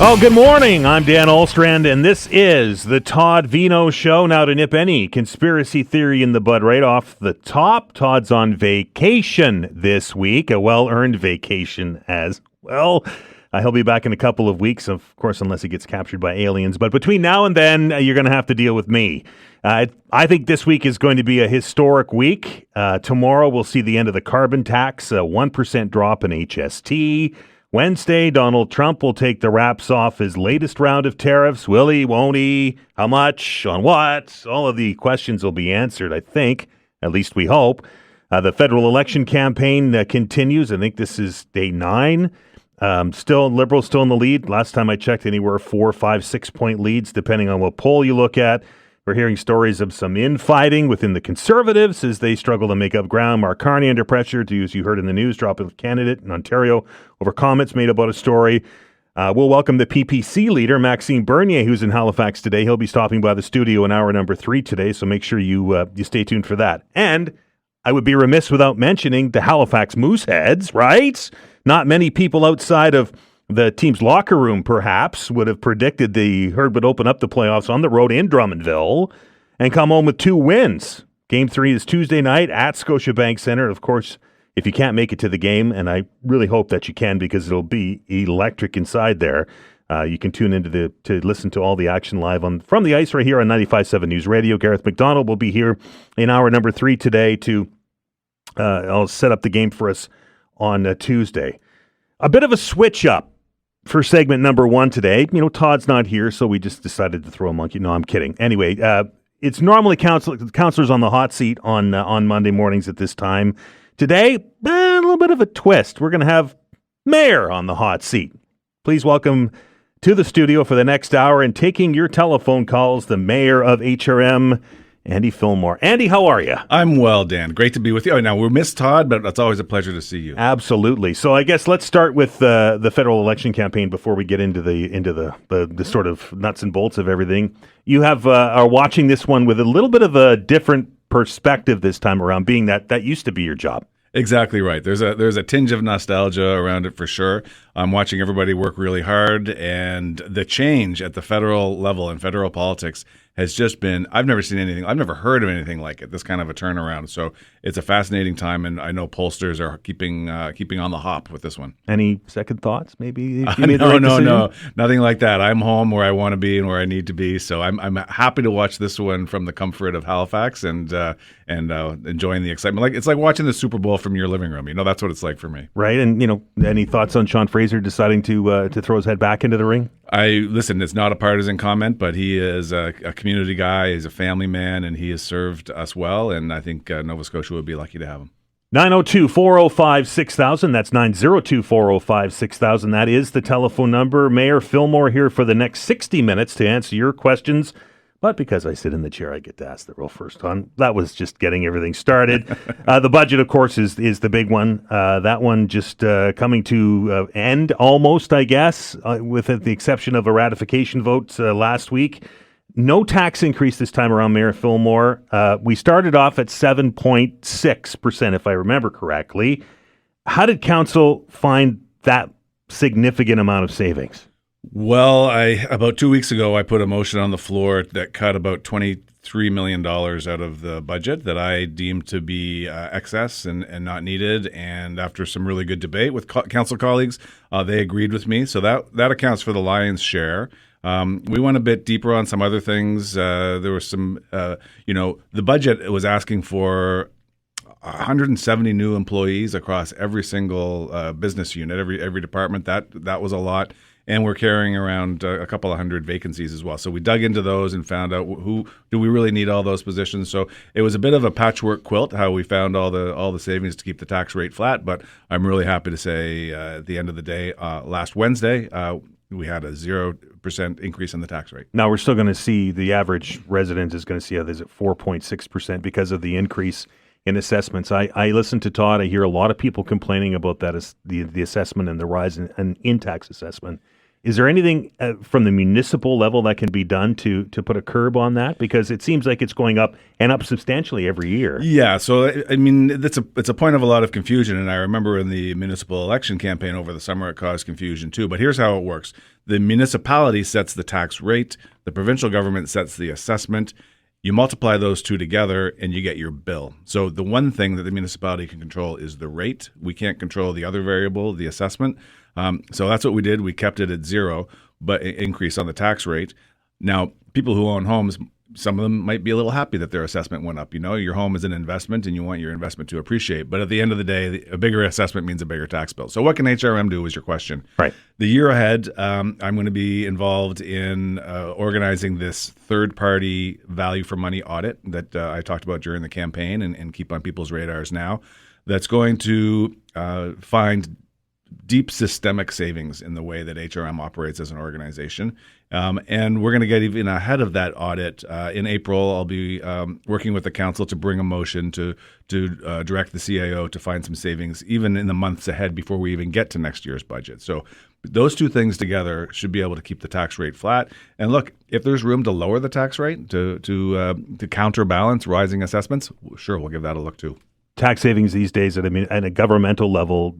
Oh, good morning. I'm Dan Olstrand, and this is the Todd Veinotte Show. Now to nip any conspiracy theory in the bud right off the top, Todd's on vacation this week, a well-earned vacation as well. He'll be back in a couple of weeks, of course, unless he gets captured by aliens. But between now and then, you're going to have to deal with me. I think this week is going to be a historic week. Tomorrow, we'll see the end of the carbon tax, a 1% drop in HST. Wednesday, Donald Trump will take the wraps off his latest round of tariffs. Will he? Won't he? How much? On what? All of the questions will be answered, I think. At least we hope. The federal election campaign continues. I think this is day 9. Still, Liberals still in the lead. Last time I checked, anywhere 4, 5, 6 point leads, depending on what poll you look at. We're hearing stories of some infighting within the Conservatives as they struggle to make up ground. Mark Carney under pressure to, as you heard in the news, drop a candidate in Ontario over comments made about a story. We'll welcome the PPC leader, Maxime Bernier, who's in Halifax today. He'll be stopping by the studio in hour number 3 today, so make sure you stay tuned for that. And I would be remiss without mentioning the Halifax Mooseheads, right? Not many people outside of the team's locker room, perhaps, would have predicted the Herd would open up the playoffs on the road in Drummondville and come home with 2 wins. Game 3 is Tuesday night at Scotiabank Centre. Of course, if you can't make it to the game, and I really hope that you can because it'll be electric inside there, you can tune into to listen to all the action live from the ice right here on 95.7 News Radio. Garreth MacDonald will be here in hour number 3 today to I'll set up the game for us on Tuesday. A bit of a switch up for segment number 1 today. You know, Todd's not here, so we just decided to throw a monkey. No, I'm kidding. Anyway, it's normally counselors on the hot seat on Monday mornings at this time. Today, a little bit of a twist. We're going to have Mayor on the hot seat. Please welcome to the studio for the next hour and taking your telephone calls, the Mayor of HRM, Andy Fillmore. Andy, how are you? I'm well, Dan. Great to be with you. Now, we missed Todd, but it's always a pleasure to see you. Absolutely. So I guess let's start with the federal election campaign before we get into the sort of nuts and bolts of everything. You are watching this one with a little bit of a different perspective this time around, being that used to be your job. Exactly right. There's a tinge of nostalgia around it for sure. I'm watching everybody work really hard, and the change at the federal level in federal politics has just been, I've never seen anything, I've never heard of anything like it, this kind of a turnaround. So it's a fascinating time, and I know pollsters are keeping on the hop with this one. Any second thoughts, maybe? No, nothing like that. I'm home where I want to be and where I need to be. So I'm happy to watch this one from the comfort of Halifax and enjoying the excitement. It's like watching the Super Bowl from your living room. You know, that's what it's like for me. Right, and any thoughts on Sean Fraser deciding to throw his head back into the ring? Listen, it's not a partisan comment, but he is a community guy. He's a family man, and he has served us well, and I think Nova Scotia would be lucky to have him. 902-405-6000. That's 902-405-6000. That is the telephone number. Mayor Fillmore here for the next 60 minutes to answer your questions. But because I sit in the chair, I get to ask the real first one. That was just getting everything started. The budget, of course, is the big one. That one just coming to end almost, I guess, with the exception of a ratification vote last week. No tax increase this time around, Mayor Fillmore. We started off at 7.6%, if I remember correctly. How did Council find that significant amount of savings? Well, about 2 weeks ago, I put a motion on the floor that cut about $23 million out of the budget that I deemed to be excess and not needed. And after some really good debate with council colleagues, they agreed with me. So that accounts for the lion's share. We went a bit deeper on some other things. There was some, the budget was asking for 170 new employees across every single business unit, every department. That was a lot. And we're carrying around a couple of hundred vacancies as well. So we dug into those and found out who do we really need all those positions. So it was a bit of a patchwork quilt how we found all the savings to keep the tax rate flat. But I'm really happy to say at the end of the day, last Wednesday, we had a 0% increase in the tax rate. Now we're still going to see the average resident is going to see is at 4.6% because of the increase in assessments. I listen to Todd. I hear a lot of people complaining about that, the assessment and the rise in tax assessment. Is there anything from the municipal level that can be done to put a curb on that? Because it seems like it's going up and up substantially every year. Yeah, so I mean, it's a point of a lot of confusion, and I remember in the municipal election campaign over the summer it caused confusion too. But here's how it works: the municipality sets the tax rate, the provincial government sets the assessment. You multiply those two together and you get your bill. So the one thing that the municipality can control is the rate. We can't control the other variable, the assessment. So that's what we did. We kept it at zero, but increase on the tax rate. Now, people who own homes, some of them might be a little happy that their assessment went up. You know, your home is an investment and you want your investment to appreciate. But at the end of the day, a bigger assessment means a bigger tax bill. So what can HRM do is your question. Right. The year ahead, I'm going to be involved in organizing this third-party value for money audit that I talked about during the campaign and keep on people's radars now. That's going to find deep systemic savings in the way that HRM operates as an organization. And we're going to get even ahead of that audit. In April, I'll be working with the council to bring a motion to direct the CAO to find some savings even in the months ahead before we even get to next year's budget. So those two things together should be able to keep the tax rate flat. And look, if there's room to lower the tax rate to counterbalance rising assessments, sure, we'll give that a look too. Tax savings these days at a governmental level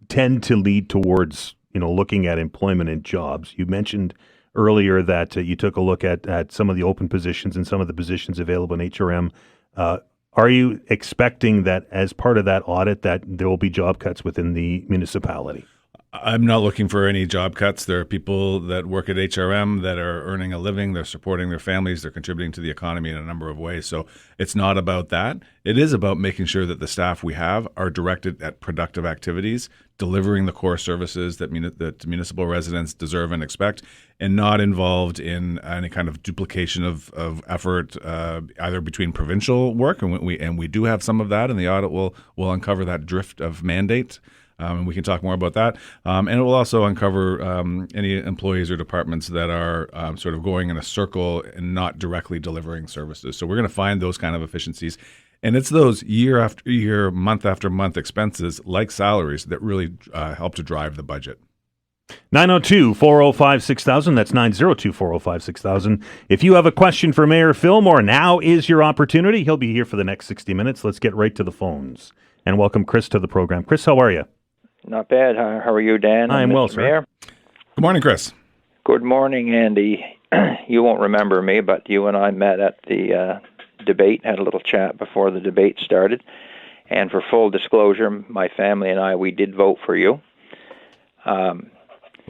tend to lead towards, looking at employment and jobs. You mentioned earlier that you took a look at some of the open positions and some of the positions available in HRM. Are you expecting that as part of that audit that there will be job cuts within the municipality? I'm not looking for any job cuts. There are people that work at HRM that are earning a living. They're supporting their families. They're contributing to the economy in a number of ways. So it's not about that. It is about making sure that the staff we have are directed at productive activities, delivering the core services that municipal residents deserve and expect, and not involved in any kind of duplication of effort, either between provincial work, and we do have some of that, and the audit will uncover that drift of mandate. And we can talk more about that. And it will also uncover any employees or departments that are sort of going in a circle and not directly delivering services. So we're going to find those kind of efficiencies. And it's those year after year, month after month expenses like salaries that really help to drive the budget. 902-405-6000. That's 902-405-6000. If you have a question for Mayor Fillmore, now is your opportunity. He'll be here for the next 60 minutes. Let's get right to the phones. And welcome Chris to the program. Chris, how are you? Not bad. How are you, Dan? I am well, sir. Mayor? Good morning, Chris. Good morning, Andy. You won't remember me, but you and I met at the debate, had a little chat before the debate started. And for full disclosure, my family and I, we did vote for you. Well,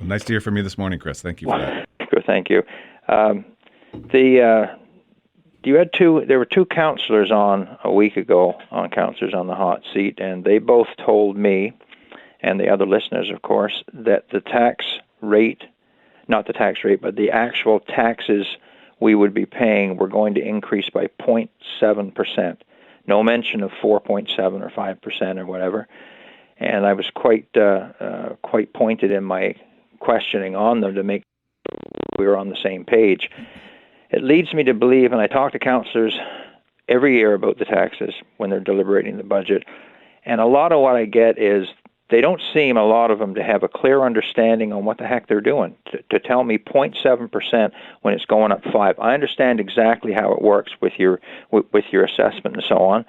nice to hear from you this morning, Chris. Thank you for that. Good, thank you. There were two councillors on a week ago on Councillors on the Hot Seat, and they both told me, and the other listeners, of course, that the tax rate, not the tax rate, but the actual taxes we would be paying were going to increase by 0.7%. No mention of 4.7 or 5% or whatever. And I was quite pointed in my questioning on them to make sure we were on the same page. It leads me to believe, and I talk to councillors every year about the taxes when they're deliberating the budget, and a lot of what I get is they don't seem, a lot of them, to have a clear understanding on what the heck they're doing. To tell me 0.7% when it's going up 5%. I understand exactly how it works with your assessment and so on,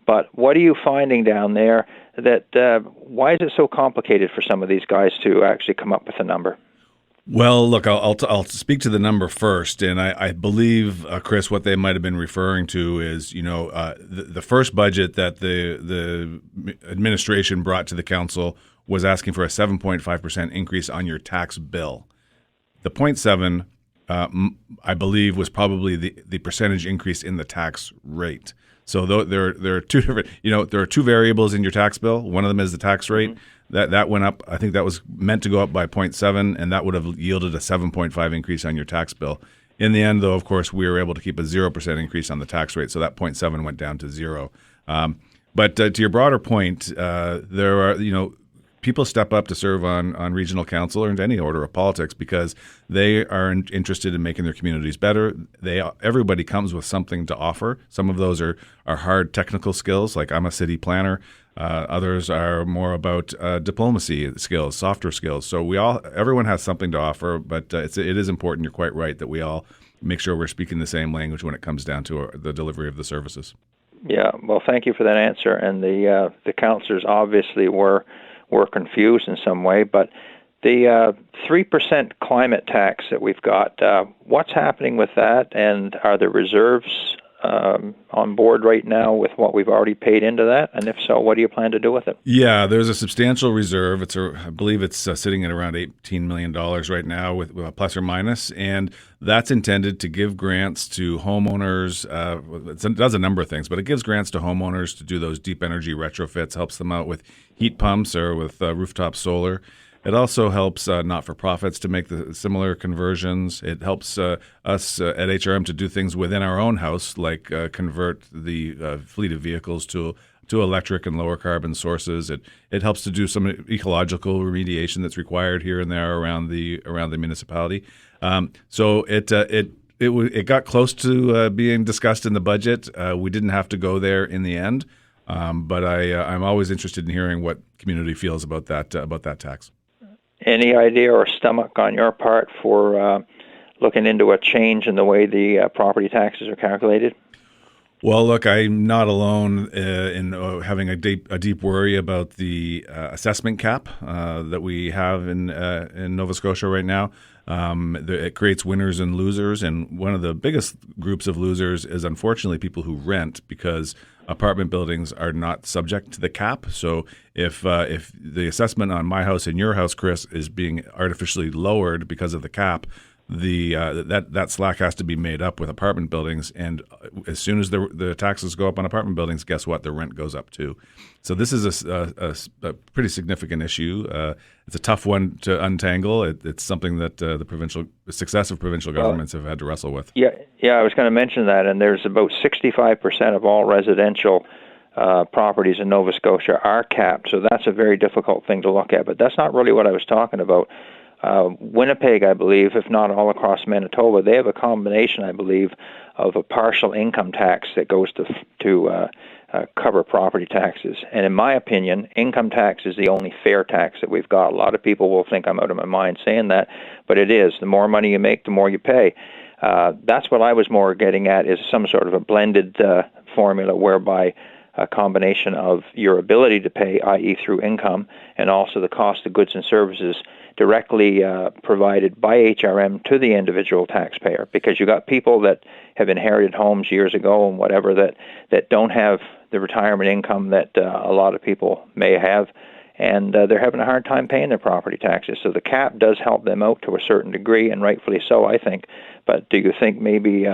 but what are you finding down there that, why is it so complicated for some of these guys to actually come up with a number? Well, look, I'll speak to the number first, and I believe, Chris, what they might have been referring to is, the first budget that the administration brought to the council was asking for a 7.5% increase on your tax bill. The 0.7, I believe, was probably the percentage increase in the tax rate. So there are two different, there are two variables in your tax bill. One of them is the tax rate. Mm-hmm. That went up. I think that was meant to go up by 0.7, and that would have yielded a 7.5 increase on your tax bill. In the end, though, of course, we were able to keep a 0% increase on the tax rate, so that 0.7 went down to 0. But to your broader point, there are, people step up to serve on regional council or in any order of politics because they are interested in making their communities better. Everybody comes with something to offer. Some of those are hard technical skills, like I'm a city planner. Others are more about diplomacy skills, softer skills. So everyone has something to offer, but it is important. You're quite right that we all make sure we're speaking the same language when it comes down to the delivery of the services. Yeah, well, thank you for that answer. And the councillors obviously were confused in some way, but the 3% climate tax that we've got, what's happening with that, and are there reserves on board right now with what we've already paid into that? And if so, what do you plan to do with it? Yeah, there's a substantial reserve. I believe it's sitting at around $18 million right now, with plus or minus, and that's intended to give grants to homeowners. It does a number of things, but it gives grants to homeowners to do those deep energy retrofits, helps them out with heat pumps or with rooftop solar. It also helps not-for-profits to make the similar conversions. It helps us at HRM to do things within our own house, like convert the fleet of vehicles to electric and lower carbon sources. It helps to do some ecological remediation that's required here and there around the municipality. So it got close to being discussed in the budget. We didn't have to go there in the end, but I'm always interested in hearing what community feels about that tax. Any idea or stomach on your part for looking into a change in the way the property taxes are calculated? Well, look, I'm not alone in having a deep worry about the assessment cap that we have in Nova Scotia right now. It creates winners and losers, and one of the biggest groups of losers is unfortunately people who rent, because apartment buildings are not subject to the cap. So if the assessment on my house and your house, Chris, is being artificially lowered because of the cap, that slack has to be made up with apartment buildings, and as soon as the taxes go up on apartment buildings, guess what? The rent goes up too. So this is a pretty significant issue. It's a tough one to untangle. It's something that the successive provincial governments have had to wrestle with. Yeah, I was going to mention that, and there's about 65% of all residential properties in Nova Scotia are capped, so that's a very difficult thing to look at, but that's not really what I was talking about. Winnipeg, I believe, if not all across Manitoba, they have a combination, I believe, of a partial income tax that goes to cover property taxes. And in my opinion, income tax is the only fair tax that we've got. A lot of people will think I'm out of my mind saying that, but it is. The more money you make, the more you pay. That's what I was more getting at, is some sort of a blended formula whereby a combination of your ability to pay, i.e. through income, and also the cost of goods and services directly provided by HRM to the individual taxpayer, because you got people that have inherited homes years ago and whatever that don't have the retirement income that a lot of people may have, and they're having a hard time paying their property taxes. So the cap does help them out to a certain degree, and rightfully so, I think. But do you think maybe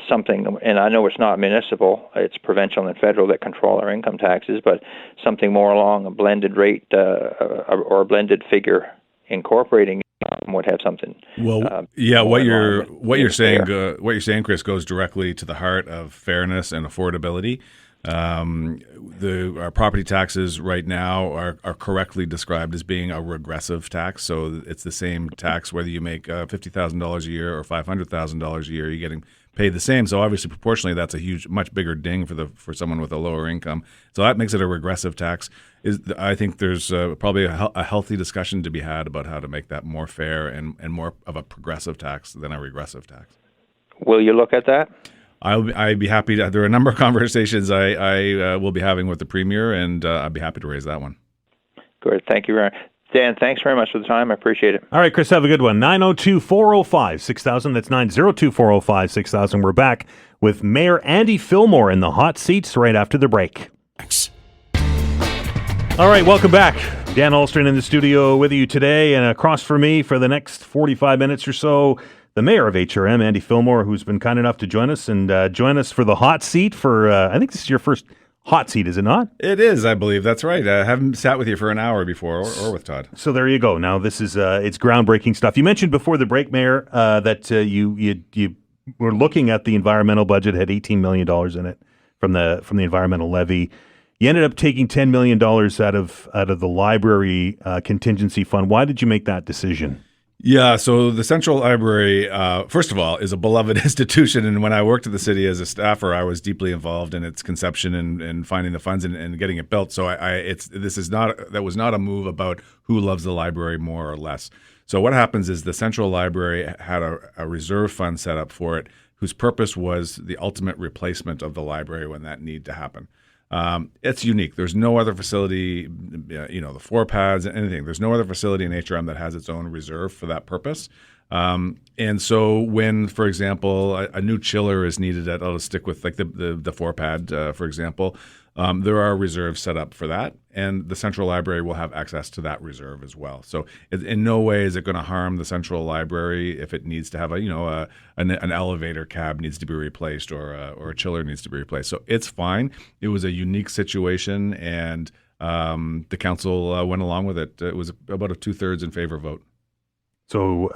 something, and I know it's not municipal, it's provincial and federal that control our income taxes, but something more along a blended rate or a blended figure incorporating would have something. Well, what you're saying, Chris, goes directly to the heart of fairness and affordability. Our property taxes right now are correctly described as being a regressive tax. So it's the same tax whether you make $50,000 a year or $500,000 a year. You're getting paid the same. So obviously, proportionally, that's a much bigger ding for someone with a lower income. So that makes it a regressive tax. I think there's probably a healthy discussion to be had about how to make that more fair and more of a progressive tax than a regressive tax. Will you look at that? I'd be happy to. There are a number of conversations I will be having with the Premier, and I'd be happy to raise that one. Good. Thank you very much. Dan, thanks very much for the time. I appreciate it. All right, Chris, have a good one. 902-405-6000. That's 902-405-6000. We're back with Mayor Andy Fillmore in the hot seats right after the break. All right, welcome back. Dan Ahlstrom in the studio with you today, and across from me for the next 45 minutes or so, the mayor of HRM, Andy Fillmore, who's been kind enough to join us for the hot seat for, I think this is your first hot seat, is it not? It is, I believe. That's right. I haven't sat with you for an hour before or with Todd. So there you go. Now this is, it's groundbreaking stuff. You mentioned before the break, Mayor, that you were looking at the environmental budget, had $18 million in it from the environmental levy. You ended up taking $10 million out of the library contingency fund. Why did you make that decision? Yeah, so the Central Library, first of all, is a beloved institution. And when I worked at the city as a staffer, I was deeply involved in its conception and finding the funds and getting it built. So that was not a move about who loves the library more or less. So what happens is the Central Library had a reserve fund set up for it, whose purpose was the ultimate replacement of the library when that need to happen. It's unique. There's no other facility, the 4 pads, anything. There's no other facility in HRM that has its own reserve for that purpose. And so when, for example, a new chiller is needed I'll just stick with like the 4 pad, for example, there are reserves set up for that. And the Central Library will have access to that reserve as well. So in no way is it going to harm the Central Library if it needs to have an elevator cab needs to be replaced or a chiller needs to be replaced. So it's fine. It was a unique situation, and the council went along with it. It was about a 2/3 in favor vote. So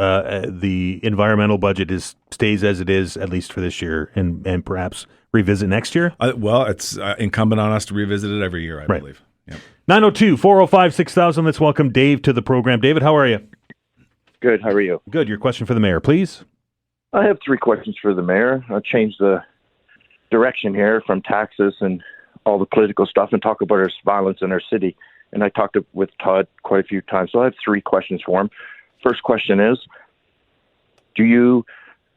the environmental budget stays as it is, at least for this year, and perhaps revisit next year? Well, it's incumbent on us to revisit it every year, I believe. Yep. 902-405-6000. Let's welcome Dave to the program. David, how are you? Good. How are you? Good. Your question for the mayor, please. I have 3 questions for the mayor. I'll change the direction here from taxes and all the political stuff and talk about our violence in our city. And I talked with Todd quite a few times, so I have 3 questions for him. First question is, do you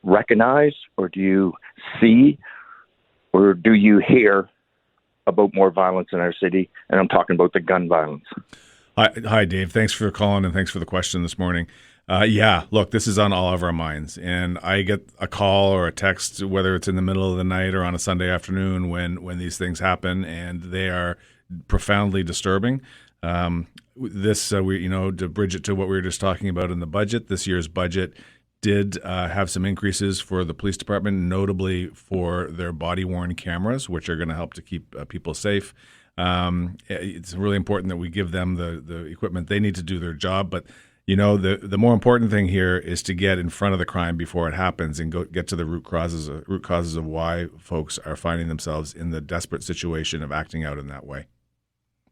recognize or do you see or do you hear about more violence in our city? And I'm talking about the gun violence. Hi, Dave. Thanks for calling and thanks for the question this morning. Look, this is on all of our minds. And I get a call or a text, whether it's in the middle of the night or on a Sunday afternoon when these things happen, and they are profoundly disturbing. To bridge it to what we were just talking about in the budget, this year's budget did have some increases for the police department, notably for their body-worn cameras, which are going to help to keep people safe. It's really important that we give them the equipment they need to do their job. But, the more important thing here is to get in front of the crime before it happens and get to the root causes of why folks are finding themselves in the desperate situation of acting out in that way.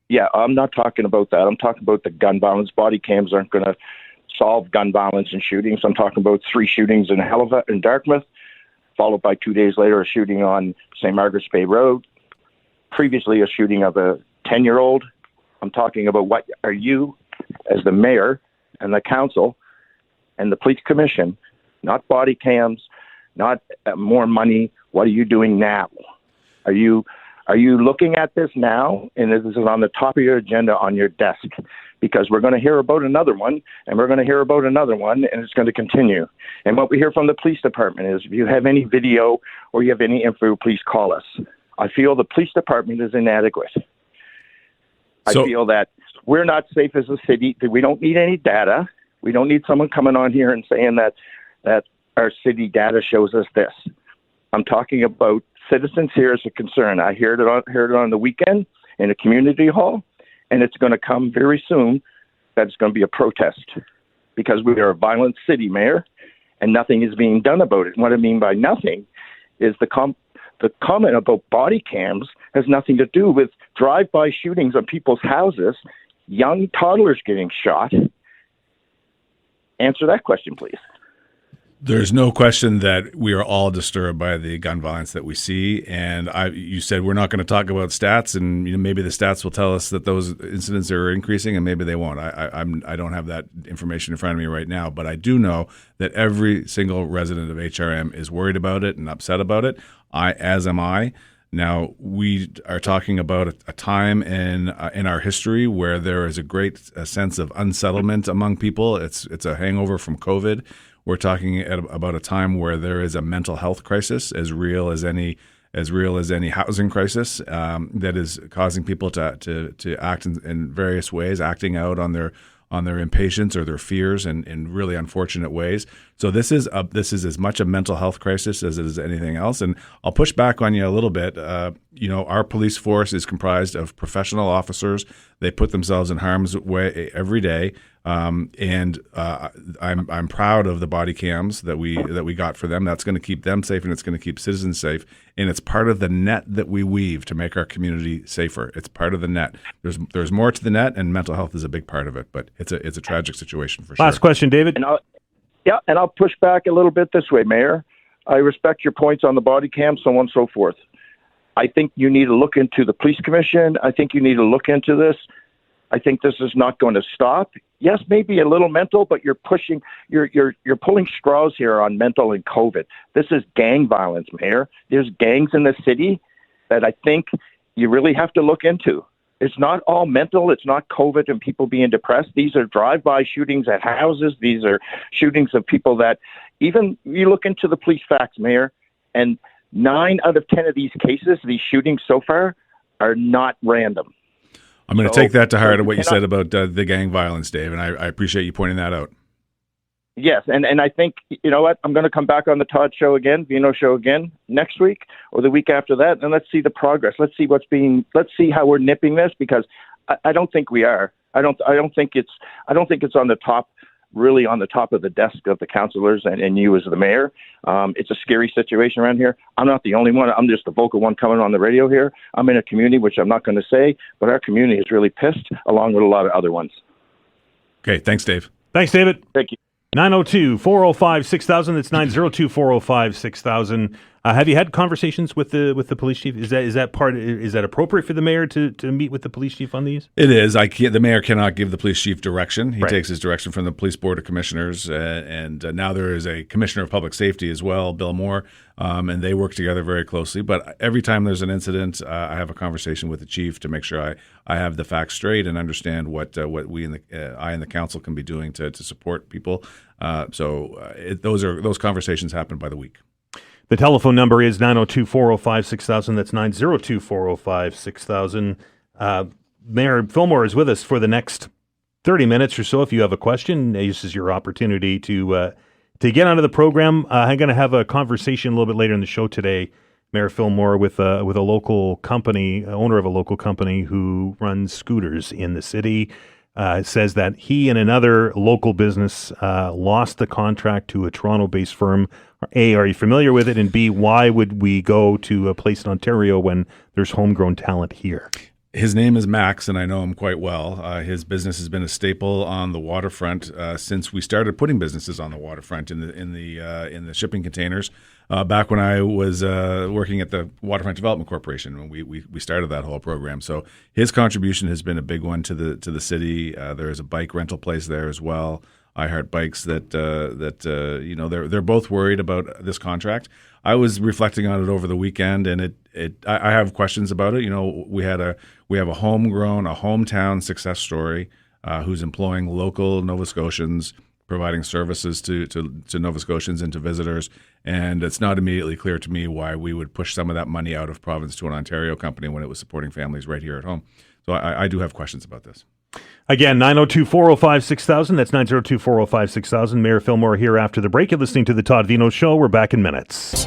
Yeah, I'm not talking about that. I'm talking about the gun violence. Body cams aren't going to solve gun violence and shootings. I'm talking about 3 shootings in Halifax and Dartmouth, followed by 2 days later a shooting on St. Margaret's Bay Road. Previously, a shooting of a 10-year-old. I'm talking about what are you, as the mayor and the council and the police commission, not body cams, not more money. What are you doing now? Are you looking at this now, and this is on the top of your agenda on your desk? Because we're going to hear about another one, and we're going to hear about another one, and it's going to continue. And what we hear from the police department is, if you have any video or you have any info, please call us. I feel the police department is inadequate. I feel that we're not safe as a city, that we don't need any data. We don't need someone coming on here and saying that our city data shows us this. I'm talking about citizens here as a concern. I heard it on the weekend in a community hall, and it's going to come very soon that it's going to be a protest because we are a violent city, Mayor, and nothing is being done about it. And what I mean by nothing is the comment about body cams has nothing to do with drive-by shootings on people's houses, young toddlers getting shot. Answer that question, please. There's no question that we are all disturbed by the gun violence that we see. And you said we're not going to talk about stats, and maybe the stats will tell us that those incidents are increasing, and maybe they won't. I don't have that information in front of me right now, but I do know that every single resident of HRM is worried about it and upset about it. As am I. Now, we are talking about a time in our history where there is a great sense of unsettlement among people. It's a hangover from COVID. We're talking about a time where there is a mental health crisis as real as any housing crisis that is causing people to act in various ways, acting out on their impatience or their fears in really unfortunate ways. So this is as much a mental health crisis as it is anything else. And I'll push back on you a little bit. Our police force is comprised of professional officers. They put themselves in harm's way every day. And I'm proud of the body cams that we got for them. That's going to keep them safe, and it's going to keep citizens safe. And it's part of the net that we weave to make our community safer. It's part of the net. There's more to the net, and mental health is a big part of it. But it's a tragic situation for sure. Last question, David. And I'll push back a little bit this way, Mayor. I respect your points on the body cam, so on and so forth. I think you need to look into the police commission. I think you need to look into this. I think this is not going to stop. Yes, maybe a little mental, but you're pulling straws here on mental and COVID. This is gang violence, Mayor. There's gangs in the city that I think you really have to look into. It's not all mental. It's not COVID and people being depressed. These are drive-by shootings at houses. These are shootings of people that even you look into the police facts, Mayor, and 9 out of 10 of these cases, these shootings so far, are not random. I'm going to take that to heart of what you said about the gang violence, Dave, and I appreciate you pointing that out. Yes, and I think, you know what, I'm going to come back on the Todd show again, Veinotte show again next week or the week after that, and let's see the progress. Let's see how we're nipping this, because I don't think we are. I don't think it's on the top, really on the top of the desk of the councillors and you as the mayor. It's a scary situation around here. I'm not the only one. I'm just the vocal one coming on the radio here. I'm in a community, which I'm not going to say, but our community is really pissed, along with a lot of other ones. Okay, thanks, Dave. Thanks, David. Thank you. 902-405-6000. It's 902-405-6000. Have you had conversations with the police chief? Is that appropriate for the mayor to meet with the police chief on these? It is. The mayor cannot give the police chief direction. He Right. takes his direction from the police board of commissioners, and now there is a commissioner of public safety as well, Bill Moore, and they work together very closely. But every time there's an incident, I have a conversation with the chief to make sure I have the facts straight and understand what we in I and the council can be doing to support people. Those conversations happen by the week. The telephone number is 902-405-6000. That's 902-405-6000. Mayor Fillmore is with us for the next 30 minutes or so. If you have a question, this is your opportunity to get onto the program. I'm going to have a conversation a little bit later in the show today, Mayor Fillmore, with a local company, owner of a local company who runs scooters in the city. Says that he and another local business lost the contract to a Toronto-based firm. A, are you familiar with it? And B, why would we go to a place in Ontario when there's homegrown talent here? His name is Max, and I know him quite well. His business has been a staple on the waterfront since we started putting businesses on the waterfront in the shipping containers. Back when I was working at the Waterfront Development Corporation, when we started that whole program. So his contribution has been a big one to the city. There is a bike rental place there as well. I Heart Bikes that they're both worried about this contract. I was reflecting on it over the weekend, and I have questions about it. You know, we have a hometown success story who's employing local Nova Scotians, providing services to Nova Scotians and to visitors, and it's not immediately clear to me why we would push some of that money out of province to an Ontario company when it was supporting families right here at home. So I do have questions about this. Again, 902-405-6000. That's 902-405-6000. Mayor Fillmore here after the break. You're listening to The Todd Veinotte Show. We're back in minutes.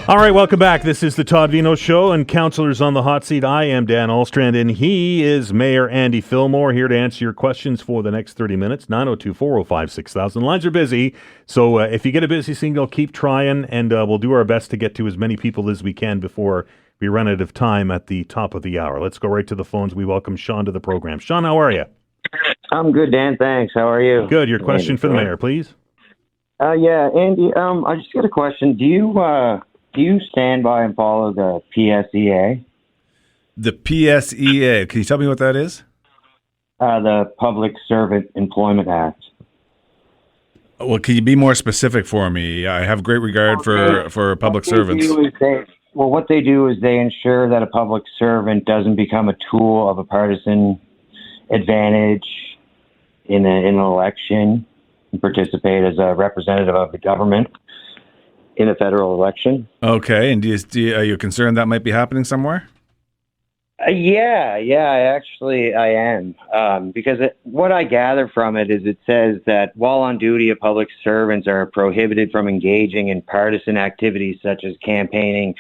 All right, welcome back. This is The Todd Veinotte Show and Councillors on the Hot Seat. I am Dan Alstrand, and he is Mayor Andy Fillmore, here to answer your questions for the next 30 minutes. 902-405-6000. Lines are busy, so if you get a busy signal, keep trying, and we'll do our best to get to as many people as we can before we run out of time at the top of the hour. Let's go right to the phones. We welcome Sean to the program. Sean, how are you? I'm good, Dan. Thanks. How are you? Good. Your question Andy, for the mayor, please. Yeah, Andy. I just got a question. Do you stand by and follow the PSEA? The PSEA. Can you tell me what that is? The Public Servant Employment Act. Well, can you be more specific for me? I have great regard for public servants. What they do is they ensure that a public servant doesn't become a tool of a partisan advantage in an election and participate as a representative of the government in a federal election. Okay, and are you concerned that might be happening somewhere? Yeah, I am. Because what I gather from it is it says that while on duty, public servants are prohibited from engaging in partisan activities such as campaigning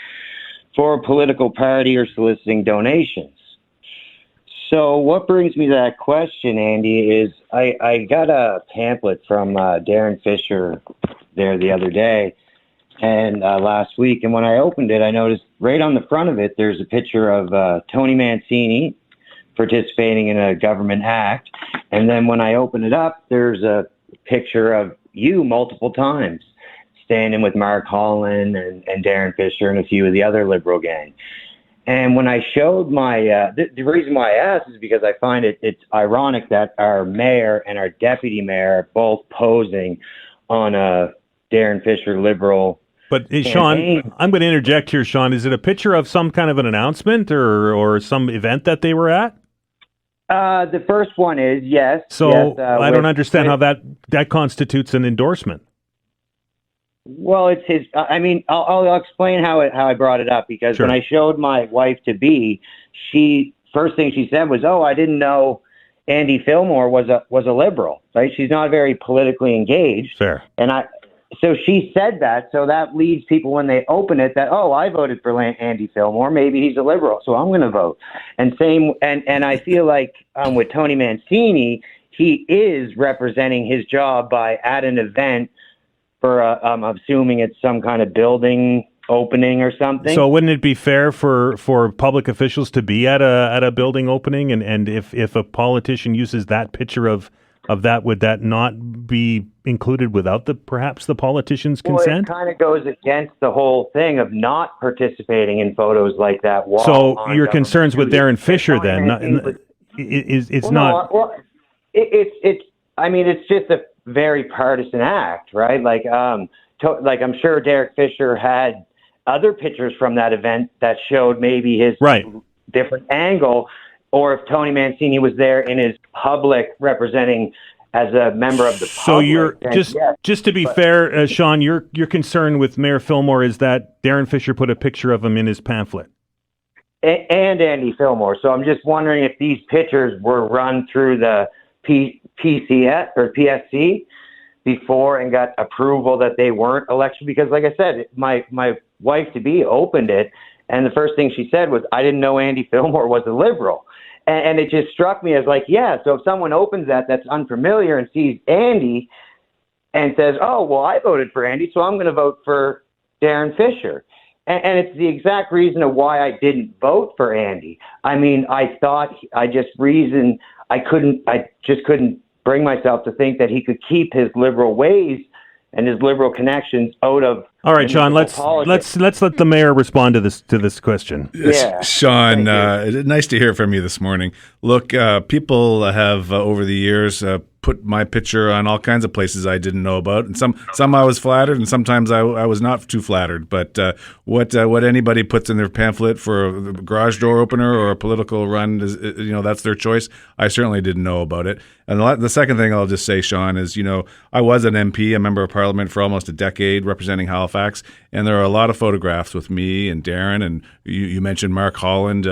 for a political party or soliciting donations. So what brings me to that question, Andy, is I got a pamphlet from Darren Fisher there the other day and last week, and when I opened it, I noticed right on the front of it, there's a picture of Tony Mancini participating in a government act, and then when I open it up, there's a picture of you multiple times standing with Mark Holland and Darren Fisher and a few of the other Liberal gang. And when I showed my, the reason why I asked is because I find it's ironic that our mayor and our deputy mayor are both posing on a Darren Fisher Liberal. But Sean, I'm going to interject here, Sean. Is it a picture of some kind of an announcement or some event that they were at? The first one is, yes. So yes, I don't understand how that constitutes an endorsement. Well, it's his. I mean, I'll explain how I brought it up because Sure. when I showed my wife to be, first thing she said was, "Oh, I didn't know Andy Fillmore was a Liberal." Right? She's not very politically engaged. Fair. So she said that. So that leads people when they open it that, oh, I voted for Andy Fillmore. Maybe he's a Liberal, so I'm going to vote. And I feel like with Tony Mancini, he is representing his job by at an event. I'm assuming it's some kind of building opening or something. So wouldn't it be fair for public officials to be at a building opening? And if a politician uses that picture of that, would that not be included without perhaps the politician's consent? Well, it kind of goes against the whole thing of not participating in photos like that. So your concerns with Darren Fisher then? It's just a very partisan act, right? Like I'm sure Derek Fisher had other pictures from that event that showed maybe his different angle, or if Tony Mancini was there in his public representing as a member of the public. So you're just to be fair, Sean, your concern with Mayor Fillmore is that Darren Fisher put a picture of him in his pamphlet. And Andy Fillmore. So I'm just wondering if these pictures were run through the PCS or PSC before and got approval that they weren't election, because like I said, my wife to be opened it and the first thing she said was, I didn't know Andy Fillmore was a Liberal. And it just struck me as like, yeah, so if someone opens that's unfamiliar and sees Andy and says, oh, well, I voted for Andy, so I'm going to vote for Darren Fisher. And it's the exact reason of why I didn't vote for Andy. I mean, I thought I just couldn't bring myself to think that he could keep his Liberal ways and his Liberal connections out of. All right, Sean. Let's let the mayor respond to this question. Yeah, Sean. Nice to hear from you this morning. Look, people have over the years put my picture on all kinds of places I didn't know about, and some I was flattered, and sometimes I was not too flattered. But what anybody puts in their pamphlet for a garage door opener or a political run is, that's their choice. I certainly didn't know about it. And the second thing I'll just say, Sean, is I was an MP, a member of Parliament for almost a decade, representing Halifax, and there are a lot of photographs with me and Darren, and you mentioned Mark Holland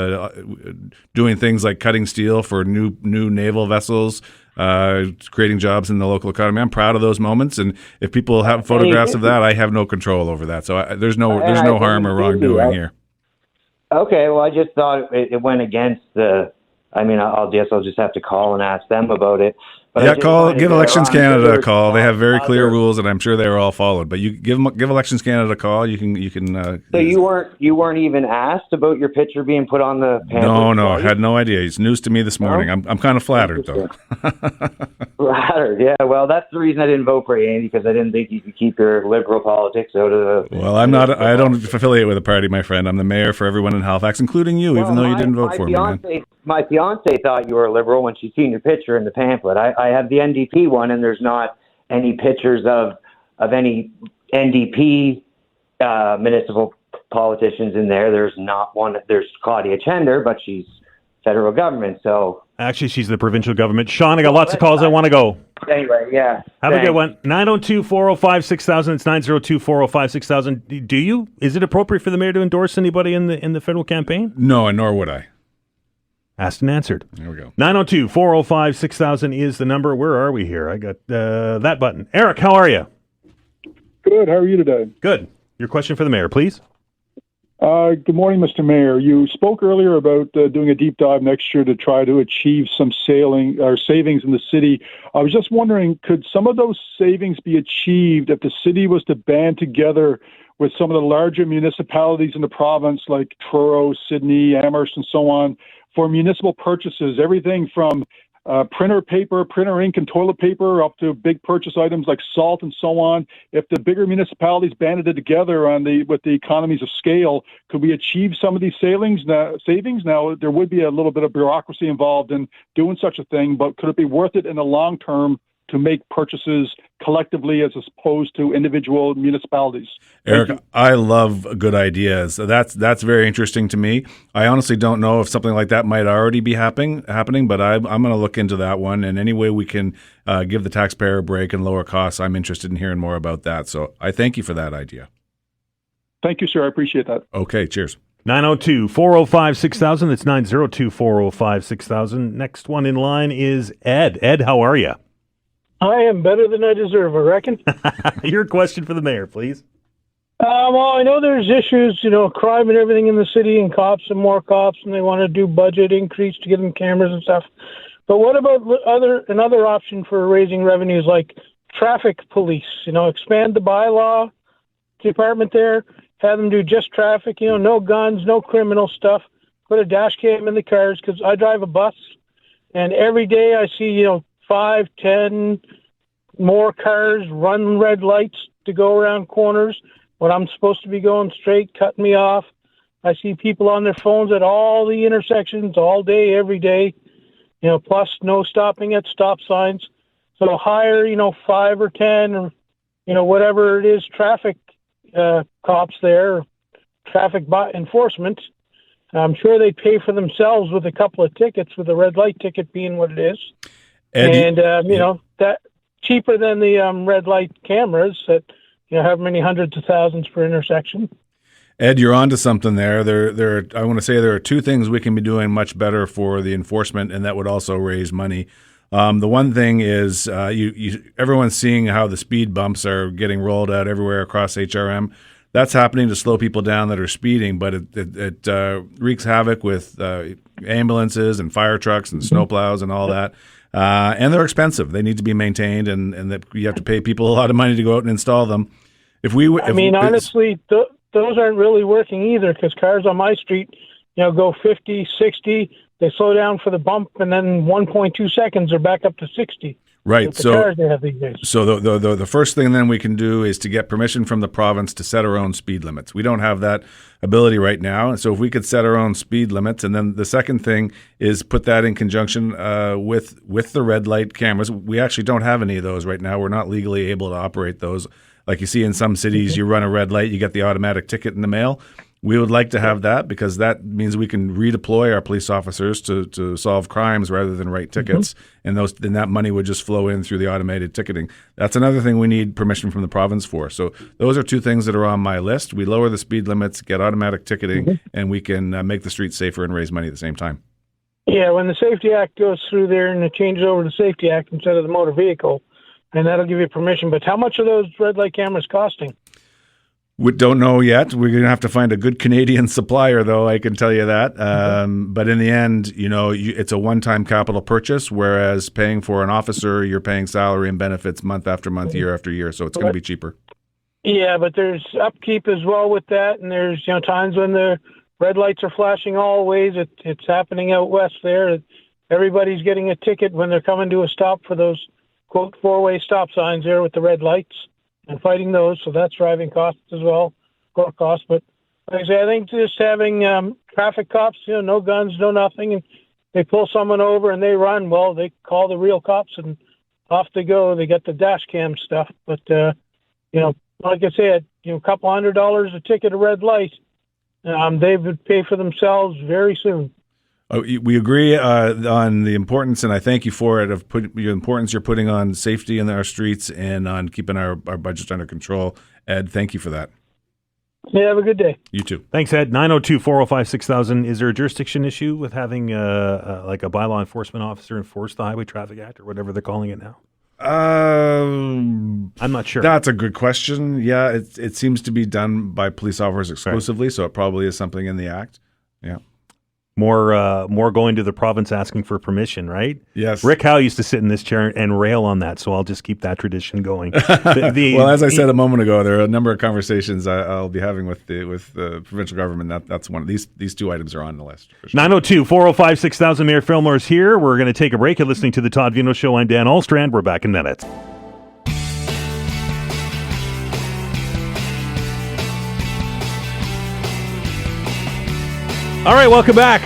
doing things like cutting steel for new naval vessels. Creating jobs in the local economy. I'm proud of those moments, and if people have photographs of that, I have no control over that. So there's no harm or wrongdoing here. Okay, well, I just thought it went against the. I mean, I'll just have to call and ask them about it. But give Elections Canada a call. They have very clear rules, and I'm sure they were all followed. But you give Elections Canada a call. You can. So you weren't even asked about your picture being put on the pamphlet? No, I had no idea. It's news to me this morning. No? I'm kind of flattered though. Flattered, yeah. Well, that's the reason I didn't vote for Andy, because I didn't think you could keep your Liberal politics out of the. Well, I'm not. I don't affiliate with a party, my friend. I'm the mayor for everyone in Halifax, including you, even though you didn't vote for me. Man. My fiance thought you were a Liberal when she seen your picture in the pamphlet. I have the NDP one, and there's not any pictures of any NDP municipal politicians in there. There's not one. There's Claudia Chender, but she's federal government. So actually, she's the provincial government. Sean, I got lots of calls. I want to go. Anyway, yeah. Have a good one. 902-405-6000. It's 902-405-6000. Is it appropriate for the mayor to endorse anybody in the federal campaign? No, and nor would I. Asked and answered. There we go. 902-405-6000 is the number. Where are we here? I got that button. Eric, how are you? Good. How are you today? Good. Your question for the mayor, please. Good morning, Mr. Mayor. You spoke earlier about doing a deep dive next year to try to achieve some savings in the city. I was just wondering, could some of those savings be achieved if the city was to band together with some of the larger municipalities in the province, like Truro, Sydney, Amherst, and so on, for municipal purchases, everything from printer paper, printer ink, and toilet paper, up to big purchase items like salt and so on. If the bigger municipalities banded it together with the economies of scale, could we achieve some of these savings? Now, there would be a little bit of bureaucracy involved in doing such a thing, but could it be worth it in the long term to make purchases collectively as opposed to individual municipalities? Eric, I love good ideas. That's very interesting to me. I honestly don't know if something like that might already be happening, but I'm going to look into that one. And any way we can give the taxpayer a break and lower costs, I'm interested in hearing more about that. So I thank you for that idea. Thank you, sir. I appreciate that. Okay, cheers. 902-405-6000. That's 902-405-6000. Next one in line is Ed. Ed, how are you? I am better than I deserve, I reckon. Your question for the mayor, please. Well, I know there's issues, crime and everything in the city, and cops and more cops, and they want to do budget increase to get them cameras and stuff. But what about another option for raising revenues, like traffic police? Expand the bylaw department there, have them do just traffic. No guns, no criminal stuff. Put a dash cam in the cars, because I drive a bus, and every day I see 5, 10 more cars run red lights to go around corners when I'm supposed to be going straight, cutting me off. I see people on their phones at all the intersections all day, every day, plus no stopping at stop signs. So hire, 5 or 10 or, whatever it is, traffic cops there, traffic enforcement. I'm sure they pay for themselves with a couple of tickets, with a red light ticket being what it is. Ed, that cheaper than the red light cameras that have many hundreds of thousands per intersection. Ed, you're onto something there. I want to say there are two things we can be doing much better for the enforcement, and that would also raise money. The one thing is everyone's seeing how the speed bumps are getting rolled out everywhere across HRM. That's happening to slow people down that are speeding, but it wreaks havoc with ambulances and fire trucks and snowplows and all that. And they're expensive. They need to be maintained, and that you have to pay people a lot of money to go out and install them. Honestly, those aren't really working either, because cars on my street, go 50, 60. They slow down for the bump, and then 1.2 seconds are back up to 60. Right. So cars they have these days. So the first thing then we can do is to get permission from the province to set our own speed limits. We don't have that ability right now. And so if we could set our own speed limits, and then the second thing is put that in conjunction with the red light cameras. We actually don't have any of those right now. We're not legally able to operate those. Like you see in some cities, you run a red light, you get the automatic ticket in the mail. We would like to have that, because that means we can redeploy our police officers to solve crimes rather than write tickets, and that money would just flow in through the automated ticketing. That's another thing we need permission from the province for. So those are two things that are on my list. We lower the speed limits, get automatic ticketing, and we can make the streets safer and raise money at the same time. Yeah, when the Safety Act goes through there and it changes over to the Safety Act instead of the motor vehicle, and that'll give you permission. But how much are those red light cameras costing? We don't know yet. We're going to have to find a good Canadian supplier, though, I can tell you that. But in the end, it's a one-time capital purchase, whereas paying for an officer, you're paying salary and benefits month after month, year after year, so it's going to be cheaper. Yeah, but there's upkeep as well with that, and there's times when the red lights are flashing all ways. It's happening out west there. Everybody's getting a ticket when they're coming to a stop for those, quote, four-way stop signs there with the red lights, and fighting those, so that's driving costs as well, court costs. But like I say, I think just having traffic cops, no guns, no nothing, and they pull someone over and they run, well, they call the real cops and off they go. They get the dash cam stuff. But, like I said, a couple $100 a ticket, a red light, they would pay for themselves very soon. We agree on the importance, and I thank you for it, of the importance you're putting on safety in our streets and on keeping our budget under control. Ed, thank you for that. Yeah, have a good day. You too. Thanks, Ed. 902-405-6000. Is there a jurisdiction issue with having like a bylaw enforcement officer enforce the Highway Traffic Act, or whatever they're calling it now? I'm not sure. That's a good question. Yeah, it seems to be done by police officers exclusively, so it probably is something in the act. Yeah. More going to the province asking for permission, right? Yes. Rick Howe used to sit in this chair and rail on that, so I'll just keep that tradition going. Well, as I said a moment ago, there are a number of conversations I'll be having with the provincial government. That's one of these two items are on the list. For sure. 902-405-6000. Mayor Fillmore's here. We're going to take a break. You're listening to the Todd Veinotte Show. I'm Dan Alstrand. We're back in minutes. All right, welcome back.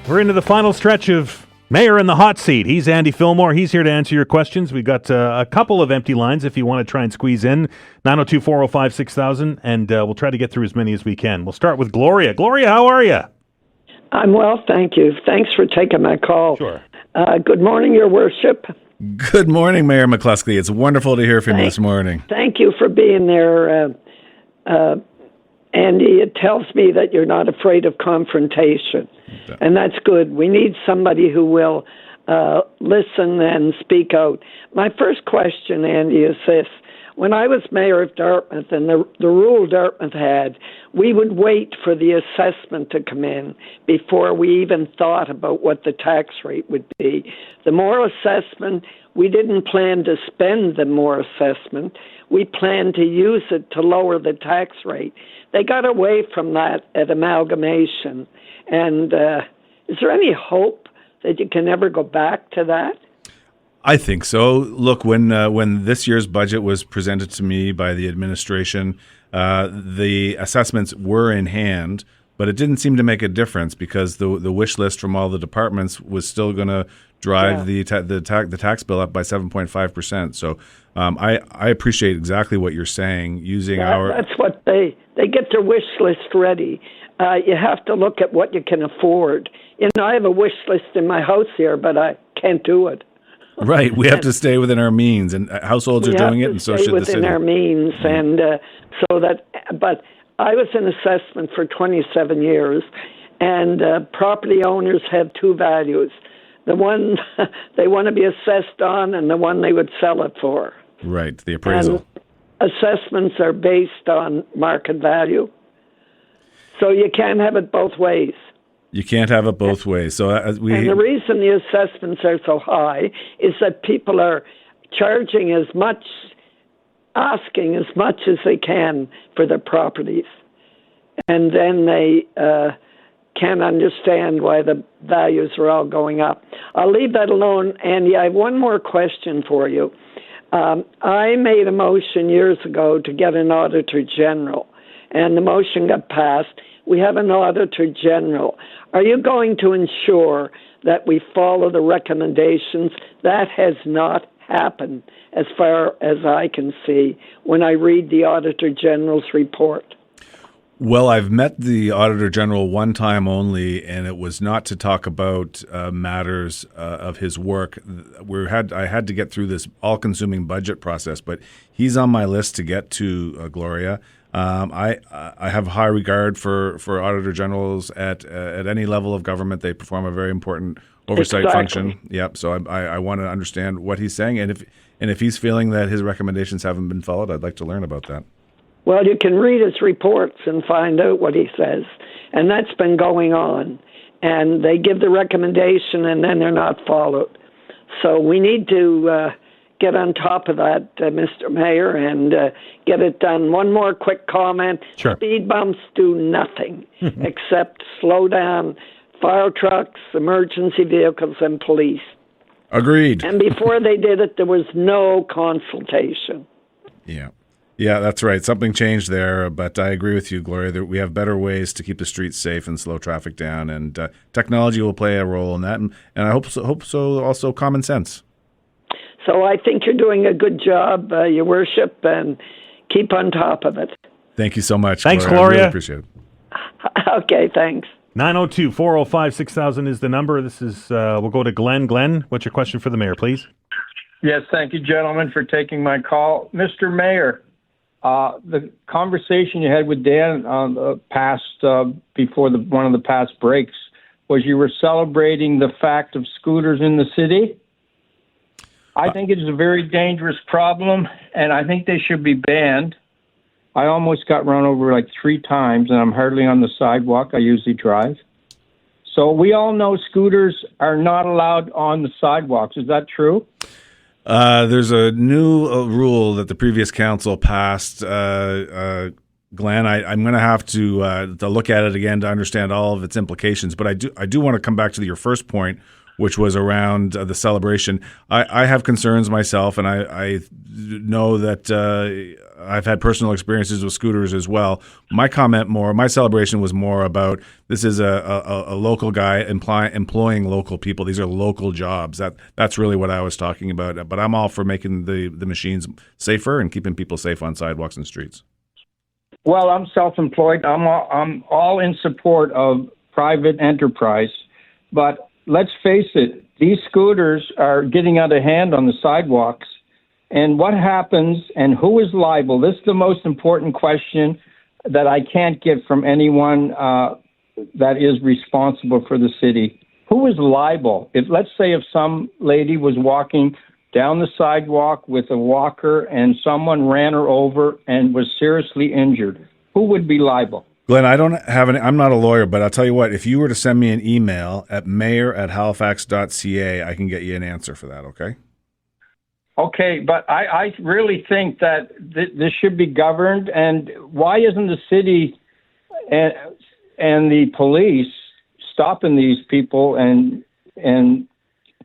We're into the final stretch of Mayor in the Hot Seat. He's Andy Fillmore. He's here to answer your questions. We've got a couple of empty lines if you want to try and squeeze in. 902-405-6000, and we'll try to get through as many as we can. We'll start with Gloria. Gloria, how are you? I'm well, thank you. Thanks for taking my call. Sure. Good morning, Your Worship. Good morning, Mayor McCluskey. It's wonderful to hear from you this morning. Thank you for being there, Andy. It tells me that you're not afraid of confrontation, and that's good. We need somebody who will listen and speak out. My first question, Andy, is this. When I was mayor of Dartmouth, and the rule Dartmouth had, we would wait for the assessment to come in before we even thought about what the tax rate would be. The Moore assessment, we didn't plan to spend the Moore assessment. We planned to use it to lower the tax rate. They got away from that at amalgamation. And is there any hope that you can ever go back to that? I think so. Look, when this year's budget was presented to me by the administration, the assessments were in hand, but it didn't seem to make a difference because the wish list from all the departments was still going to drive the tax bill up by 7.5%. So I appreciate exactly what you're saying. That's what they get their wish list ready. You have to look at what you can afford. I have a wish list in my house here, but I can't do it. Right, we have to stay within our means, and households are doing it, and so should the city. Within our means, and but I was in assessment for 27 years, and property owners have two values: the one they want to be assessed on, and the one they would sell it for. Right, the appraisal. And assessments are based on market value, so you can't have it both ways. You can't have it both ways. So and the reason the assessments are so high is that people are charging asking as much as they can for their properties. And then they can't understand why the values are all going up. I'll leave that alone. Andy, I have one more question for you. I made a motion years ago to get an auditor general, and the motion got passed. We have an auditor general. Are you going to ensure that we follow the recommendations? That has not happened as far as I can see when I read the auditor general's report. Well, I've met the Auditor General one time only, and it was not to talk about matters of his work. I had to get through this all-consuming budget process, but he's on my list to get to, Gloria. I have high regard for Auditor Generals at any level of government. They perform a very important oversight function. Yep. So I want to understand what he's saying, and if he's feeling that his recommendations haven't been followed, I'd like to learn about that. Well, you can read his reports and find out what he says, and that's been going on. And they give the recommendation, and then they're not followed. So we need to get on top of that, Mr. Mayor, and get it done. One more quick comment. Sure. Speed bumps do nothing except slow down fire trucks, emergency vehicles, and police. Agreed. And before they did it, there was no consultation. Yeah, that's right. Something changed there, but I agree with you, Gloria, that we have better ways to keep the streets safe and slow traffic down, and technology will play a role in that, and I hope so also common sense. So I think you're doing a good job, Your Worship, and keep on top of it. Thank you so much. Thanks, Gloria. Gloria. I really appreciate it. Okay, thanks. 902-405-6000 is the number. This is, we'll go to Glenn. Glenn, what's your question for the mayor, please? Yes, thank you, gentlemen, for taking my call. Mr. Mayor, the conversation you had with Dan on the past, before one of the past breaks, was you were celebrating the fact of scooters in the city? I think it is a very dangerous problem, and I think they should be banned. I almost got run over like 3 times, and I'm hardly on the sidewalk. I usually drive. So we all know scooters are not allowed on the sidewalks. Is that true? There's a new rule that the previous council passed, Glenn. I'm going to have to look at it again to understand all of its implications. But I do want to come back to your first point, which was around the celebration. I have concerns myself, and I know that I've had personal experiences with scooters as well. My celebration was more about this is a local guy employing local people. These are local jobs. That's really what I was talking about. But I'm all for making the machines safer and keeping people safe on sidewalks and streets. Well, I'm self-employed. I'm all in support of private enterprise, but let's face it, these scooters are getting out of hand on the sidewalks. And what happens and who is liable? This is the most important question that I can't get from anyone that is responsible for the city. Who is liable? Let's say if some lady was walking down the sidewalk with a walker and someone ran her over and was seriously injured, who would be liable? Glenn, I'm not a lawyer, but I'll tell you what, if you were to send me an email at mayor@halifax.ca, I can get you an answer for that, okay? Okay, but I really think that this should be governed, and why isn't the city and the police stopping these people and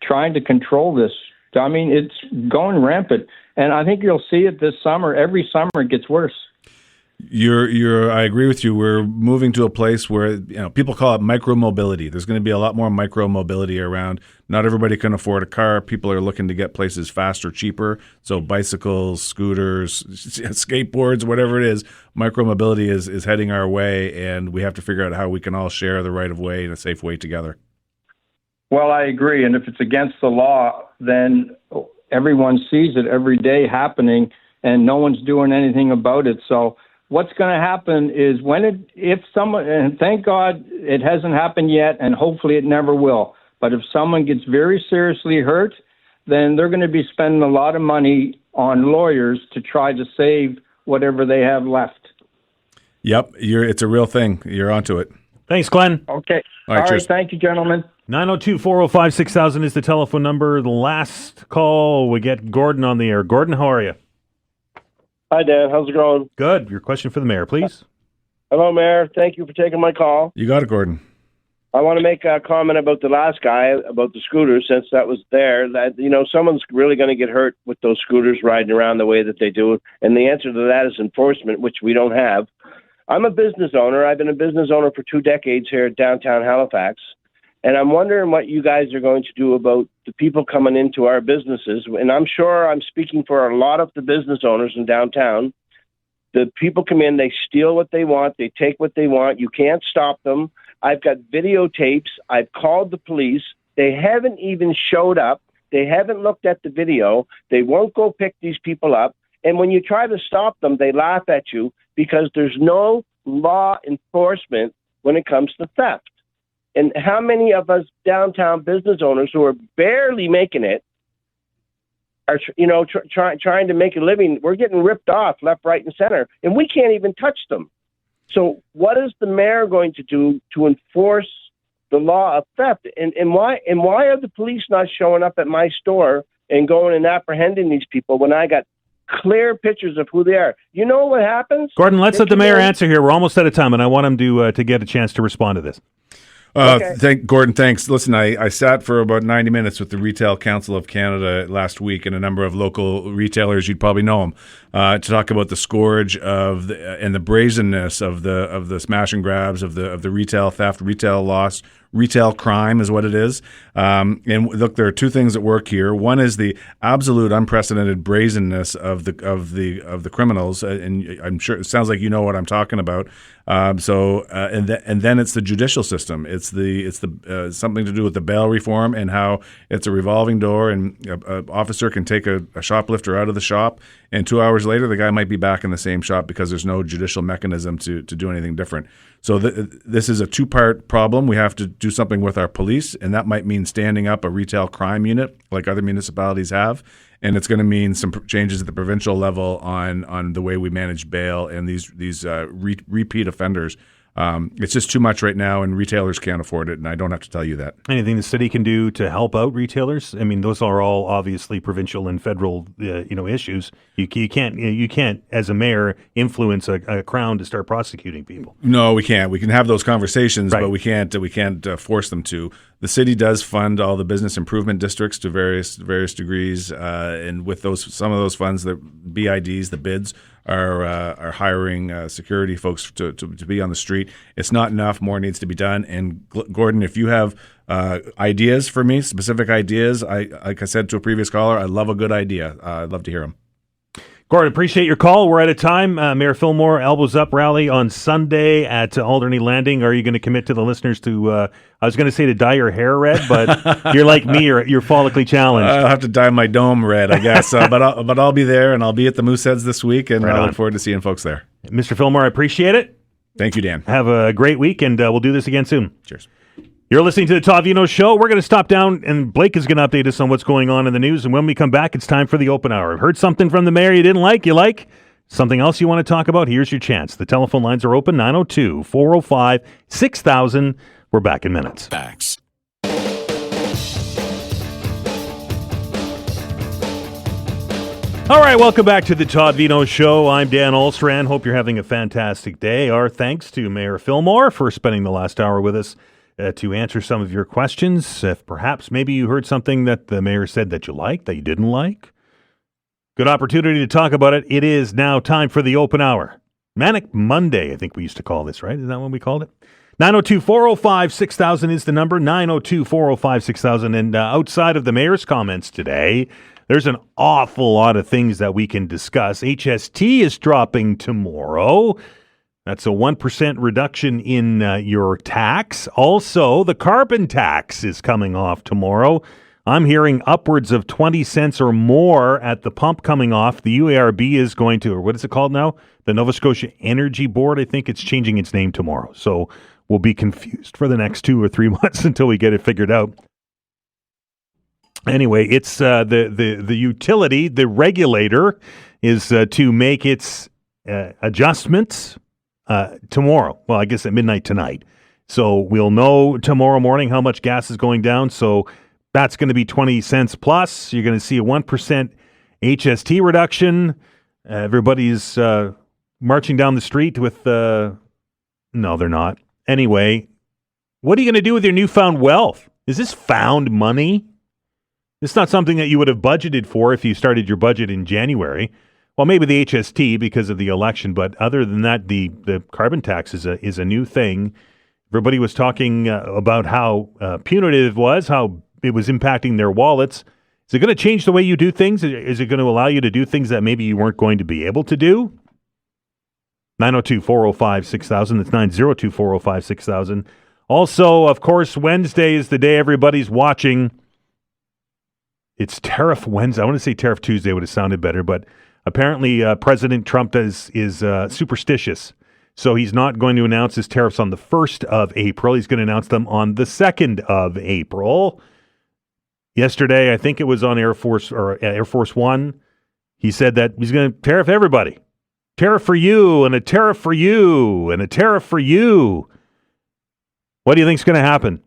trying to control this? I mean, it's going rampant, and I think you'll see it this summer. Every summer it gets worse. I agree with you. We're moving to a place where, people call it micro-mobility. There's going to be a lot more micro-mobility around. Not everybody can afford a car. People are looking to get places faster, cheaper. So bicycles, scooters, skateboards, whatever it is, micro-mobility is heading our way, and we have to figure out how we can all share the right of way in a safe way together. Well, I agree. And if it's against the law, then everyone sees it every day happening, and no one's doing anything about it. So what's going to happen is if someone, and thank God it hasn't happened yet, and hopefully it never will, but if someone gets very seriously hurt, then they're going to be spending a lot of money on lawyers to try to save whatever they have left. Yep, it's a real thing. You're onto it. Thanks, Glenn. Okay. All right, thank you, gentlemen. 902-405-6000 is the telephone number. The last call, we get Gordon on the air. Gordon, how are you? Hi, Dan. How's it going? Good. Your question for the mayor, please. Hello, Mayor. Thank you for taking my call. You got it, Gordon. I want to make a comment about the last guy, about the scooters, since that was there, that, someone's really going to get hurt with those scooters riding around the way that they do. And the answer to that is enforcement, which we don't have. I'm a business owner. I've been a business owner for 2 decades here at downtown Halifax. And I'm wondering what you guys are going to do about the people coming into our businesses. And I'm sure I'm speaking for a lot of the business owners in downtown. The people come in, they steal what they want, they take what they want. You can't stop them. I've got videotapes. I've called the police. They haven't even showed up. They haven't looked at the video. They won't go pick these people up. And when you try to stop them, they laugh at you because there's no law enforcement when it comes to theft. And how many of us downtown business owners who are barely making it are, trying to make a living? We're getting ripped off left, right, and center, and we can't even touch them. So what is the mayor going to do to enforce the law of theft? And why are the police not showing up at my store and going and apprehending these people when I got clear pictures of who they are? You know what happens? Gordon, let's let the mayor answer here. We're almost out of time, and I want him to get a chance to respond to this. Gordon, thanks. Listen, I sat for about 90 minutes with the Retail Council of Canada last week and a number of local retailers, you'd probably know them, to talk about the scourge and the brazenness of the smash and grabs, of the retail theft, retail loss, retail crime is what it is. And look, there are 2 things at work here. One is the absolute unprecedented brazenness of the criminals, and I'm sure it sounds like you know what I'm talking about. And then it's the judicial system. It's the something to do with the bail reform and how it's a revolving door, and an officer can take a shoplifter out of the shop And 2 hours later, the guy might be back in the same shop because there's no judicial mechanism to do anything different. So this is a two-part problem. We have to do something with our police, and that might mean standing up a retail crime unit like other municipalities have. And it's going to mean some changes at the provincial level on the way we manage bail and these repeat offenders. It's just too much right now, and retailers can't afford it, and I don't have to tell you that. Anything the city can do to help out retailers? I mean, those are all obviously provincial and federal, issues. You can't, as a mayor, influence a crown to start prosecuting people. No, we can't. We can have those conversations, right. But we can't force them to. The city does fund all the business improvement districts to various degrees, and with some of those funds, the BIDs, the bids, are hiring security folks to be on the street. It's not enough. More needs to be done. And Gordon, if you have ideas for me, specific ideas, like I said to a previous caller, I love a good idea. I'd love to hear them. Gordon, appreciate your call. We're out of time. Mayor Fillmore, Elbows Up rally on Sunday at Alderney Landing. Are you going to commit to the listeners to, I was going to say to dye your hair red, but you're like me, you're follically challenged. I'll have to dye my dome red, I guess. But I'll be there, and I'll be at the Mooseheads this week, and I look forward to seeing folks there. Mr. Fillmore, I appreciate it. Thank you, Dan. Have a great week, and we'll do this again soon. Cheers. You're listening to the Todd Veinotte Show. We're going to stop down, and Blake is going to update us on what's going on in the news. And when we come back, it's time for the open hour. Heard something from the mayor you didn't like? You like? Something else you want to talk about? Here's your chance. The telephone lines are open, 902-405-6000. We're back in minutes. Facts. All right, welcome back to the Todd Veinotte Show. I'm Dan Olstrand. Hope you're having a fantastic day. Our thanks to Mayor Fillmore for spending the last hour with us to answer some of your questions. If perhaps maybe you heard something that the mayor said that you liked, that you didn't like, good opportunity to talk about it. It is now time for the open hour. Manic Monday, I think we used to call this, right? Is that what we called it? 902-405-6000 is the number, 902-405-6000. And outside of the mayor's comments today, there's an awful lot of things that we can discuss. HST is dropping tomorrow. That's a 1% reduction in your tax. Also, the carbon tax is coming off tomorrow. I'm hearing upwards of 20 cents or more at the pump coming off. The UARB is going to, or what is it called now? The Nova Scotia Energy Board. I think it's changing its name tomorrow. So we'll be confused for the next 2 or 3 months until we get it figured out. Anyway, it's the utility, the regulator, is to make its adjustments tomorrow. Well, I guess at midnight tonight. So we'll know tomorrow morning how much gas is going down. So that's going to be 20 cents plus. You're going to see a 1% HST reduction. Everybody's marching down the street with no, they're not. Anyway, what are you going to do with your newfound wealth? Is this found money? It's not something that you would have budgeted for if you started your budget in January. Well, maybe the HST because of the election, but other than that, the carbon tax is a new thing. Everybody was talking about how punitive it was, how it was impacting their wallets. Is it going to change the way you do things? Is it going to allow you to do things that maybe you weren't going to be able to do? 902-405-6000. That's 902-405-6000. Also, of course, Wednesday is the day everybody's watching. It's Tariff Wednesday. I want to say Tariff Tuesday would have sounded better, but apparently President Trump is superstitious. So he's not going to announce his tariffs on the 1st of April. He's going to announce them on the 2nd of April. Yesterday, I think it was on Air Force One, he said that he's going to tariff everybody. Tariff for you, and a tariff for you, and a tariff for you. What do you think is going to happen?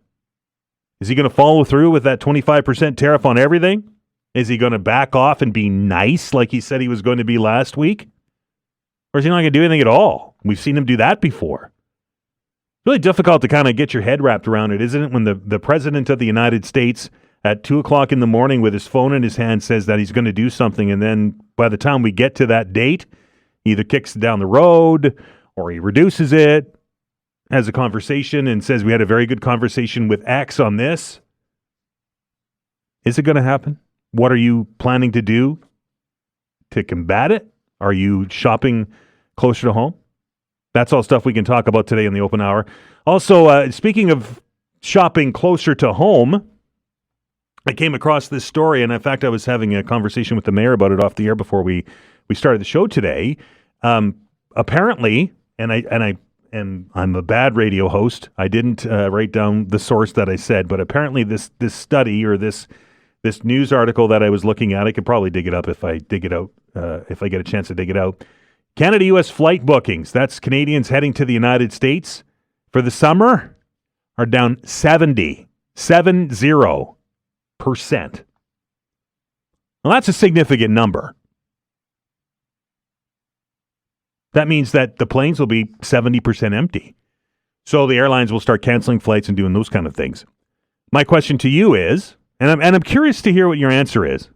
Is he going to follow through with that 25% tariff on everything? Is he going to back off and be nice like he said he was going to be last week? Or is he not going to do anything at all? We've seen him do that before. It's really difficult to kind of get your head wrapped around it, isn't it? When the President of the United States at 2 o'clock in the morning with his phone in his hand says that he's going to do something, and then by the time we get to that date, he either kicks it down the road or he reduces it, has a conversation and says we had a very good conversation with X on this. Is it going to happen? What are you planning to do to combat it? Are you shopping closer to home? That's all stuff we can talk about today in the open hour. Also, speaking of shopping closer to home, I came across this story, and in fact, I was having a conversation with the mayor about it off the air before we we started the show today. Apparently, and I'm a bad radio host. I didn't write down the source that I said, but apparently this study or this news article that I was looking at, I could probably dig it up if I dig it out, if I get a chance to dig it out. Canada-U.S. flight bookings, that's Canadians heading to the United States for the summer, are down 70%. Well, that's a significant number. That means that the planes will be 70% empty. So the airlines will start canceling flights and doing those kind of things. My question to you is, and I'm curious to hear what your answer is,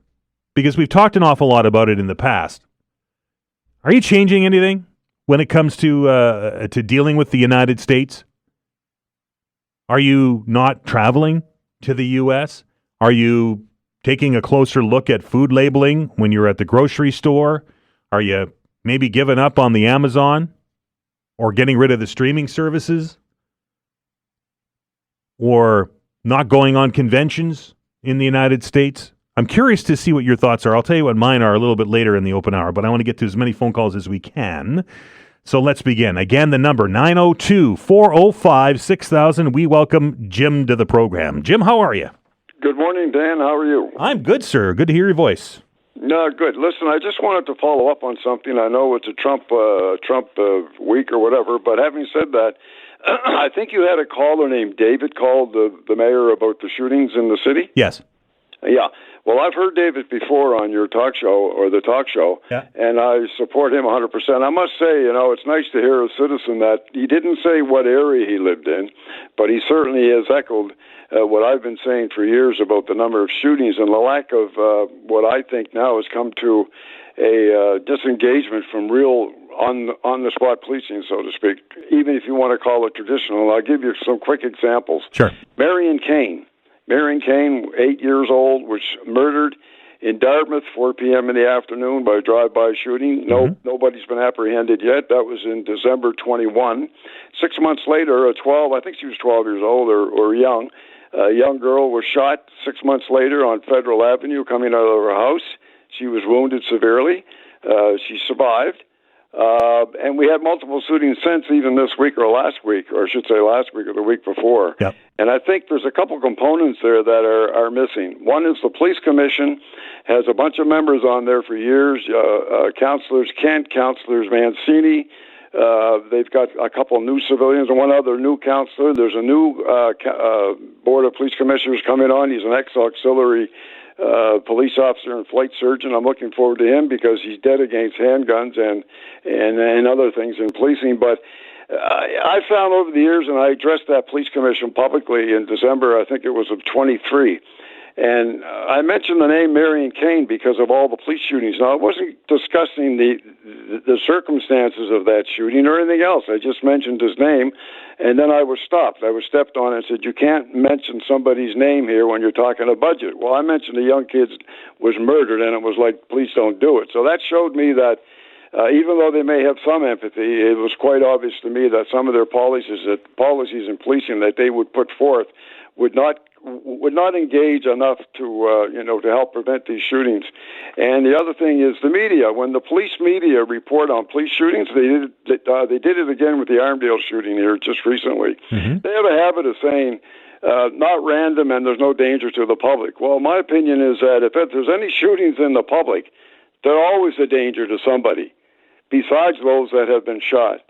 because we've talked an awful lot about it in the past. Are you changing anything when it comes to dealing with the United States? Are you not traveling to the U.S.? Are you taking a closer look at food labeling when you're at the grocery store? Are you maybe giving up on the Amazon or getting rid of the streaming services or not going on conventions in the United States? I'm curious to see what your thoughts are. I'll tell you what mine are a little bit later in the open hour, but I want to get to as many phone calls as we can. So let's begin. Again, the number 902-405-6000. We welcome Jim to the program. Jim, how are you? Good morning, Dan. How are you? I'm good, sir. Good to hear your voice. No, good. Listen, I just wanted to follow up on something. I know it's a Trump week or whatever, but having said that, I think you had a caller named David called the mayor about the shootings in the city. Yes. Yeah. Well, I've heard David before on your talk show or the talk show, and I support him 100%. I must say, it's nice to hear a citizen that he didn't say what area he lived in, but he certainly has echoed what I've been saying for years about the number of shootings and the lack of what I think now has come to a disengagement from real on-the-spot policing, so to speak, even if you want to call it traditional. I'll give you some quick examples. Sure. Marion Kane, 8 years old, was murdered in Dartmouth, 4 p.m. in the afternoon by a drive-by shooting. Nobody's been apprehended yet. That was in December 21. 6 months later, I think she was 12 years old or young, a young girl was shot 6 months later on Federal Avenue coming out of her house. She was wounded severely. She survived. And we had multiple shootings since, even this week or last week, or I should say last week or the week before. Yep. And I think there's a couple components there that are missing. One is the police commission has a bunch of members on there for years, Councillors Kent, Councillors Mancini. They've got a couple of new civilians and one other new councillor. There's a new board of police commissioners coming on. He's an ex-auxiliary police officer and flight surgeon. I'm looking forward to him because he's dead against handguns and other things in policing. But I found over the years, and I addressed that police commission publicly in December, I think it was of 23. And I mentioned the name Marion Kane because of all the police shootings. Now, I wasn't discussing the circumstances of that shooting or anything else. I just mentioned his name, and then I was stopped. I was stepped on and said, you can't mention somebody's name here when you're talking a budget. Well, I mentioned a young kid was murdered, and it was like, please don't do it. So that showed me that even though they may have some empathy, it was quite obvious to me that some of their policies in policing that they would put forth would not engage enough to help prevent these shootings. And the other thing is the media. When the police media report on police shootings, they did it again with the Armdale shooting here just recently. Mm-hmm. They have a habit of saying, not random and there's no danger to the public. Well, my opinion is that if there's any shootings in the public, they're always a danger to somebody besides those that have been shot.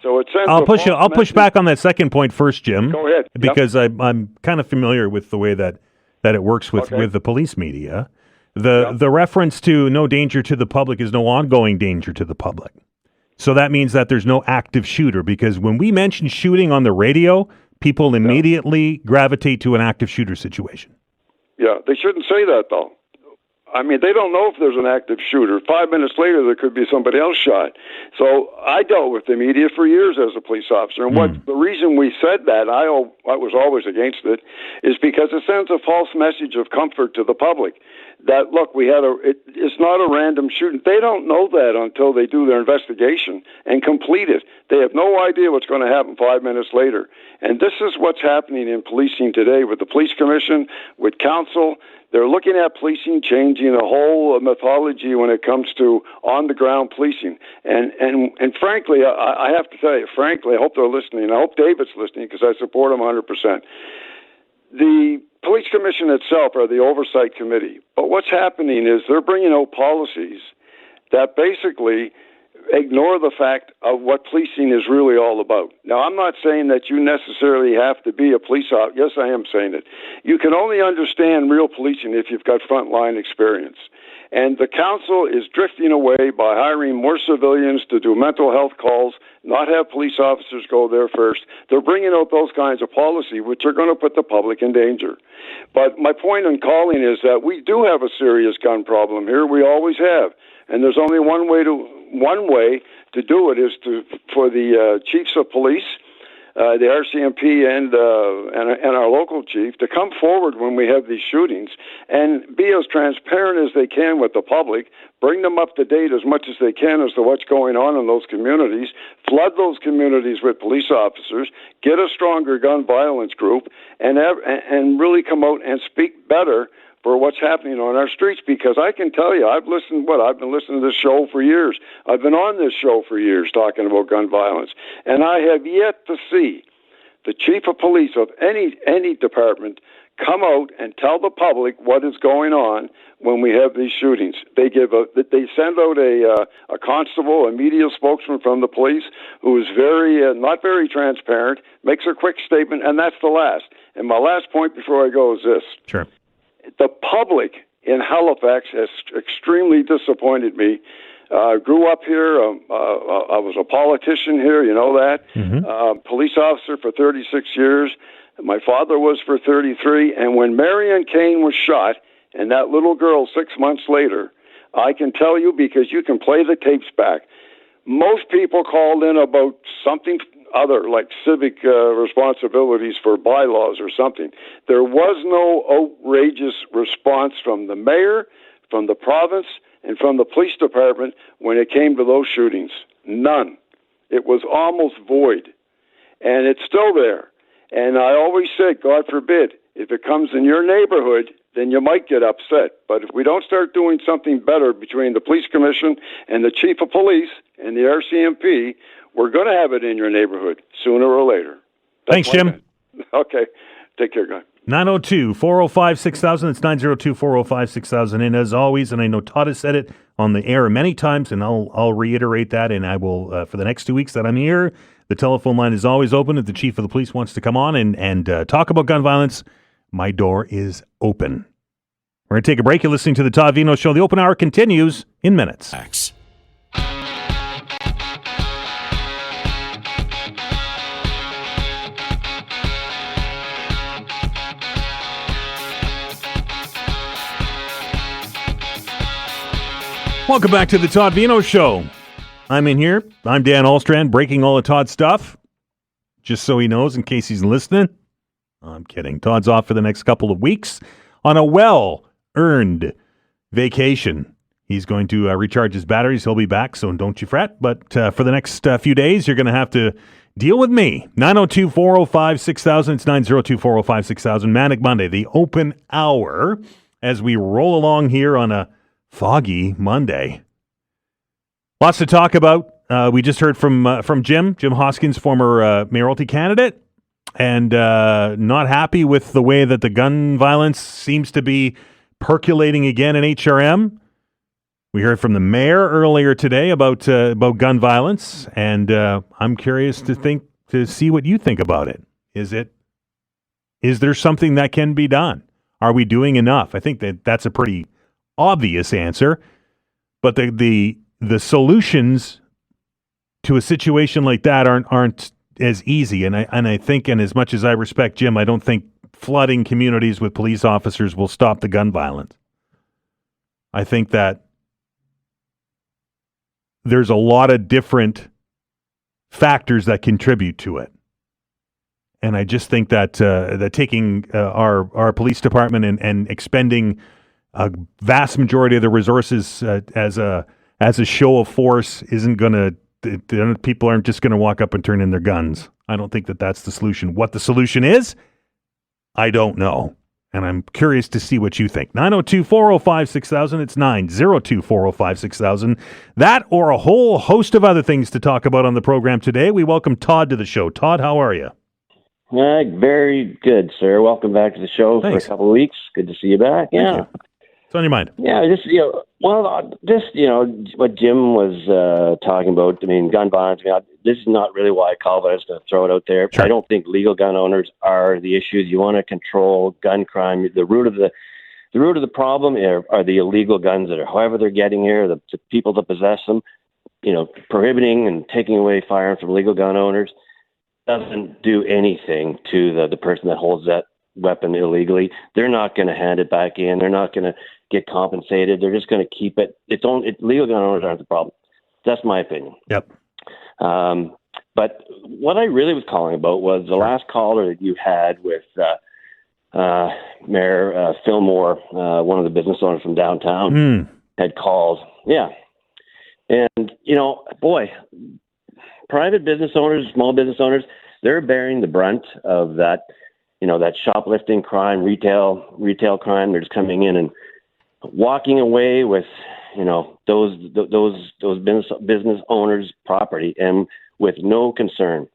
So it sends I'll push back on that second point first, Jim. Go ahead. Because I'm kind of familiar with the way that it works with the police media. The reference to no danger to the public is no ongoing danger to the public. So that means that there's no active shooter, because when we mention shooting on the radio, people immediately gravitate to an active shooter situation. Yeah, they shouldn't say that, though. I mean, they don't know if there's an active shooter. 5 minutes later, there could be somebody else shot. So I dealt with the media for years as a police officer. And the reason we said that, I was always against it, is because it sends a false message of comfort to the public. That, look, it's not a random shooting. They don't know that until they do their investigation and complete it. They have no idea what's going to happen 5 minutes later. And this is what's happening in policing today with the police commission, with council. They're looking at policing, changing the whole mythology when it comes to on-the-ground policing. And frankly, I have to tell you, frankly, I hope they're listening. I hope David's listening because I support him 100%. The police commission itself are the oversight committee. But what's happening is they're bringing out policies that basically ignore the fact of what policing is really all about. Now, I'm not saying that you necessarily have to be a police officer. Yes, I am saying it. You can only understand real policing if you've got frontline experience. And the council is drifting away by hiring more civilians to do mental health calls, not have police officers go there first. They're bringing out those kinds of policy, which are going to put the public in danger. But my point in calling is that we do have a serious gun problem here. We always have. And there's only one way to do it is for the chiefs of police, the RCMP and our local chief to come forward when we have these shootings and be as transparent as they can with the public, bring them up to date as much as they can as to what's going on in those communities, flood those communities with police officers, get a stronger gun violence group, and really come out and speak better for what's happening on our streets, because I can tell you, I've been listening to this show for years. I've been on this show for years talking about gun violence, and I have yet to see the chief of police of any department come out and tell the public what is going on when we have these shootings. They send out a constable, a media spokesman from the police who is not very transparent, makes a quick statement, and that's the last. And my last point before I go is this. Sure. The public in Halifax has extremely disappointed me. I grew up here. I was a politician here, you know that. Mm-hmm. Police officer for 36 years. My father was for 33. And when Marion Kane was shot, and that little girl 6 months later, I can tell you, because you can play the tapes back, most people called in about something other, like civic responsibilities for bylaws or something. There was no outrageous response from the mayor, from the province, and from the police department when it came to those shootings. None. It was almost void. And it's still there. And I always said, God forbid, if it comes in your neighborhood, then you might get upset. But if we don't start doing something better between the police commission and the chief of police and the RCMP, we're going to have it in your neighborhood sooner or later. Thanks, Jim. Okay. Take care, guy. 902-405-6000. It's 902-405-6000. And as always, and I know Todd has said it on the air many times, and I'll reiterate that, and I will, for the next 2 weeks that I'm here, the telephone line is always open. If the chief of the police wants to come on and talk about gun violence, my door is open. We're going to take a break. You're listening to the Todd Veinotte Show. The open hour continues in minutes. Thanks. Welcome back to the Todd Veinotte Show. I'm in here. I'm Dan Alstrand, breaking all of Todd's stuff, just so he knows in case he's listening. I'm kidding. Todd's off for the next couple of weeks on a well-earned vacation. He's going to recharge his batteries. He'll be back, so don't you fret. But for the next few days, you're going to have to deal with me. 902-405-6000. It's 902-405-6000. Manic Monday, the open hour, as we roll along here on a foggy Monday. Lots to talk about. We just heard from Jim Hoskins, former mayoralty candidate, and not happy with the way that the gun violence seems to be percolating again in HRM. We heard from the mayor earlier today about gun violence, and I'm curious to see what you think about it. Is there something that can be done? Are we doing enough? I think that's a pretty obvious answer, but the solutions to a situation like that aren't as easy. And I think, and as much as I respect Jim, I don't think flooding communities with police officers will stop the gun violence. I think that there's a lot of different factors that contribute to it. And I just think that taking our police department and expending a vast majority of the resources as a show of force isn't going to. People aren't just going to walk up and turn in their guns. I don't think that that's the solution. What the solution is, I don't know. And I'm curious to see what you think. 902-405-6000. It's 902-405-6000. That or a whole host of other things to talk about on the program today. We welcome Todd to the show. Todd, how are you? Very good, sir. Welcome back to the show. Thanks. For a couple of weeks. Good to see you back. Yeah. What's on your mind? Yeah, what Jim was talking about. I mean, gun violence. This is not really why I called, but I was going to throw it out there. Sure. I don't think legal gun owners are the issues. You want to control gun crime. The root of the problem are the illegal guns that are, however they're getting here, the people that possess them. Prohibiting and taking away firearms from legal gun owners doesn't do anything to the person that holds that weapon illegally. They're not going to hand it back in. They're not going to get compensated. They're just going to keep it. Legal gun owners aren't the problem. That's my opinion. Yep. But what I really was calling about was the last caller that you had with Mayor Fillmore, one of the business owners from downtown, had called. Yeah. And, private business owners, small business owners, they're bearing the brunt of that, that shoplifting crime, retail crime. They're just coming in and walking away with, those business owners' property and with no concern.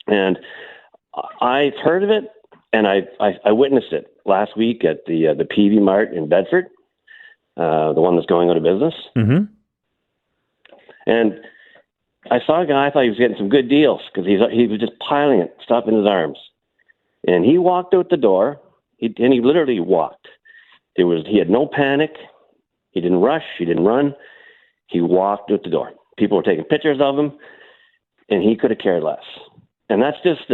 And I've heard of it, and I witnessed it last week at the PV Mart in Bedford, the one that's going out of business. Mm-hmm. And I saw a guy. I thought he was getting some good deals because he was just piling it, stuff in his arms. And he walked out the door. He literally walked. He had no panic. He didn't rush. He didn't run. He walked out the door. People were taking pictures of him, and he could have cared less. And that's just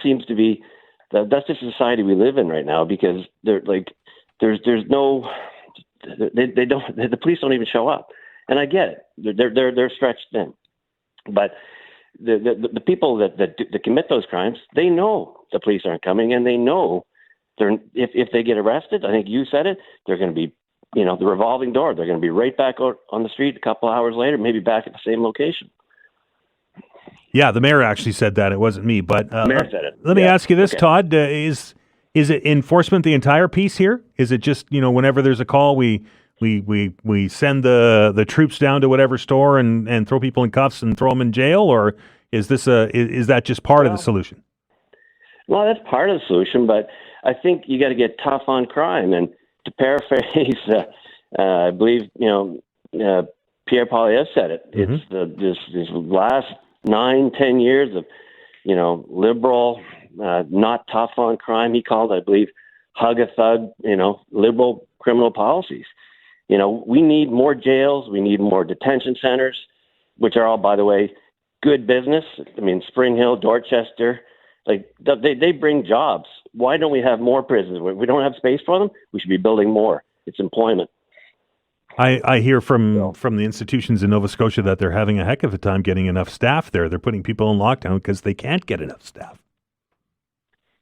seems to be that's just the society we live in right now, because there's no the police don't even show up. And I get it. They're stretched thin. But the people that commit those crimes, they know the police aren't coming, and they know if they get arrested, I think you said it, they're going to be, the revolving door. They're going to be right back out on the street a couple of hours later, maybe back at the same location. Yeah, the mayor actually said that. It wasn't me, but the mayor said it. Let me ask you this, okay. Todd: is it enforcement the entire piece here? Is it just whenever there's a call, we send the troops down to whatever store and throw people in cuffs and throw them in jail, or is that just part of the solution? Well, that's part of the solution, but I think you got to get tough on crime. And to paraphrase, I believe Pierre Poilievre said it. Mm-hmm. It's this last 9-10 years of liberal, not tough on crime. He called it, I believe, hug a thug. Liberal criminal policies. We need more jails. We need more detention centers, which are all, by the way, good business. I mean, Spring Hill, Dorchester, they bring jobs. Why don't we have more prisons? We don't have space for them. We should be building more. It's employment. I hear from the institutions in Nova Scotia that they're having a heck of a time getting enough staff there. They're putting people in lockdown because they can't get enough staff.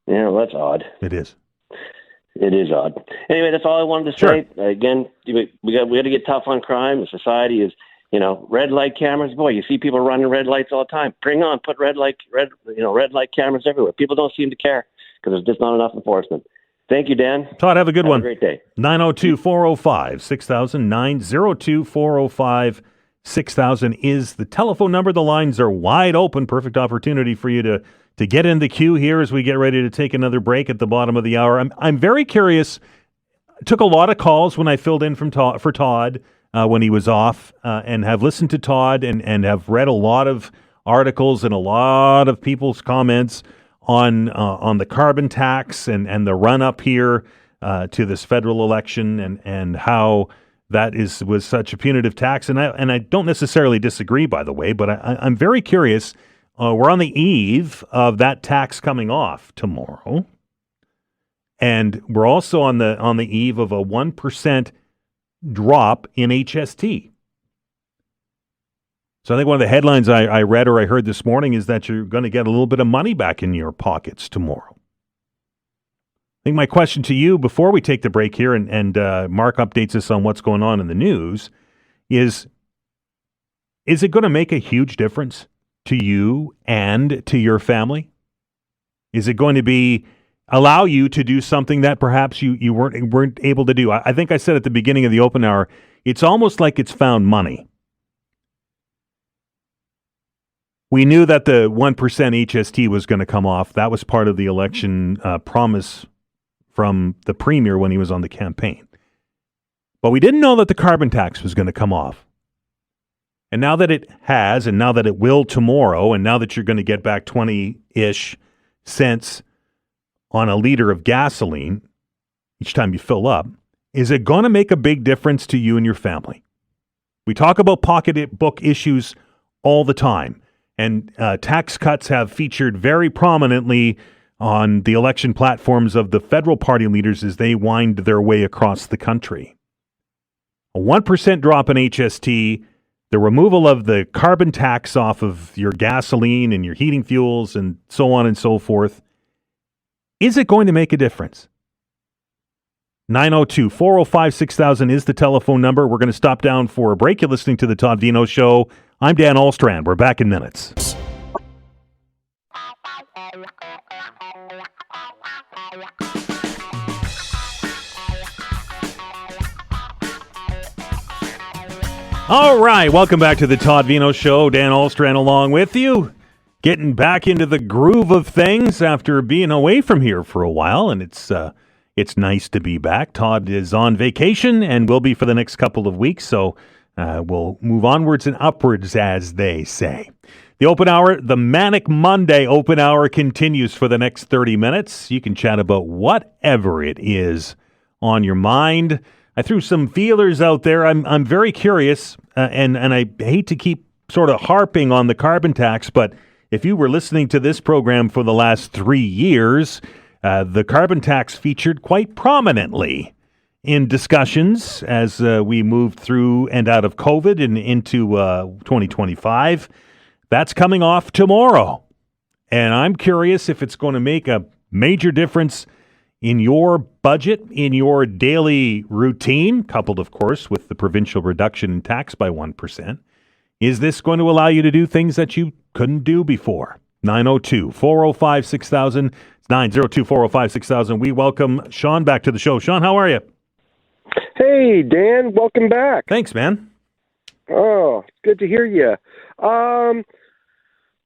Yeah, well, that's odd. It is. It is odd. Anyway, that's all I wanted to say. Sure. Again, we got to get tough on crime. The society is, red light cameras. Boy, you see people running red lights all the time. Put red light cameras everywhere. People don't seem to care because there's just not enough enforcement. Thank you, Dan. Todd, have a good one. Have a great day. 902-405-6000, 902-405-6000 is the telephone number. The lines are wide open. Perfect opportunity for you to get in the queue here as we get ready to take another break at the bottom of the hour. I'm very curious. Took a lot of calls when I filled in for Todd when he was off, and have listened to Todd and have read a lot of articles and a lot of people's comments on the carbon tax and the run up here to this federal election and how that was such a punitive tax. And I don't necessarily disagree, by the way, but I'm very curious. We're on the eve of that tax coming off tomorrow, and we're also on the eve of a 1% drop in HST. So I think one of the headlines I read or I heard this morning is that you're going to get a little bit of money back in your pockets tomorrow. I think my question to you before we take the break here and Mark updates us on what's going on in the news is it going to make a huge difference to you and to your family? Is it going to be allow you to do something that perhaps you weren't able to do. I think I said at the beginning of the open hour, it's almost like it's found money. We knew that the 1% HST was going to come off. That was part of the election promise from the premier when he was on the campaign. But we didn't know that the carbon tax was going to come off. And now that it has, and now that it will tomorrow, and now that you're going to get back 20-ish cents on a liter of gasoline each time you fill up, is it going to make a big difference to you and your family? We talk about pocketbook issues all the time, and tax cuts have featured very prominently on the election platforms of the federal party leaders as they wind their way across the country. A 1% drop in HST, the removal of the carbon tax off of your gasoline and your heating fuels and so on and so forth, is it going to make a difference? 902-405-6000 is the telephone number. We're going to stop down for a break. You're listening to The Todd Veinotte Show. I'm Dan Ahlstrand. We're back in minutes. All right, welcome back to The Todd Veinotte Show. Dan Ahlstrand along with you. Getting back into the groove of things after being away from here for a while, and it's nice to be back. Todd is on vacation and will be for the next couple of weeks, so we'll move onwards and upwards, as they say. The open hour, the Manic Monday open hour, continues for the next 30 minutes. You can chat about whatever it is on your mind. I threw some feelers out there. I'm very curious, and I hate to keep sort of harping on the carbon tax, but if you were listening to this program for the last 3 years, the carbon tax featured quite prominently in discussions as we moved through and out of COVID and into 2025. That's coming off tomorrow. And I'm curious if it's going to make a major difference in your budget, in your daily routine, coupled, of course, with the provincial reduction in tax by 1%. Is this going to allow you to do things that you couldn't do before? 902-405-6000. It's 902-405-6000. We welcome Sean back to the show. Sean, how are you? Hey, Dan. Welcome back. Thanks, man. Oh, good to hear you.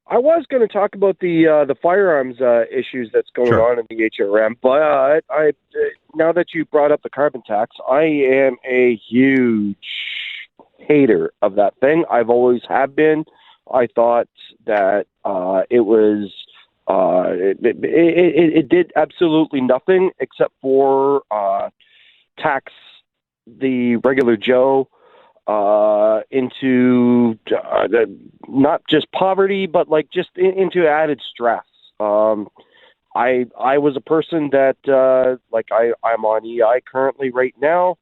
I was going to talk about the firearms issues that's going on in the HRM, but now that you brought up the carbon tax, I am a huge hater of that thing. I've always have been. I thought that it did absolutely nothing except for tax the regular Joe into not just poverty, but like just into added stress. I was a person that I'm on EI currently right now,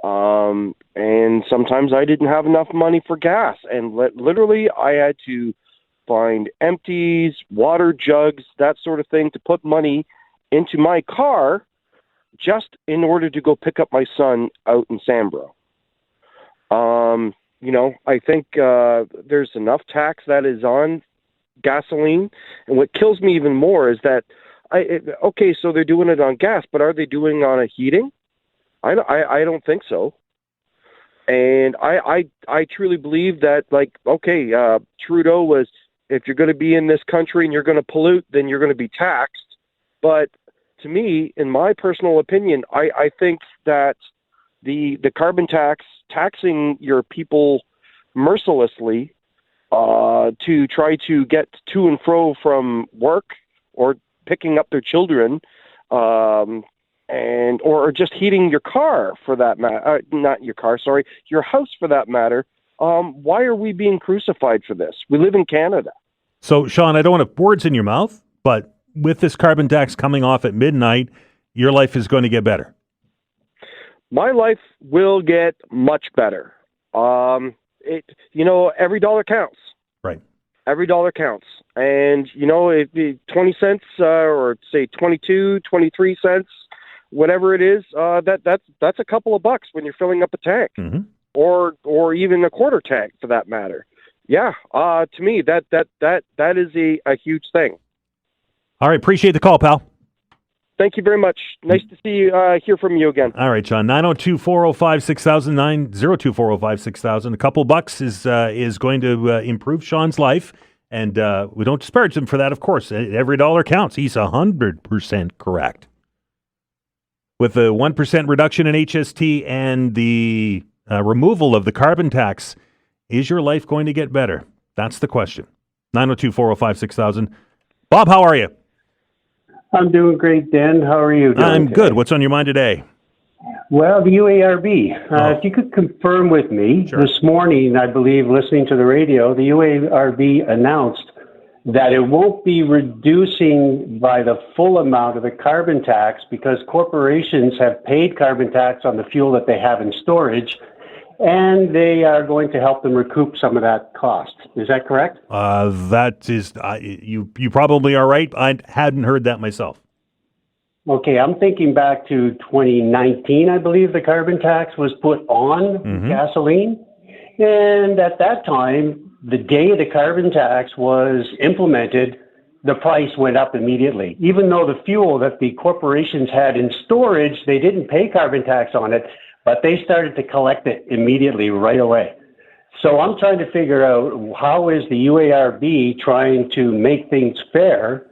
and sometimes I didn't have enough money for gas, and literally I had to find empties, water jugs, that sort of thing to put money into my car just in order to go pick up my son out in Sambro. I think there's enough tax that is on gasoline. And what kills me even more is that, so they're doing it on gas, but are they doing it on a heating? I don't think so. And I truly believe that, Trudeau was, if you're going to be in this country and you're going to pollute, then you're going to be taxed. But to me, in my personal opinion, I think that the carbon tax, taxing your people mercilessly to try to get to and fro from work or picking up their children, or just heating your car for that matter, not your car, sorry, your house for that matter. Why are we being crucified for this? We live in Canada. So, Sean, I don't want to put words in your mouth, but with this carbon tax coming off at midnight, your life is going to get better. My life will get much better. Every dollar counts. Right. Every dollar counts. And, if 20 cents or say 22, 23 cents, whatever it is, that's a couple of bucks when you're filling up a tank, or even a quarter tank for that matter. Yeah. To me, that is a huge thing. All right. Appreciate the call, pal. Thank you very much. Nice to see you, hear from you again. All right, John. 902-405-6000, 902-405-6000. A couple bucks is going to improve Sean's life, and we don't disparage him for that, of course. Every dollar counts. He's 100% correct. With the 1% reduction in HST and the removal of the carbon tax, is your life going to get better? That's the question. 902-405-6000. Bob, how are you? I'm doing great, Dan. How are you doing? I'm good. What's on your mind today? Well, the UARB. If you could confirm with me, This morning, I believe, listening to the radio, the UARB announced that it won't be reducing by the full amount of the carbon tax because corporations have paid carbon tax on the fuel that they have in storage, and they are going to help them recoup some of that cost. Is that correct? That is, you probably are right. I hadn't heard that myself. Okay, I'm thinking back to 2019, I believe the carbon tax was put on gasoline. And at that time, the day the carbon tax was implemented, the price went up immediately. Even though the fuel that the corporations had in storage, they didn't pay carbon tax on it, but they started to collect it immediately right away. So I'm trying to figure out how is the UARB trying to make things fair.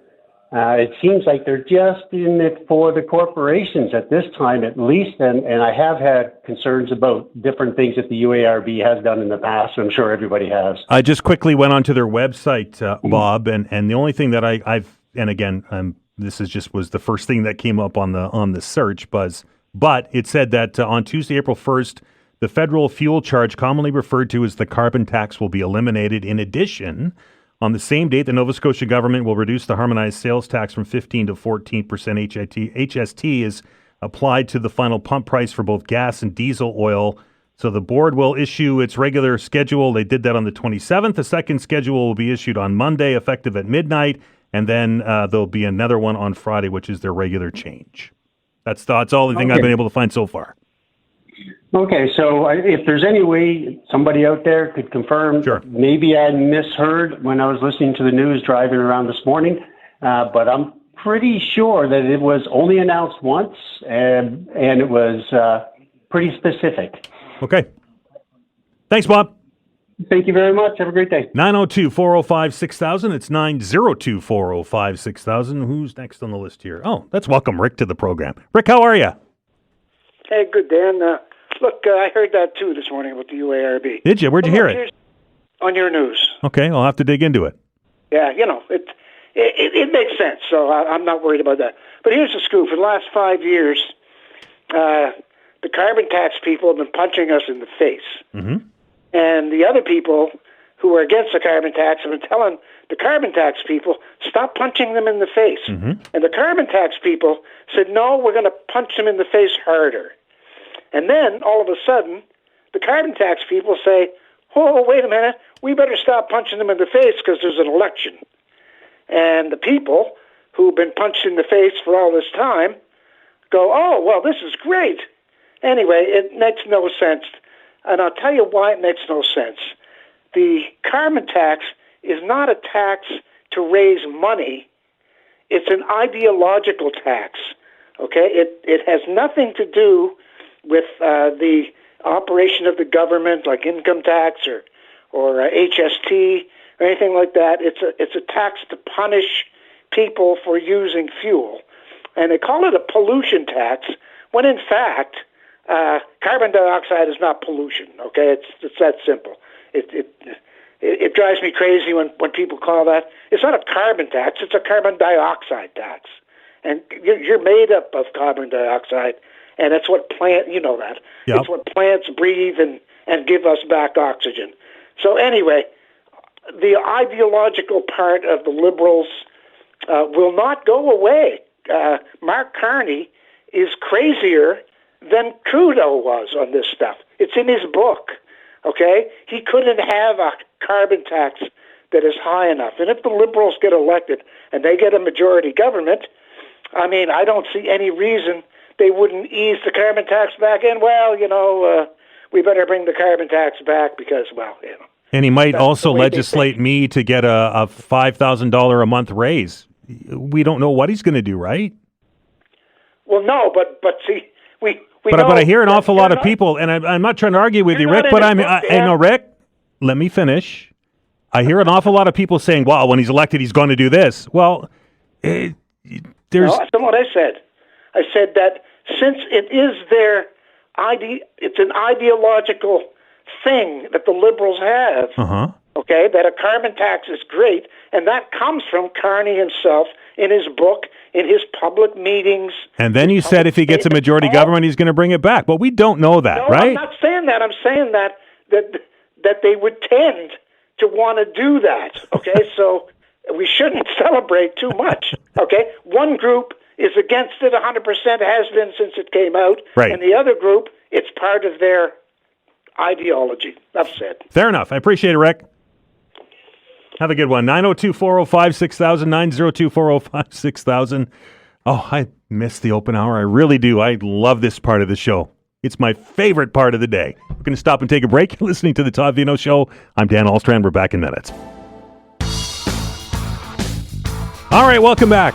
It seems like they're just in it for the corporations at this time, at least. And I have had concerns about different things that the UARB has done in the past. I'm sure everybody has. I just quickly went onto their website, Bob, and the only thing that I've and again, this was the first thing that came up on the search buzz, but it said that on Tuesday, April 1st, the federal fuel charge, commonly referred to as the carbon tax, will be eliminated. In addition, on the same date, the Nova Scotia government will reduce the harmonized sales tax from 15 to 14%. HST is applied to the final pump price for both gas and diesel oil. So the board will issue its regular schedule. They did that on the 27th. The second schedule will be issued on Monday, effective at midnight. And then there'll be another one on Friday, which is their regular change. That's all the thing I've been able to find so far. Okay, so if there's any way somebody out there could confirm, maybe I misheard when I was listening to the news driving around this morning, but I'm pretty sure that it was only announced once and it was pretty specific. Okay. Thanks, Bob. Thank you very much. Have a great day. 902-405-6000. It's 902-405-6000. Who's next on the list here? Oh, let's welcome Rick to the program. Rick, how are you? Hey, good, Dan. Look, I heard that too this morning about the UARB. Did you? Where'd you hear it? On your news. Okay, I'll have to dig into it. Yeah, it makes sense, so I'm not worried about that. But here's the scoop. For the last 5 years, the carbon tax people have been punching us in the face. Mm-hmm. And the other people who are against the carbon tax have been telling the carbon tax people, stop punching them in the face. Mm-hmm. And the carbon tax people said, no, we're going to punch them in the face harder. And then, all of a sudden, the carbon tax people say, oh, wait a minute, we better stop punching them in the face because there's an election. And the people who've been punched in the face for all this time go, oh, well, this is great. Anyway, it makes no sense. And I'll tell you why it makes no sense. The carbon tax is not a tax to raise money. It's an ideological tax, okay? It has nothing to do with the operation of the government, like income tax or HST or anything like that. It's a tax to punish people for using fuel. And they call it a pollution tax, when in fact, carbon dioxide is not pollution, okay? It's that simple. It drives me crazy when people call that. It's not a carbon tax, it's a carbon dioxide tax. And you're made up of carbon dioxide, and it's what that. Yep. It's what plants breathe and give us back oxygen. So anyway, the ideological part of the Liberals will not go away. Mark Carney is crazier than Trudeau was on this stuff. It's in his book, okay? He couldn't have a carbon tax that is high enough. And if the Liberals get elected and they get a majority government, I mean, I don't see any reason they wouldn't ease the carbon tax back in. Well, we better bring the carbon tax back because, And he might also legislate me to get a $5,000 a month raise. We don't know what he's going to do, right? Well, no, but see, we but I hear an awful lot of people, and I'm not trying to argue with you, Rick, but I know, Rick, let me finish. I hear an awful lot of people saying, well, when he's elected, he's going to do this. Well, there's... No, that's not what I said. I said that since it is it's an ideological thing that the Liberals have, okay, that a carbon tax is great, and that comes from Carney himself in his book, in his public meetings. And then you said if he gets a majority government, he's going to bring it back. Well, we don't know that, right? I'm not saying that. I'm saying that they would tend to want to do that, okay? So we shouldn't celebrate too much, okay? One group is against it 100%, has been since it came out, right. And the other group, it's part of their ideology. That's it. Fair enough. I appreciate it, Rick. Have a good one. 902-405-6000, 902-405-6000. Oh, I miss the open hour. I really do. I love this part of the show. It's my favorite part of the day. We're going to stop and take a break. You're listening to the Todd Veinotte Show. I'm Dan Alstrand. We're back in minutes. All right, welcome back.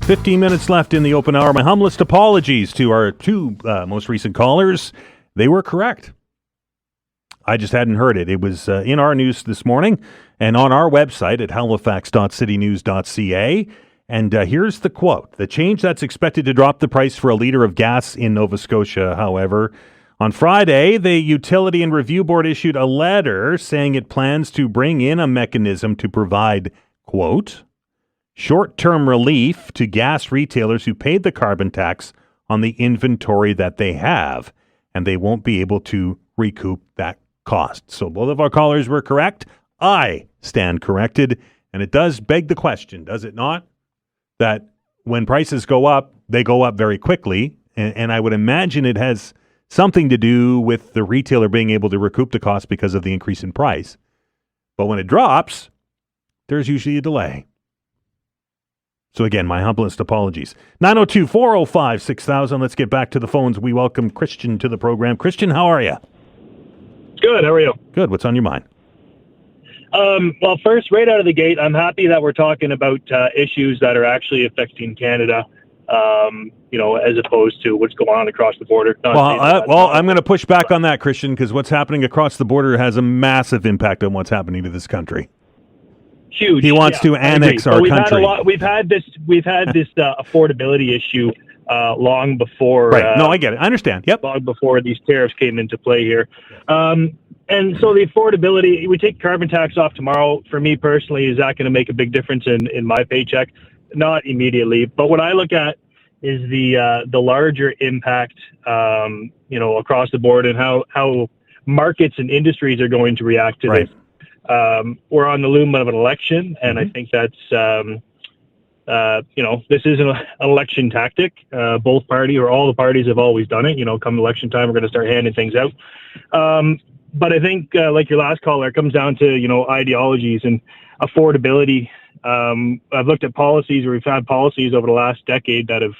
15 minutes left in the open hour. My humblest apologies to our two most recent callers. They were correct. I just hadn't heard it. It was in our news this morning and on our website at halifax.citynews.ca. And here's the quote. The change that's expected to drop the price for a litre of gas in Nova Scotia, however. On Friday, the Utility and Review Board issued a letter saying it plans to bring in a mechanism to provide, quote, short-term relief to gas retailers who paid the carbon tax on the inventory that they have, and they won't be able to recoup that cost. So both of our callers were correct. I stand corrected, and it does beg the question, does it not, that when prices go up, they go up very quickly, and I would imagine it has something to do with the retailer being able to recoup the cost because of the increase in price. But when it drops, there's usually a delay. So again, my humblest apologies. 902-405-6000. Let's get back to the phones. We welcome Christian to the program. Christian, how are you? Good. How are you? Good. What's on your mind? Well, first, right out of the gate, I'm happy that we're talking about issues that are actually affecting Canada, as opposed to what's going on across the border. I'm going to push back on that, Christian, because what's happening across the border has a massive impact on what's happening to this country. Huge. He wants to annex our country. We've had this affordability issue long before. Right. No, I get it. I understand. Yep. Long before these tariffs came into play here. And so the affordability, we take carbon tax off tomorrow. For me personally, is that going to make a big difference in my paycheck? Not immediately. But what I look at is the larger impact, across the board and how markets and industries are going to react to this. We're on the loom of an election, and I think that's, this is an election tactic. Both parties or all the parties have always done it. Come election time, we're going to start handing things out. But I think, like your last caller, it comes down to, ideologies and affordability. I've looked at policies, or we've had policies over the last decade that have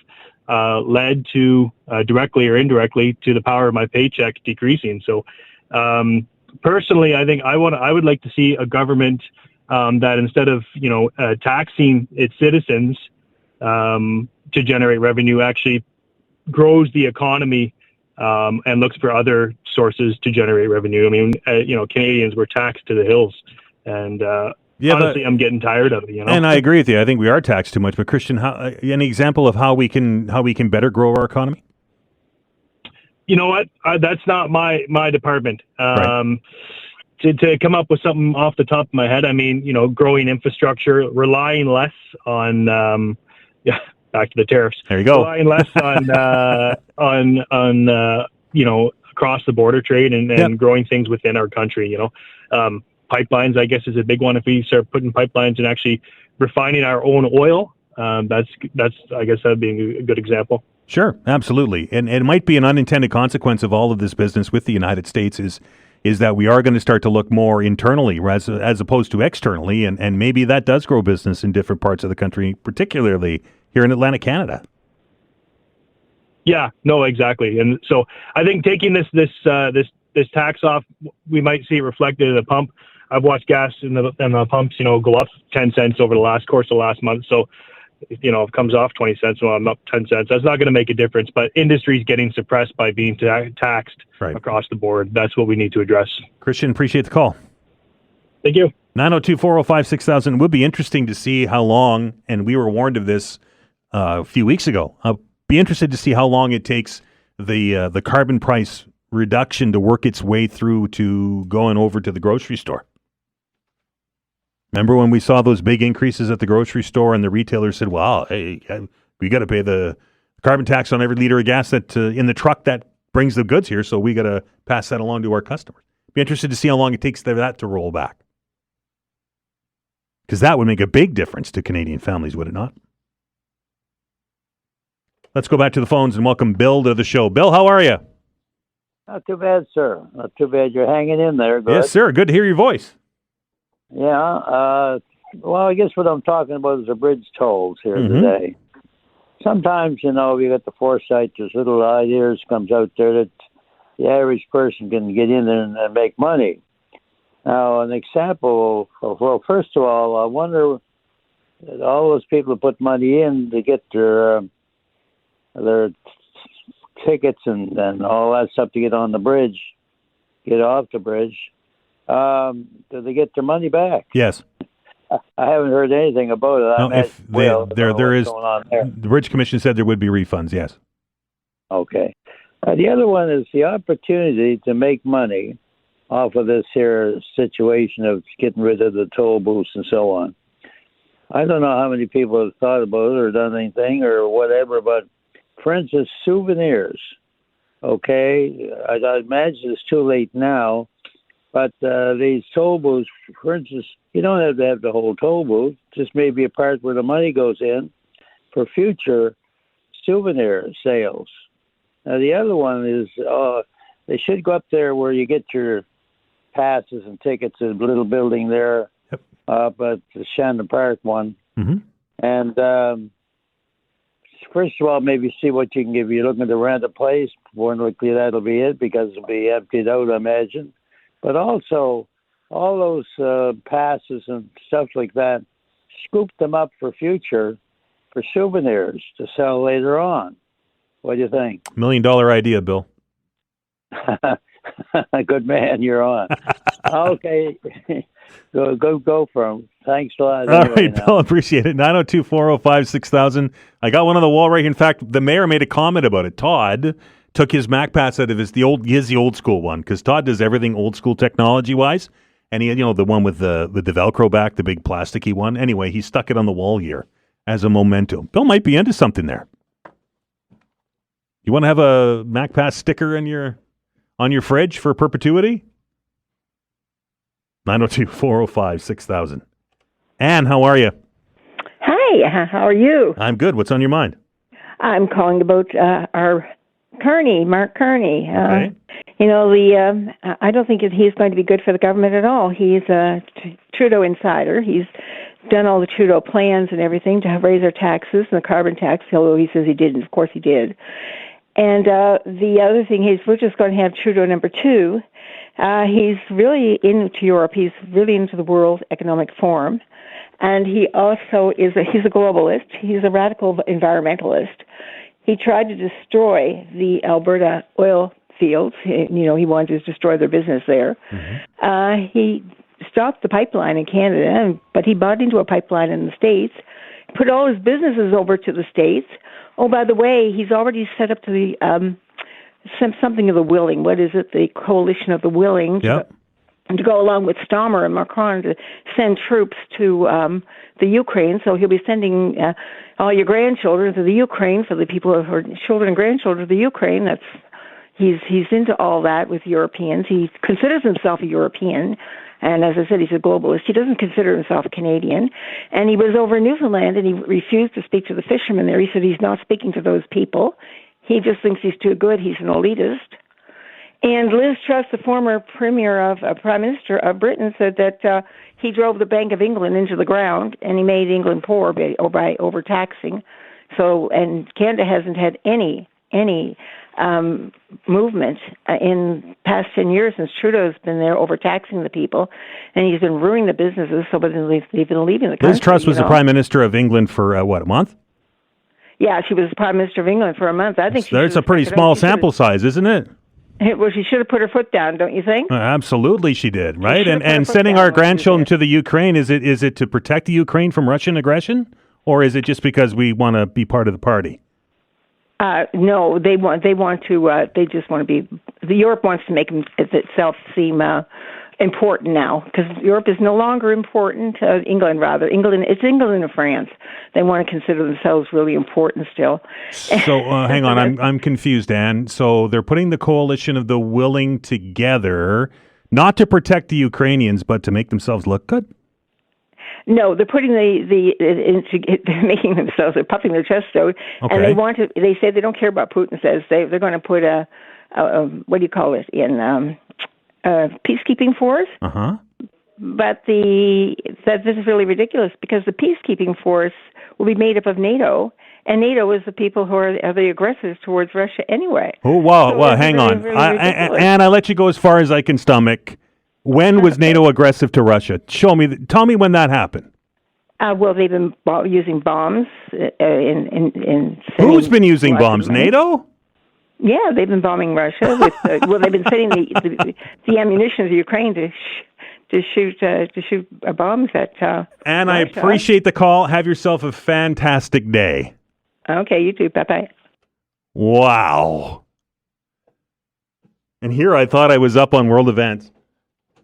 led to, directly or indirectly, to the power of my paycheck decreasing. So, personally, I think I would like to see a government that instead of taxing its citizens to generate revenue, actually grows the economy and looks for other sources to generate revenue. I mean, Canadians were taxed to the hills, and honestly, I'm getting tired of it. And I agree with you. I think we are taxed too much. But Christian, any example of how we can better grow our economy? You know what? That's not my department. To come up with something off the top of my head, I mean, growing infrastructure, relying less on, back to the tariffs. There you go. Relying less on across the border trade and growing things within our country. Pipelines, I guess, is a big one. If we start putting pipelines and actually refining our own oil, that's I guess that'd be a good example. Sure, absolutely. And it might be an unintended consequence of all of this business with the United States is that we are going to start to look more internally as opposed to externally, and maybe that does grow business in different parts of the country, particularly here in Atlantic Canada. Yeah, no, exactly. And so I think taking this tax off, we might see it reflected in the pump. I've watched gas in the pumps, go up 10 cents over the course of the last month. So if it comes off 20 cents, well, I'm up 10 cents. That's not going to make a difference. But industry's getting suppressed by being taxed across the board. That's what we need to address. Christian, appreciate the call. Thank you. 902-405-6000. It would be interesting to see how long, and we were warned of this a few weeks ago. I'll be interested to see how long it takes the carbon price reduction to work its way through to going over to the grocery store. Remember when we saw those big increases at the grocery store and the retailers said, well, hey, we got to pay the carbon tax on every liter of gas that in the truck that brings the goods here, so we got to pass that along to our customers. Be interested to see how long it takes that to roll back. Because that would make a big difference to Canadian families, would it not? Let's go back to the phones and welcome Bill to the show. Bill, how are you? Not too bad, sir. Not too bad. You're hanging in there. Good. Yes, sir. Good to hear your voice. Yeah. Well, I guess what I'm talking about is the bridge tolls here today. Sometimes, you got the foresight, there's little ideas comes out there that the average person can get in there and make money. Now, an example of, well, first of all, I wonder that all those people who put money in to get their tickets and all that stuff to get on the bridge, get off the bridge, do they get their money back? Yes. I haven't heard anything about it. No, if there is, the Bridge Commission said there would be refunds, yes. Okay. The other one is the opportunity to make money off of this here situation of getting rid of the toll booths and so on. I don't know how many people have thought about it or done anything or whatever, but for instance, souvenirs. Okay, I imagine it's too late now, but these toll booths, for instance, you don't have to have the whole toll booth, just maybe a part where the money goes in for future souvenir sales. Now, the other one is they should go up there where you get your passes and tickets, a little building there, up at the Shannon Park one. And first of all, maybe see what you can give. You're looking to rent a place. More likely that'll be it because it'll be emptied out, I imagine. But also, all those passes and stuff like that, scoop them up for future for souvenirs to sell later on. What do you think? $1 million idea, Bill. Good man, you're on. Okay. Go for him. Thanks a lot. All right, Bill, appreciate it. 902-405-6000. I got one on the wall right here. In fact, the mayor made a comment about it. Todd took his MacPass out of the old school one, because Todd does everything old school technology-wise. And he, the one with the Velcro back, the big plasticky one. Anyway, he stuck it on the wall here as a memento. Bill might be into something there. You want to have a MacPass sticker on your fridge for perpetuity? 902-405-6000. Anne, how are you? Hi, how are you? I'm good. What's on your mind? I'm calling about our Mark Carney. Okay. I don't think he's going to be good for the government at all. He's a Trudeau insider. He's done all the Trudeau plans and everything to raise our taxes and the carbon tax, although he says he didn't. Of course he did. And the other thing is we're just going to have Trudeau number 2. He's really into Europe. He's really into the World Economic Forum. And he also he's a globalist. He's a radical environmentalist. He tried to destroy the Alberta oil fields. He wanted to destroy their business there. He stopped the pipeline in Canada, but he bought into a pipeline in the States, put all his businesses over to the States. Oh, by the way, he's already set up to the something of the willing. What is it? The coalition of the willing. Yep. To go along with Stammer and Macron to send troops to the Ukraine. So he'll be sending all your grandchildren to the Ukraine for the people who are children and grandchildren of the Ukraine. He's into all that with Europeans. He considers himself a European. And as I said, he's a globalist. He doesn't consider himself a Canadian. And he was over in Newfoundland, and he refused to speak to the fishermen there. He said he's not speaking to those people. He just thinks he's too good. He's an elitist. And Liz Truss, the former Prime Minister of Britain, said that he drove the Bank of England into the ground, and he made England poor by overtaxing. And Canada hasn't had any any movement in past 10 years since Trudeau's been there overtaxing the people, and he's been ruining the businesses, so they've been leaving the country. Liz Truss was the Prime Minister of England for, a month? Yeah, she was Prime Minister of England for a month. I think That's a pretty small sample size, isn't it? Well, she should have put her foot down, don't you think? Absolutely, she did, right? And sending our grandchildren to the Ukraine, is it to protect the Ukraine from Russian aggression, or is it just because we want to be part of the party? No, they just want to be. Europe wants to make itself seem important now, because Europe is no longer important. England, rather. It's England and France. They want to consider themselves really important still. So hang on, I'm confused, Anne. So they're putting the coalition of the willing together, not to protect the Ukrainians, but to make themselves look good? No, they're putting they're making themselves, they're puffing their chest out, okay. And they say they don't care about Putin says. They're going to put a what do you call it, in peacekeeping force. Uh-huh. But this is really ridiculous, because the peacekeeping force will be made up of NATO, and NATO is the people who are the aggressors towards Russia anyway. Oh, wow, So well, hang on. And I let you go as far as I can stomach. When was NATO aggressive to Russia? Tell me when that happened. Well, they've been using bombs. Who's been using bombs? NATO? Yeah, they've been bombing Russia. With they've been sending the ammunition to Ukraine to shoot bombs at. And Russia. I appreciate the call. Have yourself a fantastic day. Okay, you too. Bye bye. Wow. And here I thought I was up on world events.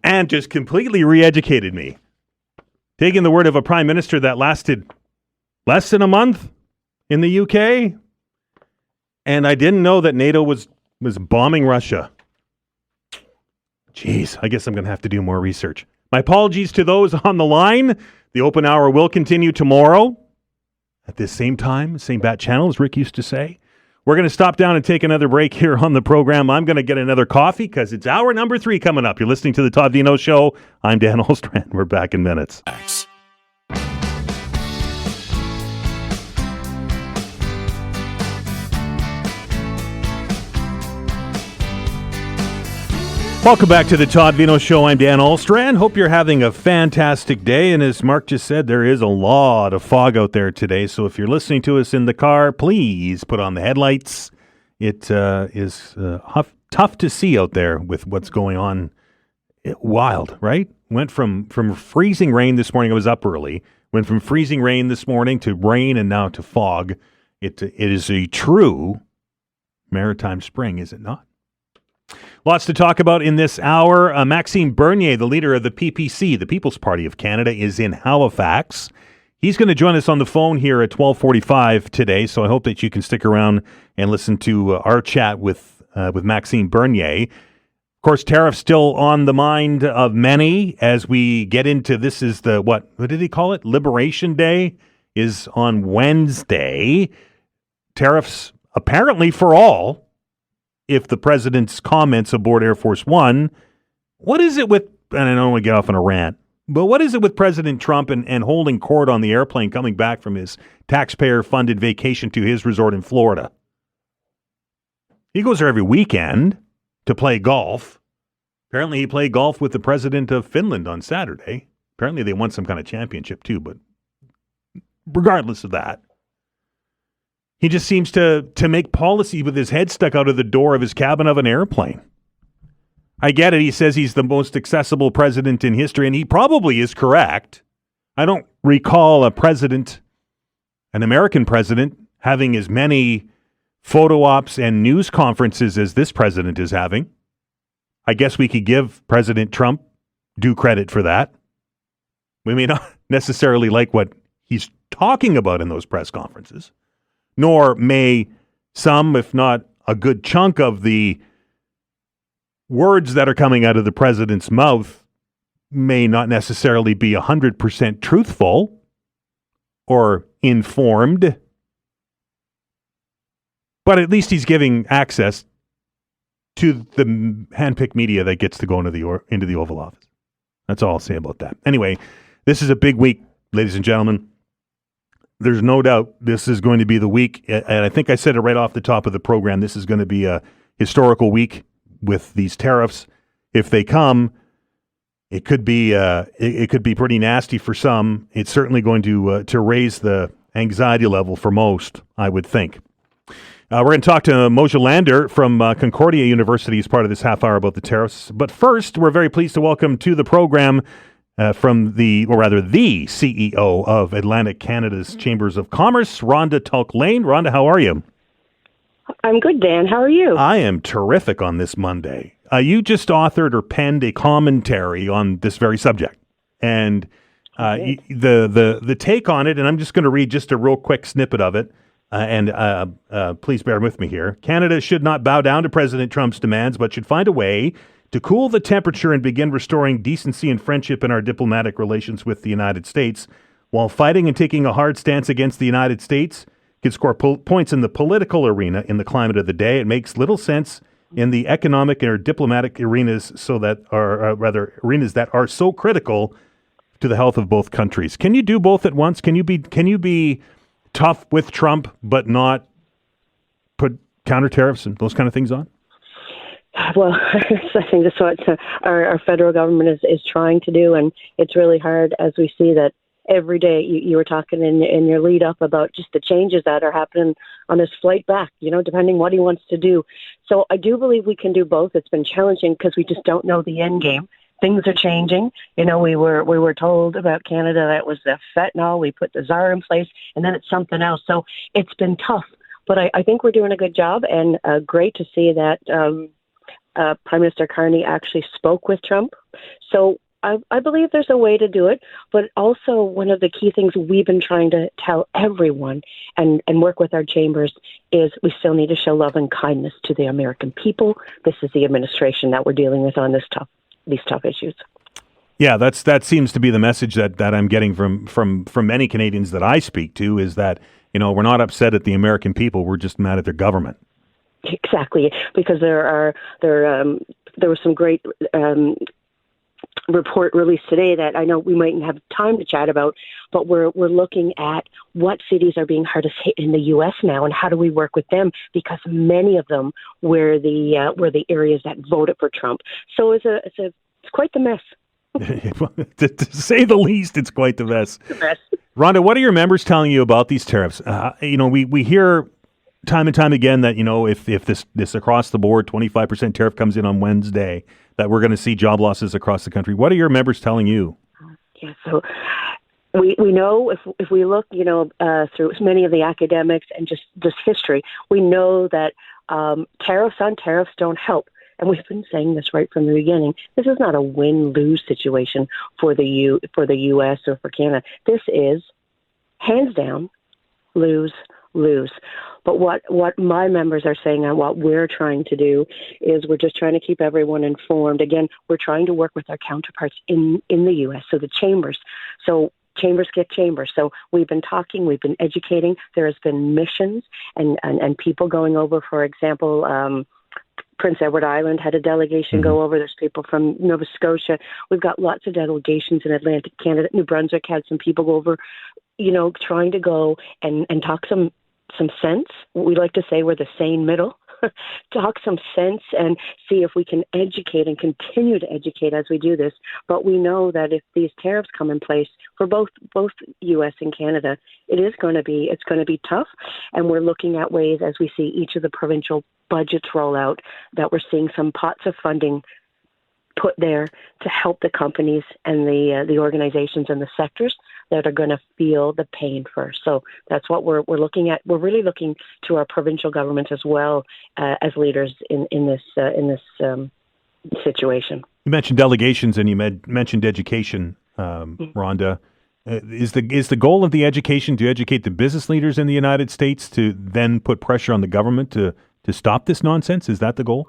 And just completely re-educated me. Taking the word of a prime minister that lasted less than a month in the UK. And I didn't know that NATO was bombing Russia. Jeez, I guess I'm going to have to do more research. My apologies to those on the line. The open hour will continue tomorrow at this same time, same bat channel, as Rick used to say. We're going to stop down and take another break here on the program. I'm going to get another coffee because it's hour number 3 coming up. You're listening to the Todd Veinotte Show. I'm Dan Olstrand. We're back in minutes. Welcome back to the Todd Veinotte Show. I'm Dan Olstrand. Hope you're having a fantastic day. And as Mark just said, there is a lot of fog out there today. So if you're listening to us in the car, please put on the headlights. It is tough to see out there with what's going on. Wild, right? Went from freezing rain this morning. I was up early. Went from freezing rain this morning to rain and now to fog. It is a true maritime spring, is it not? Lots to talk about in this hour. Maxime Bernier, the leader of the PPC, the People's Party of Canada, is in Halifax. He's going to join us on the phone here at 12:45 today, so I hope that you can stick around and listen to our chat with Maxime Bernier. Of course, tariffs still on the mind of many as we get into this is the, what did he call it? Liberation Day is on Wednesday. Tariffs apparently for all. If the president's comments aboard Air Force One, what is it with, and I don't want to get off on a rant, but what is it with President Trump and holding court on the airplane coming back from his taxpayer-funded vacation to his resort in Florida? He goes there every weekend to play golf. Apparently he played golf with the president of Finland on Saturday. Apparently they won some kind of championship too, but regardless of that, he just seems to make policy with his head stuck out of the door of his cabin of an airplane. I get it. He says he's the most accessible president in history, and he probably is correct. I don't recall an American president, having as many photo ops and news conferences as this president is having. I guess we could give President Trump due credit for that. We may not necessarily like what he's talking about in those press conferences. Nor may some, if not a good chunk of the words that are coming out of the president's mouth may not necessarily be 100% truthful or informed. But at least he's giving access to the handpicked media that gets to go into the Oval Office. That's all I'll say about that. Anyway, this is a big week, ladies and gentlemen. there's no doubt this is going to be the week, and I think I said it right off the top of the program, this is going to be a historical week with these tariffs. If they come, it could be pretty nasty for some. It's certainly going to raise the anxiety level for most, I would think. We're going to talk to Moshe Lander from Concordia University as part of this half hour about the tariffs. But first, we're very pleased to welcome to the program the CEO of Atlantic Canada's Chambers of Commerce, Rhonda Tulk-Lane. Rhonda, how are you? I'm good, Dan. How are you? I am terrific on this Monday. You just authored or penned a commentary on this very subject. And the take on it, and I'm just going to read just a real quick snippet of it, please bear with me here. Canada should not bow down to President Trump's demands, but should find a way to cool the temperature and begin restoring decency and friendship in our diplomatic relations with the United States. While fighting and taking a hard stance against the United States can score points in the political arena in the climate of the day, it makes little sense in the economic or diplomatic arenas arenas that are so critical to the health of both countries. Can you do both at once? Can you be tough with Trump but not put counter tariffs and those kind of things on? Well, I think that's what our federal government is trying to do, and it's really hard as we see that every day. You were talking in your lead up about just the changes that are happening on his flight back, depending what he wants to do. So I do believe we can do both. It's been challenging because we just don't know the end game. Things are changing. We were told about Canada that it was the fentanyl. We put the czar in place, and then it's something else. So it's been tough, but I think we're doing a good job, and great to see that Prime Minister Carney actually spoke with Trump. So I believe there's a way to do it, but also one of the key things we've been trying to tell everyone and work with our chambers is we still need to show love and kindness to the American people. This is the administration that we're dealing with on these tough issues. Yeah, that seems to be the message that I'm getting from many Canadians that I speak to is that, we're not upset at the American people, we're just mad at their government. Exactly, because there was some great report released today that I know we mightn't have time to chat about, but we're looking at what cities are being hardest hit in the U.S. now, and how do we work with them, because many of them were the areas that voted for Trump. So it's quite the mess. to say the least, it's quite the mess. Rhonda, what are your members telling you about these tariffs? We hear time and time again that, if this across the board 25% tariff comes in on Wednesday, that we're going to see job losses across the country. What are your members telling you? Yeah, so we know if we look, through many of the academics and just history, we know that tariffs on tariffs don't help. And we've been saying this right from the beginning. This is not a win-lose situation for the U.S. or for Canada. This is hands down lose. But what my members are saying and what we're trying to do is we're just trying to keep everyone informed. Again, we're trying to work with our counterparts in the U.S., so the chambers. So chambers get chambers. So we've been talking, we've been educating. There has been missions and people going over, for example, Prince Edward Island had a delegation go over. There's people from Nova Scotia. We've got lots of delegations in Atlantic Canada. New Brunswick had some people go over, trying to go and talk some sense. We like to say we're the sane middle. Talk some sense and see if we can educate and continue to educate as we do this. But we know that if these tariffs come in place for both U.S. and Canada, it's going to be tough. And we're looking at ways as we see each of the provincial budgets roll out that we're seeing some pots of funding put there to help the companies and the organizations and the sectors that are going to feel the pain first. So that's what we're looking at. We're really looking to our provincial governments as well as leaders in this situation. You mentioned delegations and you mentioned education, Rhonda. Is the goal of the education to educate the business leaders in the United States to then put pressure on the government to stop this nonsense? Is that the goal?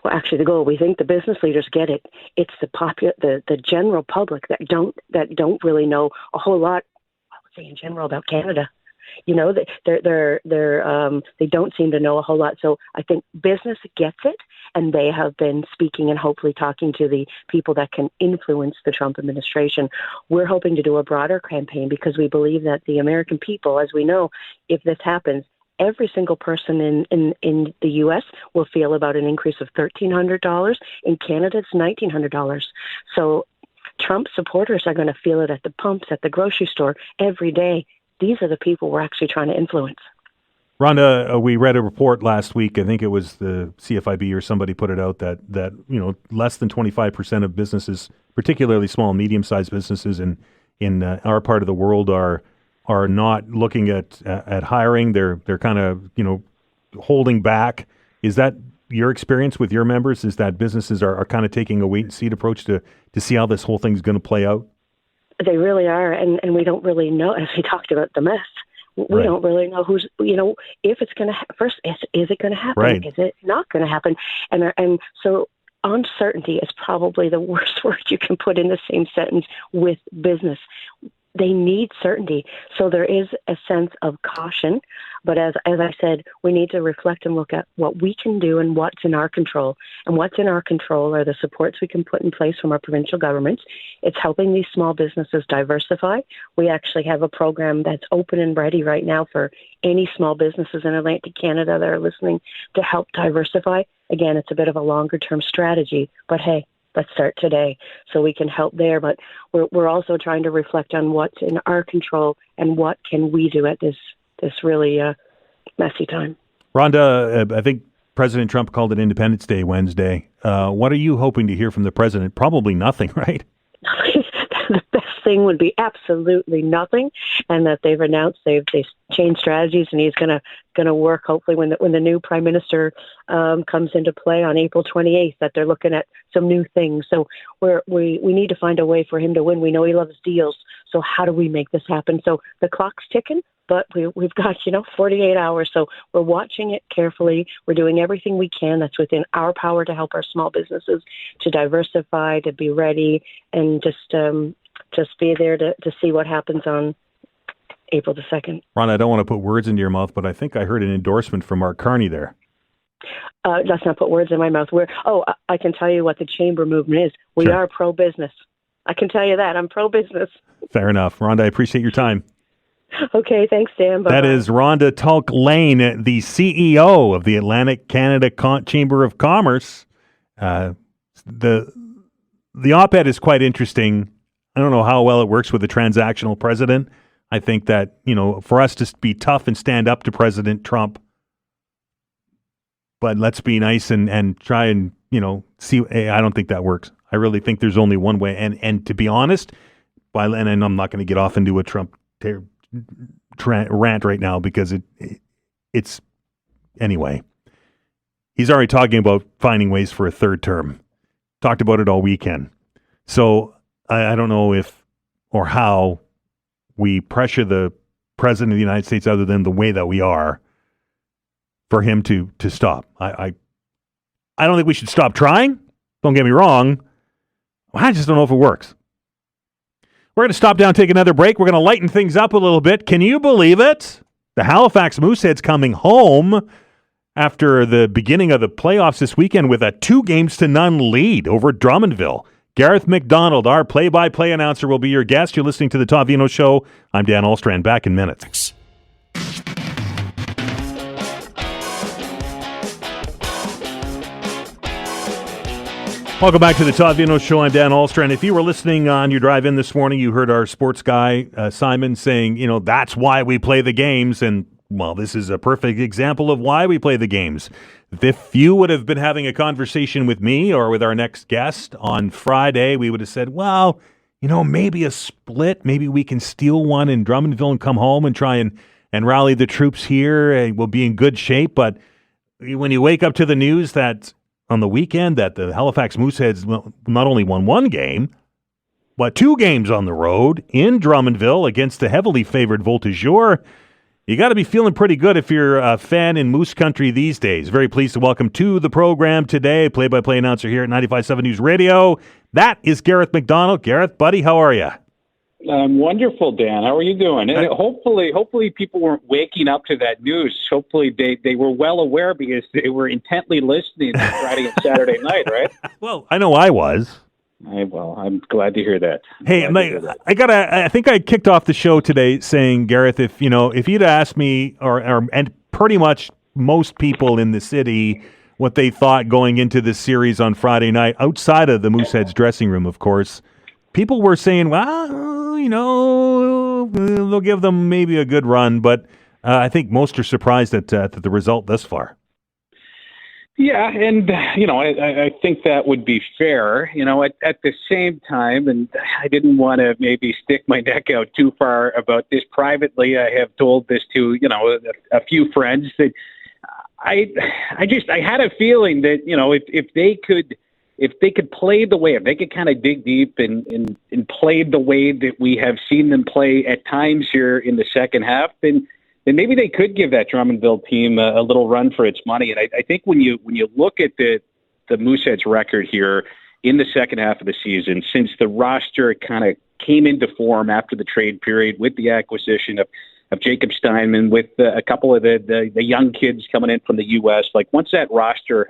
Well, actually, the goal, we think the business leaders get it. It's the general public that don't really know a whole lot, I would say in general, about Canada. They don't seem to know a whole lot. So I think business gets it, and they have been speaking and hopefully talking to the people that can influence the Trump administration. We're hoping to do a broader campaign because we believe that the American people, as we know, if this happens, every single person in the U.S. will feel about an increase of $1,300. In Canada, it's $1,900. So Trump supporters are going to feel it at the pumps, at the grocery store, every day. These are the people we're actually trying to influence. Rhonda, we read a report last week. I think it was the CFIB or somebody put it out that less than 25% of businesses, particularly small and medium-sized businesses in our part of the world, are not looking at hiring. They're kind of holding back. Is that your experience with your members? Is that businesses are kind of taking a wait and see approach to see how this whole thing's going to play out? They really are, and we don't really know. As we talked about the mess, we don't really know who's if it's going to first. Is it going to happen? Right. Is it not going to happen? And so uncertainty is probably the worst word you can put in the same sentence with business. They need certainty. So there is a sense of caution. But as I said, we need to reflect and look at what we can do and what's in our control. And what's in our control are the supports we can put in place from our provincial governments. It's helping these small businesses diversify. We actually have a program that's open and ready right now for any small businesses in Atlantic Canada that are listening to help diversify. Again, it's a bit of a longer-term strategy, but hey, let's start today so we can help there. But we're also trying to reflect on what's in our control and what can we do at this really messy time. Rhonda, I think President Trump called it Independence Day Wednesday. What are you hoping to hear from the president? Probably nothing, right? The best thing would be absolutely nothing, and that they've announced they've changed strategies, and he's going to work hopefully when the new prime minister comes into play on April 28th, that they're looking at some new things. So we need to find a way for him to win. We know he loves deals, so how do we make this happen? So the clock's ticking, but we've got 48 hours, so we're watching it carefully. We're doing everything we can that's within our power to help our small businesses to diversify, to be ready, and just be there to see what happens on April the 2nd. Ron, I don't want to put words into your mouth, but I think I heard an endorsement from Mark Carney there. Let's not put words in my mouth. I can tell you what the chamber movement is. We are pro-business. I can tell you that. I'm pro-business. Fair enough. Rhonda, I appreciate your time. Okay, thanks, Dan. Bye-bye. That is Rhonda Tulk-Lane, the CEO of the Atlantic Canada Chamber of Commerce. The op-ed is quite interesting. I don't know how well it works with a transactional president. I think that, for us to be tough and stand up to President Trump, but let's be nice and try and, see. I don't think that works. I really think there's only one way. And to be honest, and I'm not going to get off into a Trump rant right now because it's anyway. He's already talking about finding ways for a third term. Talked about it all weekend. So I don't know if or how we pressure the president of the United States other than the way that we are for him to stop. I don't think we should stop trying. Don't get me wrong. I just don't know if it works. We're going to stop down, take another break. We're going to lighten things up a little bit. Can you believe it? The Halifax Mooseheads coming home after the beginning of the playoffs this weekend with a 2-0 lead over Drummondville. Garreth MacDonald, our play-by-play announcer, will be your guest. You're listening to the Todd Veinotte Show. I'm Dan Alstrand. Back in minutes. Welcome back to the Todd Veinotte Show. I'm Dan Alstrand. If you were listening on your drive in this morning, you heard our sports guy, Simon, saying, that's why we play the games. And, well, this is a perfect example of why we play the games. If you would have been having a conversation with me or with our next guest on Friday, we would have said, well, maybe a split. Maybe we can steal one in Drummondville and come home and try and rally the troops here and we'll be in good shape. But when you wake up to the news that on the weekend that the Halifax Mooseheads not only won one game, but 2 games on the road in Drummondville against the heavily favored Voltigeur, you got to be feeling pretty good if you're a fan in Moose Country these days. Very pleased to welcome to the program today, play-by-play announcer here at 95.7 News Radio. That is Garreth MacDonald. Garreth, buddy, how are you? I'm wonderful, Dan. How are you doing? And hopefully people weren't waking up to that news. Hopefully they were well aware because they were intently listening Friday and Saturday night, right? Well, I know I was. I'm glad to hear that. Hey, I think I kicked off the show today saying, Garreth, if you'd asked me and pretty much most people in the city what they thought going into this series on Friday night, outside of the Mooseheads dressing room, of course, people were saying, well, they'll give them maybe a good run, but I think most are surprised at the result thus far. Yeah, and, I think that would be fair. At the same time, and I didn't want to maybe stick my neck out too far about this privately. I have told this to, a few friends that I had a feeling that, if they could play the way, if they could kind of dig deep and play the way that we have seen them play at times here in the second half, then maybe they could give that Drummondville team a little run for its money. And I think when you look at the Mooseheads record here in the second half of the season, since the roster kind of came into form after the trade period with the acquisition of Jacob Steinman, with a couple of the young kids coming in from the U.S., like once that roster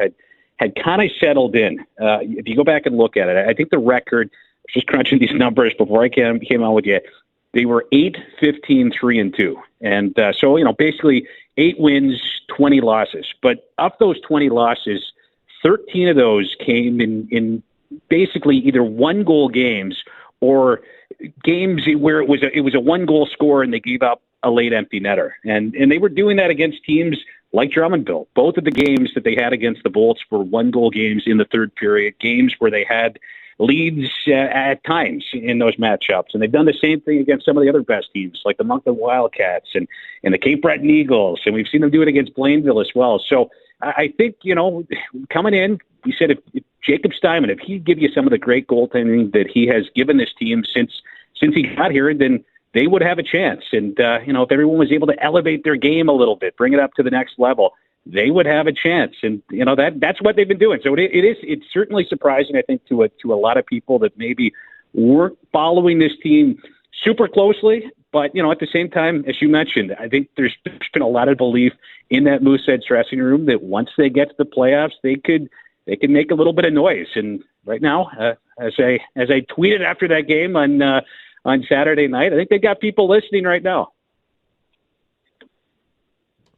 had kind of settled in, if you go back and look at it, I think the record, just crunching these numbers before I came on with you, they were 8-15-3-2. And so, basically 8 wins, 20 losses. But of those 20 losses, 13 of those came in basically either 1-goal games or games where it was a 1-goal score and they gave up a late empty netter. And they were doing that against teams like Drummondville. Both of the games that they had against the Bolts were 1-goal games in the third period, games where they had leads at times in those matchups. And they've done the same thing against some of the other best teams, like the Moncton Wildcats and the Cape Breton Eagles. And we've seen them do it against Blainville as well. So I think, coming in, we said if Jacob Steinman, if he'd give you some of the great goaltending that he has given this team since he got here, then they would have a chance. And, if everyone was able to elevate their game a little bit, bring it up to the next level, they would have a chance. And, that's what they've been doing. So it's certainly surprising, I think, to a lot of people that maybe weren't following this team super closely. But, at the same time, as you mentioned, I think there's been a lot of belief in that Moosehead dressing room that once they get to the playoffs, they could make a little bit of noise. And right now, as I tweeted after that game on Saturday night, I think they got people listening right now.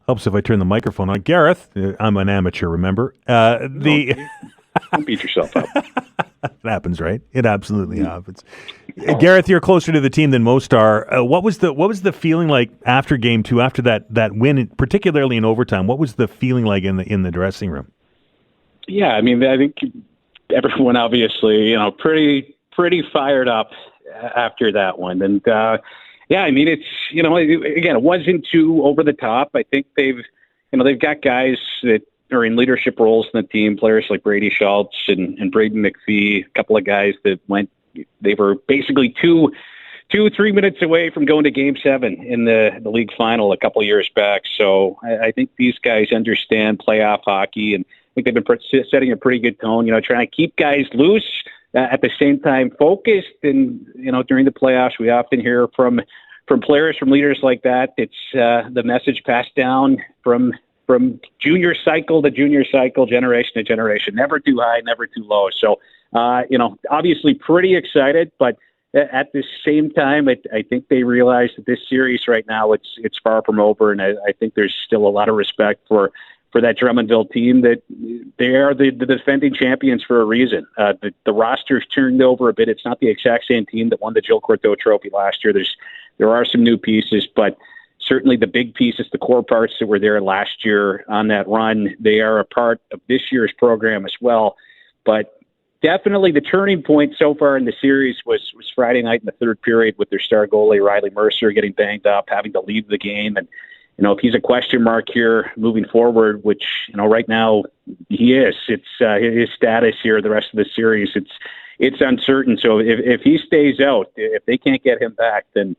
Helps if I turn the microphone on. Garreth, I'm an amateur, remember? Don't beat yourself up. It happens, right? It absolutely happens. Garreth, you're closer to the team than most are. What was the feeling like after game 2, after that win, particularly in overtime? What was the feeling like in the dressing room? Yeah, I mean, I think everyone obviously, pretty fired up after that one. And yeah, I mean, it's, again, it wasn't too over the top. I think they've got guys that are in leadership roles in the team, players like Brady Schultz and Braden McPhee, a couple of guys that they were basically 2-3 minutes away from going to Game 7 in the league final a couple of years back. So I think these guys understand playoff hockey, and I think they've been setting a pretty good tone, trying to keep guys loose, at the same time focused. And, during the playoffs, we often hear from players, from leaders like that. It's the message passed down from junior cycle to junior cycle, generation to generation, never too high, never too low. So, obviously pretty excited, but at the same time, I think they realize that this series right now, it's far from over. And I think there's still a lot of respect for that Drummondville team, that they are the defending champions for a reason. The roster's turned over a bit. It's not the exact same team that won the Jill Courteau Trophy last year. There are some new pieces, but certainly the big pieces, the core parts that were there last year on that run, they are a part of this year's program as well. But definitely the turning point so far in the series was Friday night in the third period with their star goalie, Riley Mercer, getting banged up, having to leave the game. And, if he's a question mark here moving forward, which, right now he is, it's his status here the rest of the series, it's uncertain. So if he stays out, if they can't get him back, then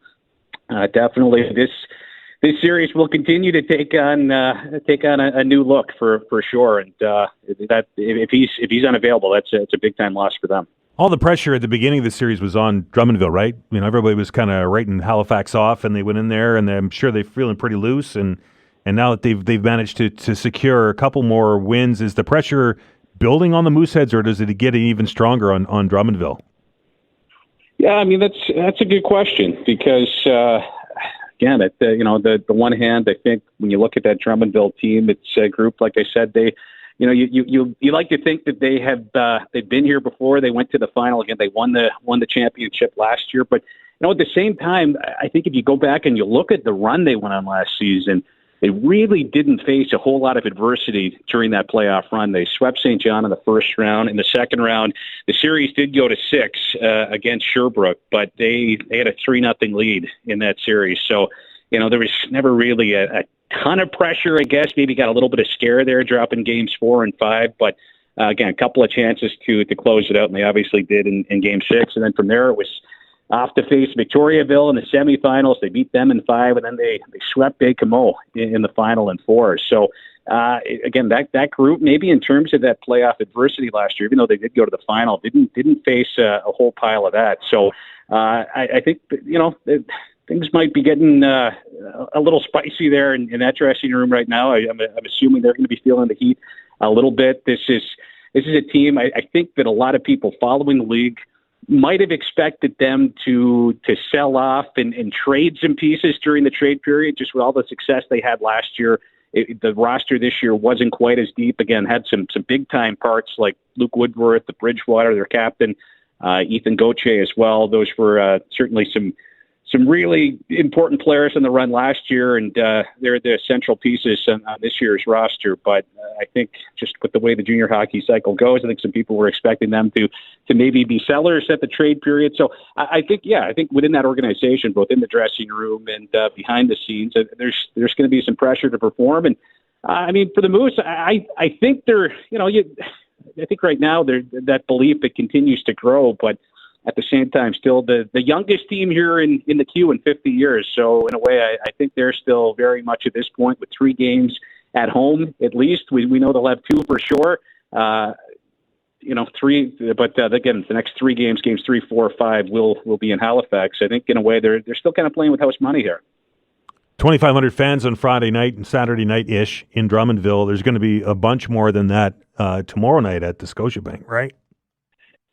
definitely this series will continue to take on a new look for sure. And that if he's unavailable, it's a big time loss for them. All the pressure at the beginning of the series was on Drummondville, right? Everybody was kind of writing Halifax off, and they went in there, and I'm sure they're feeling pretty loose. And now that they've managed to secure a couple more wins, is the pressure building on the Mooseheads, or does it get even stronger on Drummondville? Yeah, I mean that's a good question because again, at the one hand, I think when you look at that Drummondville team, it's a group, like I said, they. You like to think that they've been here before. They went to the final again. They won the championship last year. But at the same time, I think if you go back and you look at the run they went on last season, they really didn't face a whole lot of adversity during that playoff run. They swept St. John in the first round. In the second round, the series did go to 6 against Sherbrooke, but they had a 3-0 lead in that series. So there was never really a ton of pressure, I guess. Maybe got a little bit of scare there, dropping games 4 and 5. But again, a couple of chances to close it out, and they obviously did in game 6. And then from there, it was off to face Victoriaville in the semifinals. They beat them in 5, and then they swept Baie-Comeau in the final in 4. So again, that group, maybe in terms of that playoff adversity last year, even though they did go to the final, didn't face a whole pile of that. So I think things might be getting a little spicy there in that dressing room right now. I'm assuming they're going to be feeling the heat a little bit. This is a team I think that a lot of people following the league might have expected them to sell off and trade some pieces during the trade period, just with all the success they had last year. The roster this year wasn't quite as deep. Again, had some big-time parts like Luke Woodworth, the Bridgewater, their captain, Ethan Gauthier as well. Those were certainly some really important players in the run last year, and they're the central pieces on this year's roster. But I think just with the way the junior hockey cycle goes, I think some people were expecting them to maybe be sellers at the trade period. So I think within that organization, both in the dressing room and behind the scenes, there's going to be some pressure to perform. And I mean, for the Moose, I think they're, I think right now that belief, it continues to grow, but at the same time, still the youngest team here in the Q in 50 years. So in a way, I think they're still very much at this point with 3 games at home, at least. We know they'll have 2 for sure. 3, but again, the next 3 games 3, 4, 5 will be in Halifax. I think in a way they're still kind of playing with house money here. 2,500 fans on Friday night and Saturday night-ish in Drummondville. There's going to be a bunch more than that tomorrow night at the Scotiabank, right?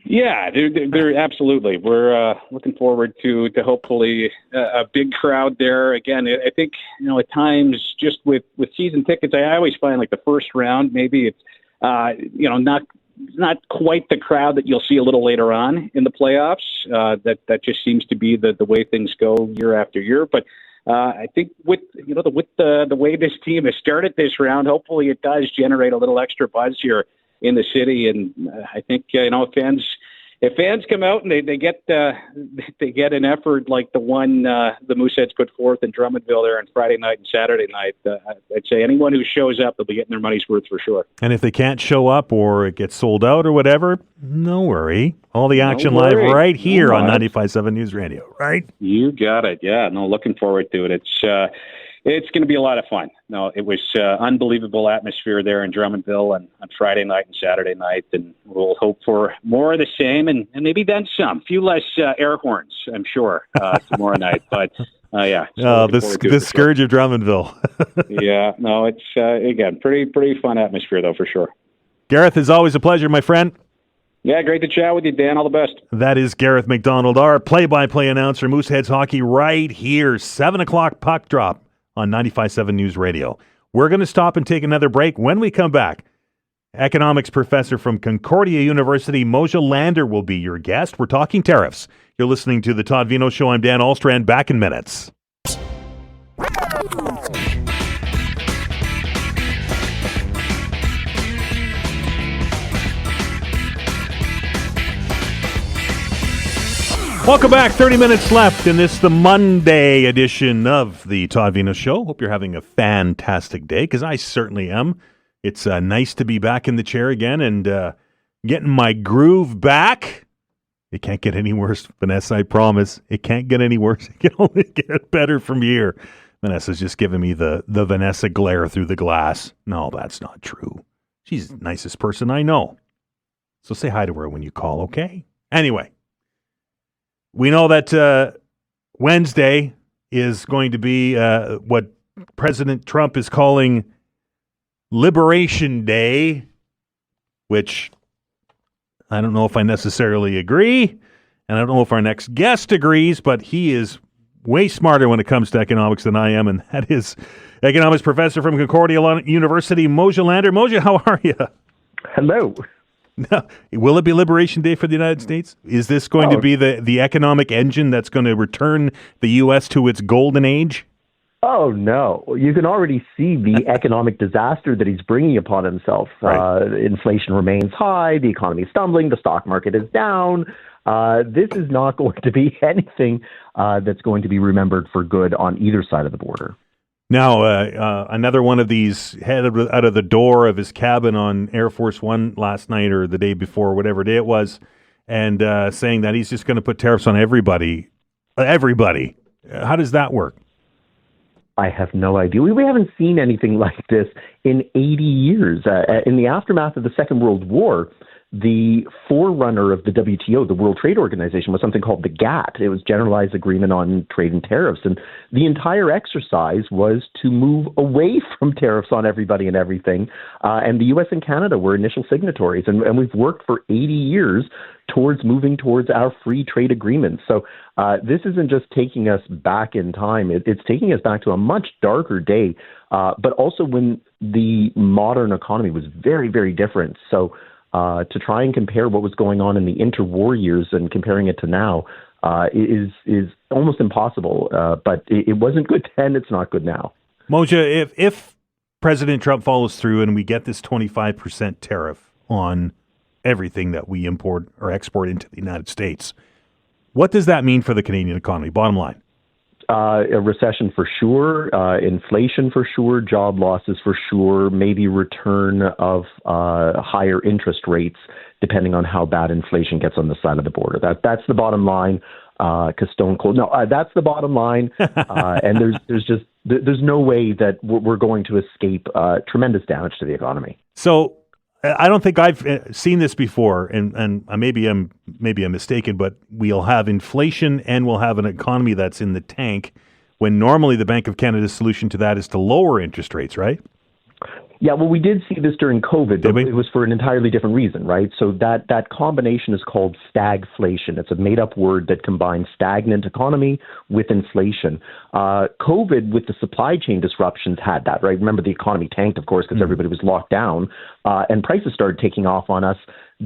Yeah, they're absolutely. We're looking forward to hopefully a big crowd there. Again, I think, at times just with season tickets, I always find like the first round, maybe it's, not quite the crowd that you'll see a little later on in the playoffs. That just seems to be the way things go year after year. But I think with the way this team has started this round, hopefully it does generate a little extra buzz here in the city. And I think if fans come out and they get an effort like the one the Mooseheads put forth in Drummondville there on Friday night and Saturday night, I'd say anyone who shows up, they'll be getting their money's worth for sure. And if they can't show up or it gets sold out or whatever, no worry. All the action live right here on 95.7 News Radio, right? You got it. Yeah, no, looking forward to it. It's going to be a lot of fun. No, it was unbelievable atmosphere there in Drummondville on Friday night and Saturday night, and we'll hope for more of the same and maybe then some. A few less air horns, I'm sure, tomorrow night. But, yeah. The scourge of Drummondville. Yeah, no, it's, again, pretty fun atmosphere, though, for sure. Garreth, it's always a pleasure, my friend. Yeah, great to chat with you, Dan. All the best. That is Garreth MacDonald, our play-by-play announcer, Mooseheads Hockey, right here, 7 o'clock puck drop on 95.7 News Radio. We're going to stop and take another break. When we come back, economics professor from Concordia University, Moshe Lander, will be your guest. We're talking tariffs. You're listening to The Todd Veinotte Show. I'm Dan Alstrand. Back in minutes. Welcome back. 30 minutes left in this, the Monday edition of the Todd Veinotte Show. Hope you're having a fantastic day, because I certainly am. It's nice to be back in the chair again and getting my groove back. It can't get any worse, Vanessa, I promise. It can't get any worse. It can only get better from here. Vanessa's just giving me the Vanessa glare through the glass. No, that's not true. She's the nicest person I know. So say hi to her when you call, okay? Anyway, we know that Wednesday is going to be what President Trump is calling Liberation Day, which I don't know if I necessarily agree, and I don't know if our next guest agrees, but he is way smarter when it comes to economics than I am, and that is economics professor from Concordia University, Moshe Lander. Moshe, how are you? Hello. Now, will it be Liberation Day for the United States? Is this going to be the economic engine that's going to return the U.S. to its golden age? Oh, no. You can already see the economic disaster that he's bringing upon himself. Right. Inflation remains high. The economy is stumbling. The stock market is down. This is not going to be anything that's going to be remembered for good on either side of the border. Now, another one of these headed out of the door of his cabin on Air Force One last night or the day before, whatever day it was, and saying that he's just going to put tariffs on everybody. Everybody. How does that work? I have no idea. We haven't seen anything like this in 80 years. In the aftermath of the Second World War, the forerunner of the WTO, the World Trade Organization, was something called the GATT. It was Generalized Agreement on Trade and Tariffs. And the entire exercise was to move away from tariffs on everybody and everything. And the U.S. and Canada were initial signatories. And we've worked for 80 years towards moving towards our free trade agreements. So this isn't just taking us back in time. It's taking us back to a much darker day, but also when the modern economy was very, very different. So to try and compare what was going on in the interwar years and comparing it to now is almost impossible. But it wasn't good then. It's not good now. Moshe, if President Trump follows through and we get this 25% tariff on everything that we import or export into the United States, what does that mean for the Canadian economy? Bottom line. A recession for sure, inflation for sure, job losses for sure, maybe return of higher interest rates depending on how bad inflation gets on the side of the border. That's the bottom line. Because Stone Cold, no, that's the bottom line. And there's no way that we're going to escape tremendous damage to the economy. So I don't think I've seen this before, and maybe I'm mistaken, but we'll have inflation and we'll have an economy that's in the tank, when normally the Bank of Canada's solution to that is to lower interest rates, right? Yeah, well, we did see this during COVID, but it was for an entirely different reason, right? So that combination is called stagflation. It's a made-up word that combines stagnant economy with inflation. COVID, with the supply chain disruptions, had that, right? Remember, the economy tanked, of course, because everybody was locked down, and prices started taking off on us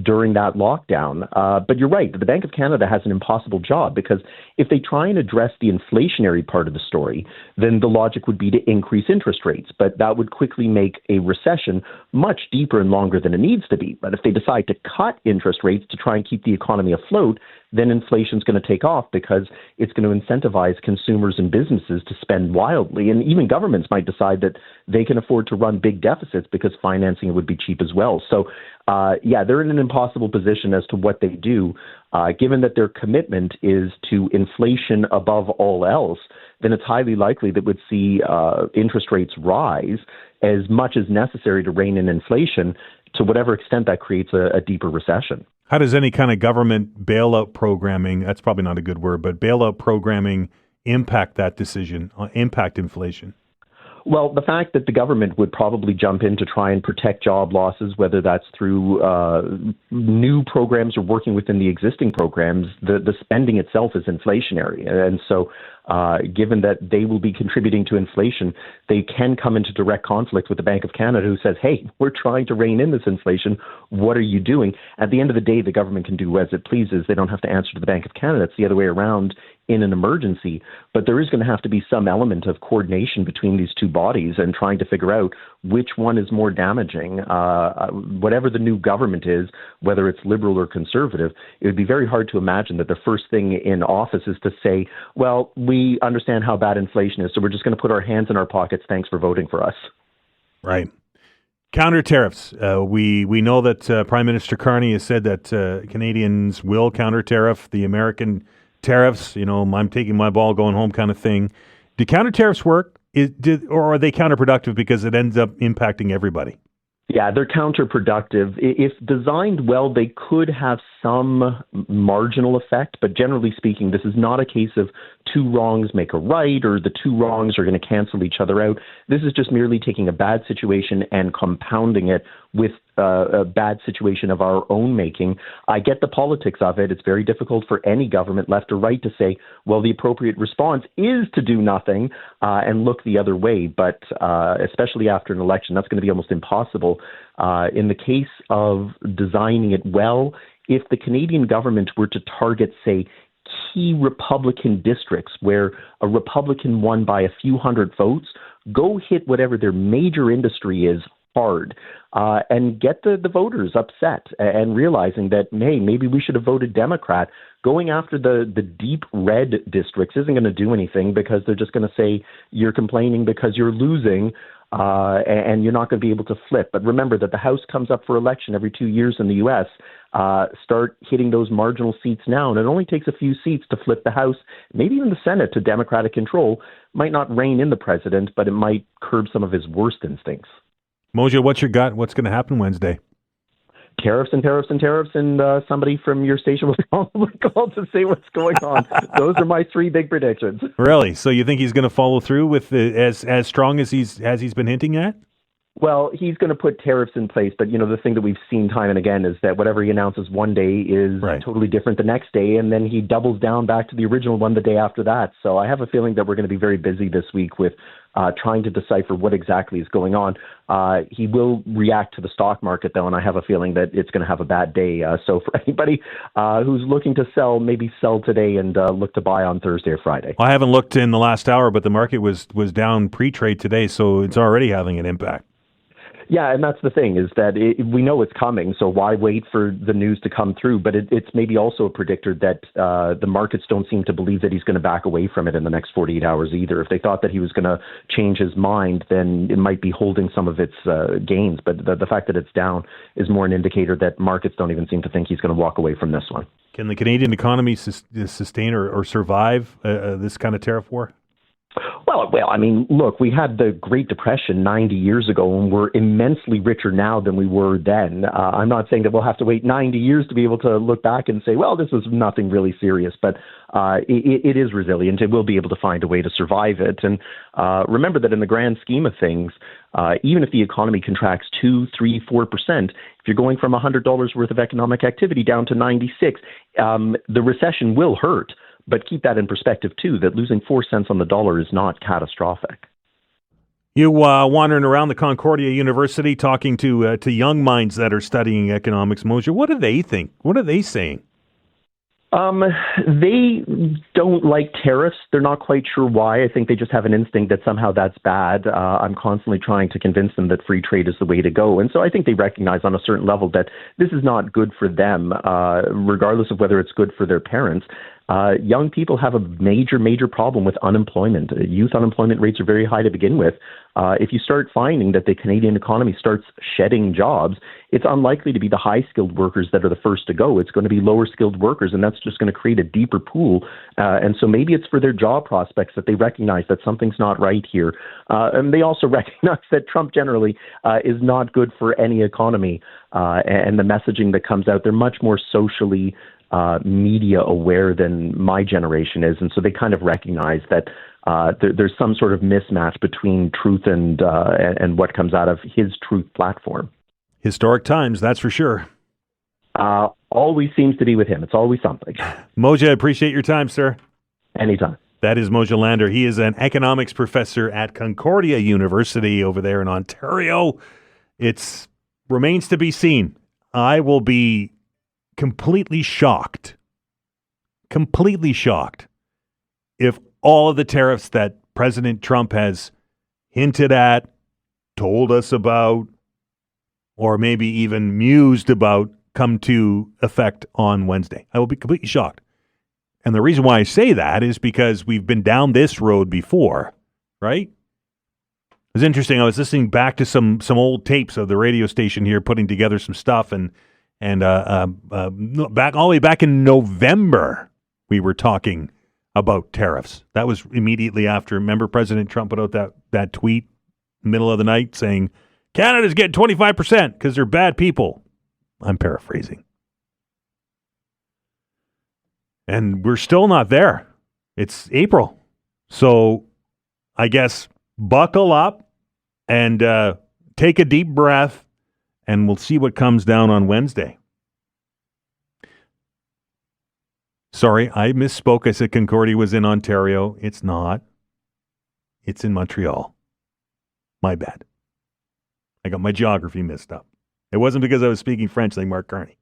during that lockdown. But you're right, the Bank of Canada has an impossible job, because if they try and address the inflationary part of the story, then the logic would be to increase interest rates. But that would quickly make a recession much deeper and longer than it needs to be. But if they decide to cut interest rates to try and keep the economy afloat, then inflation's going to take off, because it's going to incentivize consumers and businesses to spend wildly. And even governments might decide that they can afford to run big deficits because financing would be cheap as well. So, they're in an impossible position as to what they do. Given that their commitment is to inflation above all else, then it's highly likely that we'd see interest rates rise as much as necessary to rein in inflation, to whatever extent that creates a deeper recession. How does any kind of government bailout programming, that's probably not a good word, but bailout programming impact that decision, impact inflation? Well, the fact that the government would probably jump in to try and protect job losses, whether that's through new programs or working within the existing programs, the spending itself is inflationary. And so given that they will be contributing to inflation, they can come into direct conflict with the Bank of Canada, who says, hey, we're trying to rein in this inflation. What are you doing? At the end of the day, the government can do as it pleases. They don't have to answer to the Bank of Canada. It's the other way around in an emergency. But there is going to have to be some element of coordination between these two bodies and trying to figure out which one is more damaging. Whatever the new government is, whether it's liberal or conservative, it would be very hard to imagine that the first thing in office is to say, well, we understand how bad inflation is, so we're just going to put our hands in our pockets. Thanks for voting for us. Right. Counter tariffs. We know that Prime Minister Carney has said that Canadians will counter tariff the American tariffs. You know, I'm taking my ball, going home kind of thing. Do counter tariffs work? Or are they counterproductive because it ends up impacting everybody? Yeah, they're counterproductive. If designed well, they could have some marginal effect, but generally speaking, this is not a case of two wrongs make a right or the two wrongs are going to cancel each other out. This is just merely taking a bad situation and compounding it with a bad situation of our own making. I get the politics of it. It's very difficult for any government, left or right, to say, well, the appropriate response is to do nothing and look the other way. But especially after an election, that's going to be almost impossible. In the case of designing it well, if the Canadian government were to target, say, key Republican districts where a Republican won by a few hundred votes, go hit whatever their major industry is hard and get the voters upset and realizing that, hey, maybe we should have voted Democrat. Going after the deep red districts isn't going to do anything because they're just going to say you're complaining because you're losing and you're not going to be able to flip. But remember that the House comes up for election every 2 years in the U.S. Start hitting those marginal seats now, and it only takes a few seats to flip the House, maybe even the Senate, to Democratic control. Might not rein in the president, but it might curb some of his worst instincts. Moshe, what's your gut? What's going to happen Wednesday? Tariffs and tariffs and tariffs, and somebody from your station will probably call to say what's going on. Those are my three big predictions. Really? So you think he's going to follow through with as strong as he's been hinting at? Well, he's going to put tariffs in place, but the thing that we've seen time and again is that whatever he announces one day is totally different the next day, and then he doubles down back to the original one the day after that. So I have a feeling that we're going to be very busy this week with trying to decipher what exactly is going on. He will react to the stock market, though, and I have a feeling that it's going to have a bad day. So for anybody who's looking to sell, maybe sell today and look to buy on Thursday or Friday. Well, I haven't looked in the last hour, but the market was down pre-trade today, so it's already having an impact. Yeah, and that's the thing, is that we know it's coming, so why wait for the news to come through? But it's maybe also a predictor that the markets don't seem to believe that he's going to back away from it in the next 48 hours either. If they thought that he was going to change his mind, then it might be holding some of its gains. But the fact that it's down is more an indicator that markets don't even seem to think he's going to walk away from this one. Can the Canadian economy sustain or survive this kind of tariff war? Well, I mean, look, we had the Great Depression 90 years ago, and we're immensely richer now than we were then. I'm not saying that we'll have to wait 90 years to be able to look back and say, well, this was nothing really serious, but it is resilient. It will be able to find a way to survive it. And remember that in the grand scheme of things, even if the economy contracts 2%, 3%, 4%, if you're going from $100 worth of economic activity down to 96, the recession will hurt. But keep that in perspective, too, that losing 4 cents on the dollar is not catastrophic. You wandering around the Concordia University talking to young minds that are studying economics, Moshe, what do they think? What are they saying? They don't like tariffs. They're not quite sure why. I think they just have an instinct that somehow that's bad. I'm constantly trying to convince them that free trade is the way to go. And so I think they recognize on a certain level that this is not good for them, regardless of whether it's good for their parents. Young people have a major problem with unemployment. Youth unemployment rates are very high to begin with. If you start finding that the Canadian economy starts shedding jobs, it's unlikely to be the high-skilled workers that are the first to go. It's going to be lower-skilled workers, and that's just going to create a deeper pool. And so maybe it's for their job prospects that they recognize that something's not right here. And they also recognize that Trump generally is not good for any economy. And the messaging that comes out, they're much more socially media aware than my generation is, and so they kind of recognize that there's some sort of mismatch between truth and what comes out of his truth platform. Historic times, that's for sure. Always seems to be with him. It's always something. Moshe, I appreciate your time, sir. Anytime. That is Moshe Lander. He is an economics professor at Concordia University over there in Ontario. It remains to be seen. I will be completely shocked if all of the tariffs that President Trump has hinted at, told us about, or maybe even mused about come to effect on Wednesday. I will be completely shocked. And the reason why I say that is because we've been down this road before, right? It was interesting. I was listening back to some old tapes of the radio station here, putting together some stuff, and back all the way back in November, we were talking about tariffs. That was immediately after. Remember, President Trump put out that tweet middle of the night saying Canada's getting 25% because they're bad people. I'm paraphrasing. And we're still not there. It's April. So I guess buckle up and take a deep breath, and we'll see what comes down on Wednesday. Sorry, I misspoke. I said Concordia was in Ontario. It's not. It's in Montreal. My bad. I got my geography messed up. It wasn't because I was speaking French like Mark Carney.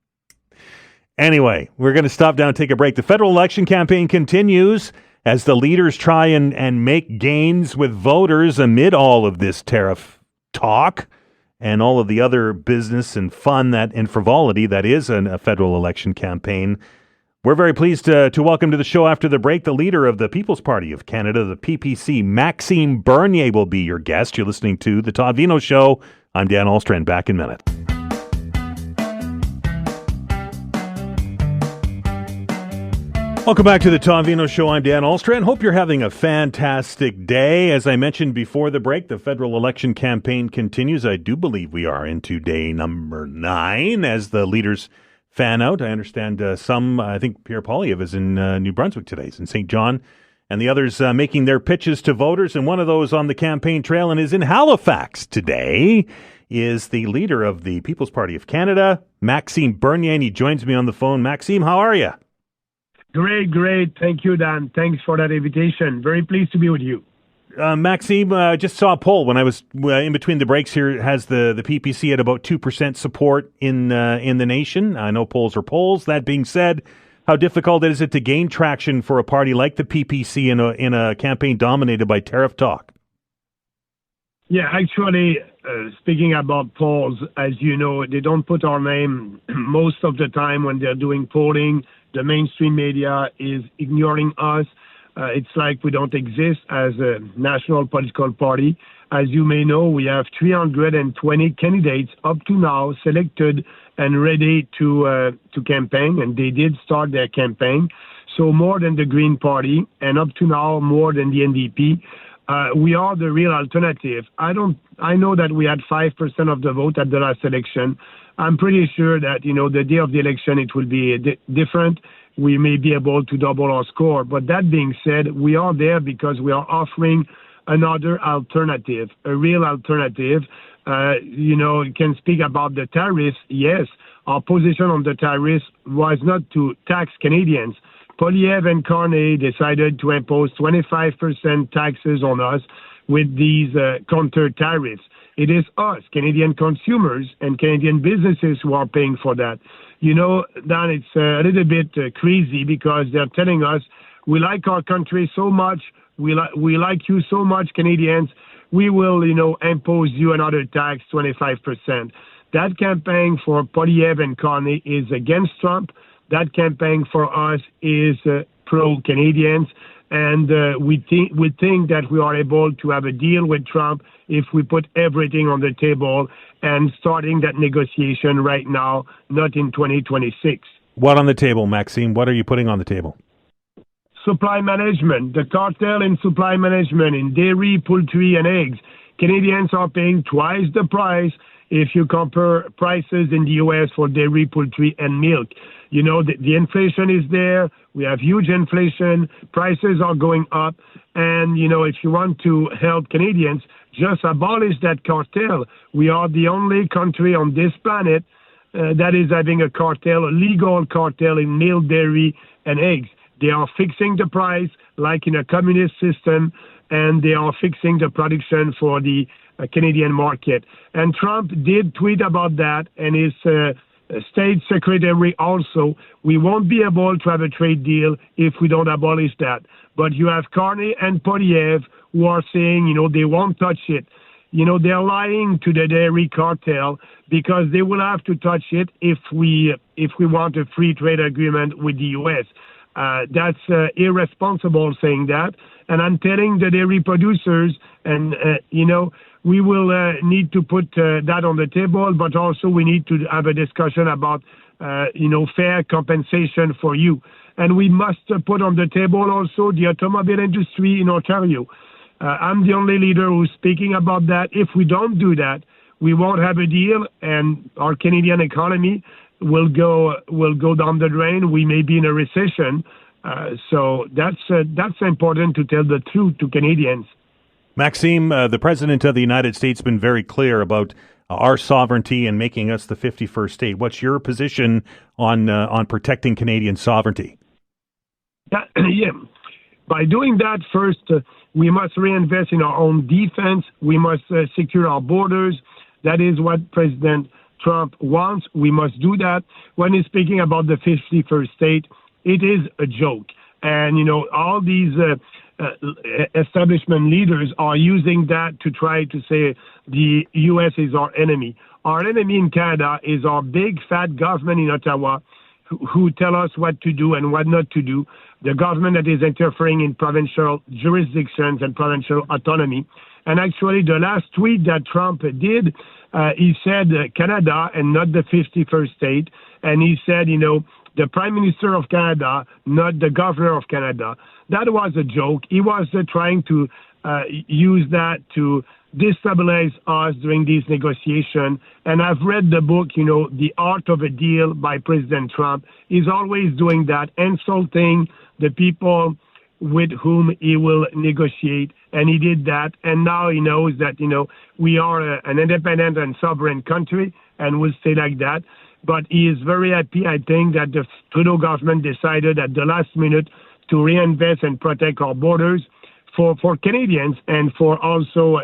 Anyway, we're going to stop down and take a break. The federal election campaign continues as the leaders try and make gains with voters amid all of this tariff talk and all of the other business and fun and frivolity that is a federal election campaign. We're very pleased to welcome to the show after the break the leader of the People's Party of Canada, the PPC, Maxime Bernier, will be your guest. You're listening to The Todd Veinotte Show. I'm Dan Ahlstrand. Back in a minute. Welcome back to the Todd Veinotte Show. I'm Dan Ahlstrand. Hope you're having a fantastic day. As I mentioned before the break, the federal election campaign continues. I do believe we are into day number 9 as the leaders fan out. I understand I think Pierre Poilievre is in New Brunswick today. He's in St. John, and the others making their pitches to voters. And one of those on the campaign trail and is in Halifax today is the leader of the People's Party of Canada, Maxime Bernier. And he joins me on the phone. Maxime, how are you? Great. Thank you, Dan. Thanks for that invitation. Very pleased to be with you. Maxime, just saw a poll when I was in between the breaks here. It has the PPC at about 2% support in the nation. I know polls are polls. That being said, how difficult is it to gain traction for a party like the PPC in a campaign dominated by tariff talk? Yeah, actually, speaking about polls, as you know, they don't put our name most of the time when they're doing polling. The mainstream media is ignoring us. It's like we don't exist as a national political party. As you may know, we have 320 candidates up to now selected and ready to campaign, and they did start their campaign. So more than the Green Party, and up to now more than the NDP. We are the real alternative. I know that we had 5% of the vote at the last election. I'm pretty sure that, the day of the election, it will be different. We may be able to double our score. But that being said, we are there because we are offering another alternative, a real alternative. You can speak about the tariffs. Yes, our position on the tariffs was not to tax Canadians. Poilievre and Carney decided to impose 25% taxes on us with these counter tariffs. It is us, Canadian consumers and Canadian businesses, who are paying for that. Dan, it's a little bit crazy because they're telling us we like our country so much, we like you so much, Canadians, we will, impose you another tax, 25%. That campaign for Poilievre and Carney is against Trump. That campaign for us is pro-Canadians. And we think that we are able to have a deal with Trump if we put everything on the table and starting that negotiation right now, not in 2026. What on the table, Maxime? What are you putting on the table? Supply management. The cartel in supply management in dairy, poultry, and eggs. Canadians are paying twice the price if you compare prices in the U.S. for dairy, poultry, and milk. The inflation is there. We have huge inflation. Prices are going up. And, if you want to help Canadians, just abolish that cartel. We are the only country on this planet that is having a cartel, a legal cartel in milk, dairy, and eggs. They are fixing the price like in a communist system, and they are fixing the production for the Canadian market. And Trump did tweet about that, and his state secretary also. We won't be able to have a trade deal if we don't abolish that. But you have Carney and Poilievre who are saying, they won't touch it. They're lying to the dairy cartel because they will have to touch it if we want a free trade agreement with the U.S. That's irresponsible saying that. And I'm telling the dairy producers, and, we will need to put that on the table, but also we need to have a discussion about, fair compensation for you. And we must put on the table also the automobile industry in Ontario. I'm the only leader who's speaking about that. If we don't do that, we won't have a deal, and our Canadian economy will go down the drain. We may be in a recession. So that's important to tell the truth to Canadians. Maxime, the President of the United States has been very clear about our sovereignty and making us the 51st state. What's your position on protecting Canadian sovereignty? Yeah. By doing that, first, we must reinvest in our own defense. We must secure our borders. That is what President Trump wants. We must do that. When he's speaking about the 51st state, it is a joke. And, all these establishment leaders are using that to try to say the U.S. is our enemy. Our enemy in Canada is our big, fat government in Ottawa who tell us what to do and what not to do. The government that is interfering in provincial jurisdictions and provincial autonomy. And actually, the last tweet that Trump did, he said Canada and not the 51st state. And he said, the Prime Minister of Canada, not the Governor of Canada. That was a joke. He was trying to use that to destabilize us during these negotiations. And I've read the book, The Art of a Deal by President Trump. He's always doing that, insulting the people with whom he will negotiate. And he did that. And now he knows that, we are an independent and sovereign country and will stay like that. But he is very happy, I think, that the Trudeau government decided at the last minute to reinvest and protect our borders for Canadians and for also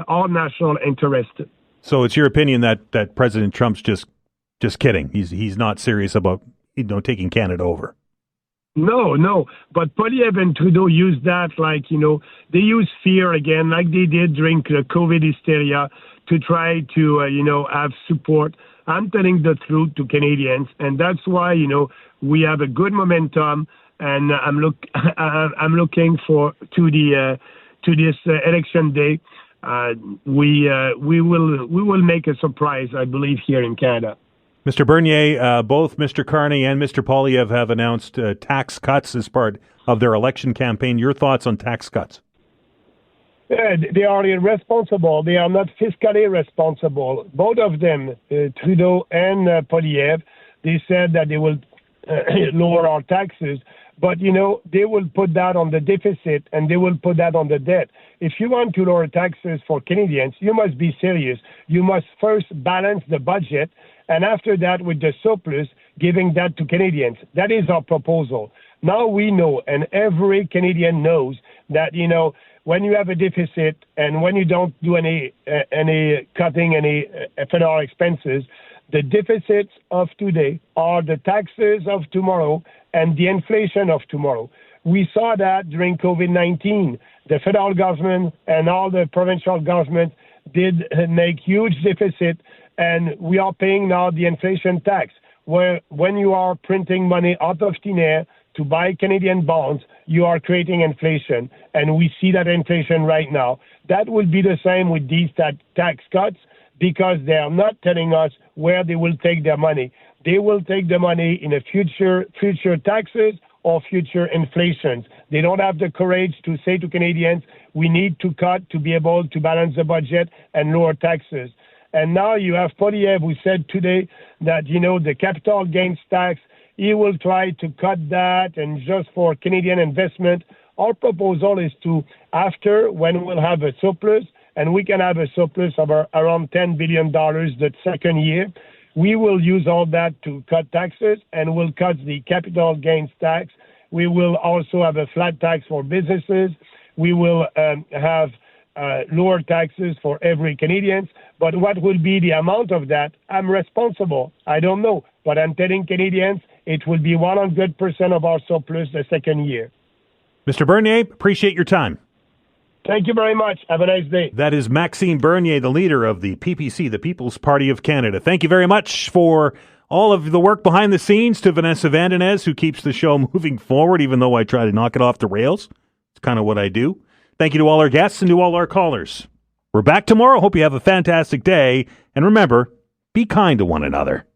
all national interest. So it's your opinion that President Trump's just kidding. He's not serious about taking Canada over. No. But Poilievre and Trudeau use that they use fear again, like they did during the COVID hysteria to try to, have support. I'm telling the truth to Canadians, and that's why, we have a good momentum, and I'm looking to this election day. We will make a surprise, I believe, here in Canada. Mr. Bernier, both Mr. Carney and Mr. Poilievre have announced tax cuts as part of their election campaign. Your thoughts on tax cuts? They are irresponsible. They are not fiscally responsible. Both of them, Trudeau and Poilievre, they said that they will lower our taxes. But, they will put that on the deficit and they will put that on the debt. If you want to lower taxes for Canadians, you must be serious. You must first balance the budget, and after that, with the surplus, giving that to Canadians. That is our proposal. Now we know, and every Canadian knows, that, when you have a deficit and when you don't do any cutting any federal expenses, the deficits of today are the taxes of tomorrow and the inflation of tomorrow. We saw that during COVID-19. The federal government and all the provincial governments did make huge deficit, and we are paying now the inflation tax, where when you are printing money out of thin air to buy Canadian bonds, you are creating inflation, and we see that inflation right now. That will be the same with these tax cuts, because they are not telling us where they will take their money. They will take the money in a future taxes or future inflations. They don't have the courage to say to Canadians, we need to cut to be able to balance the budget and lower taxes. And now you have Poilievre, who said today that, the capital gains tax, he will try to cut that, and just for Canadian investment. Our proposal is to, after, when we'll have a surplus, and we can have a surplus of around $10 billion the second year, we will use all that to cut taxes, and we'll cut the capital gains tax. We will also have a flat tax for businesses. We will have lower taxes for every Canadian. But what will be the amount of that? I'm responsible. I don't know. But I'm telling Canadians it will be 100% of our surplus the second year. Mr. Bernier, appreciate your time. Thank you very much. Have a nice day. That is Maxime Bernier, the leader of the PPC, the People's Party of Canada. Thank you very much for all of the work behind the scenes, to Vanessa Vandenez, who keeps the show moving forward, even though I try to knock it off the rails. It's kind of what I do. Thank you to all our guests and to all our callers. We're back tomorrow. Hope you have a fantastic day. And remember, be kind to one another.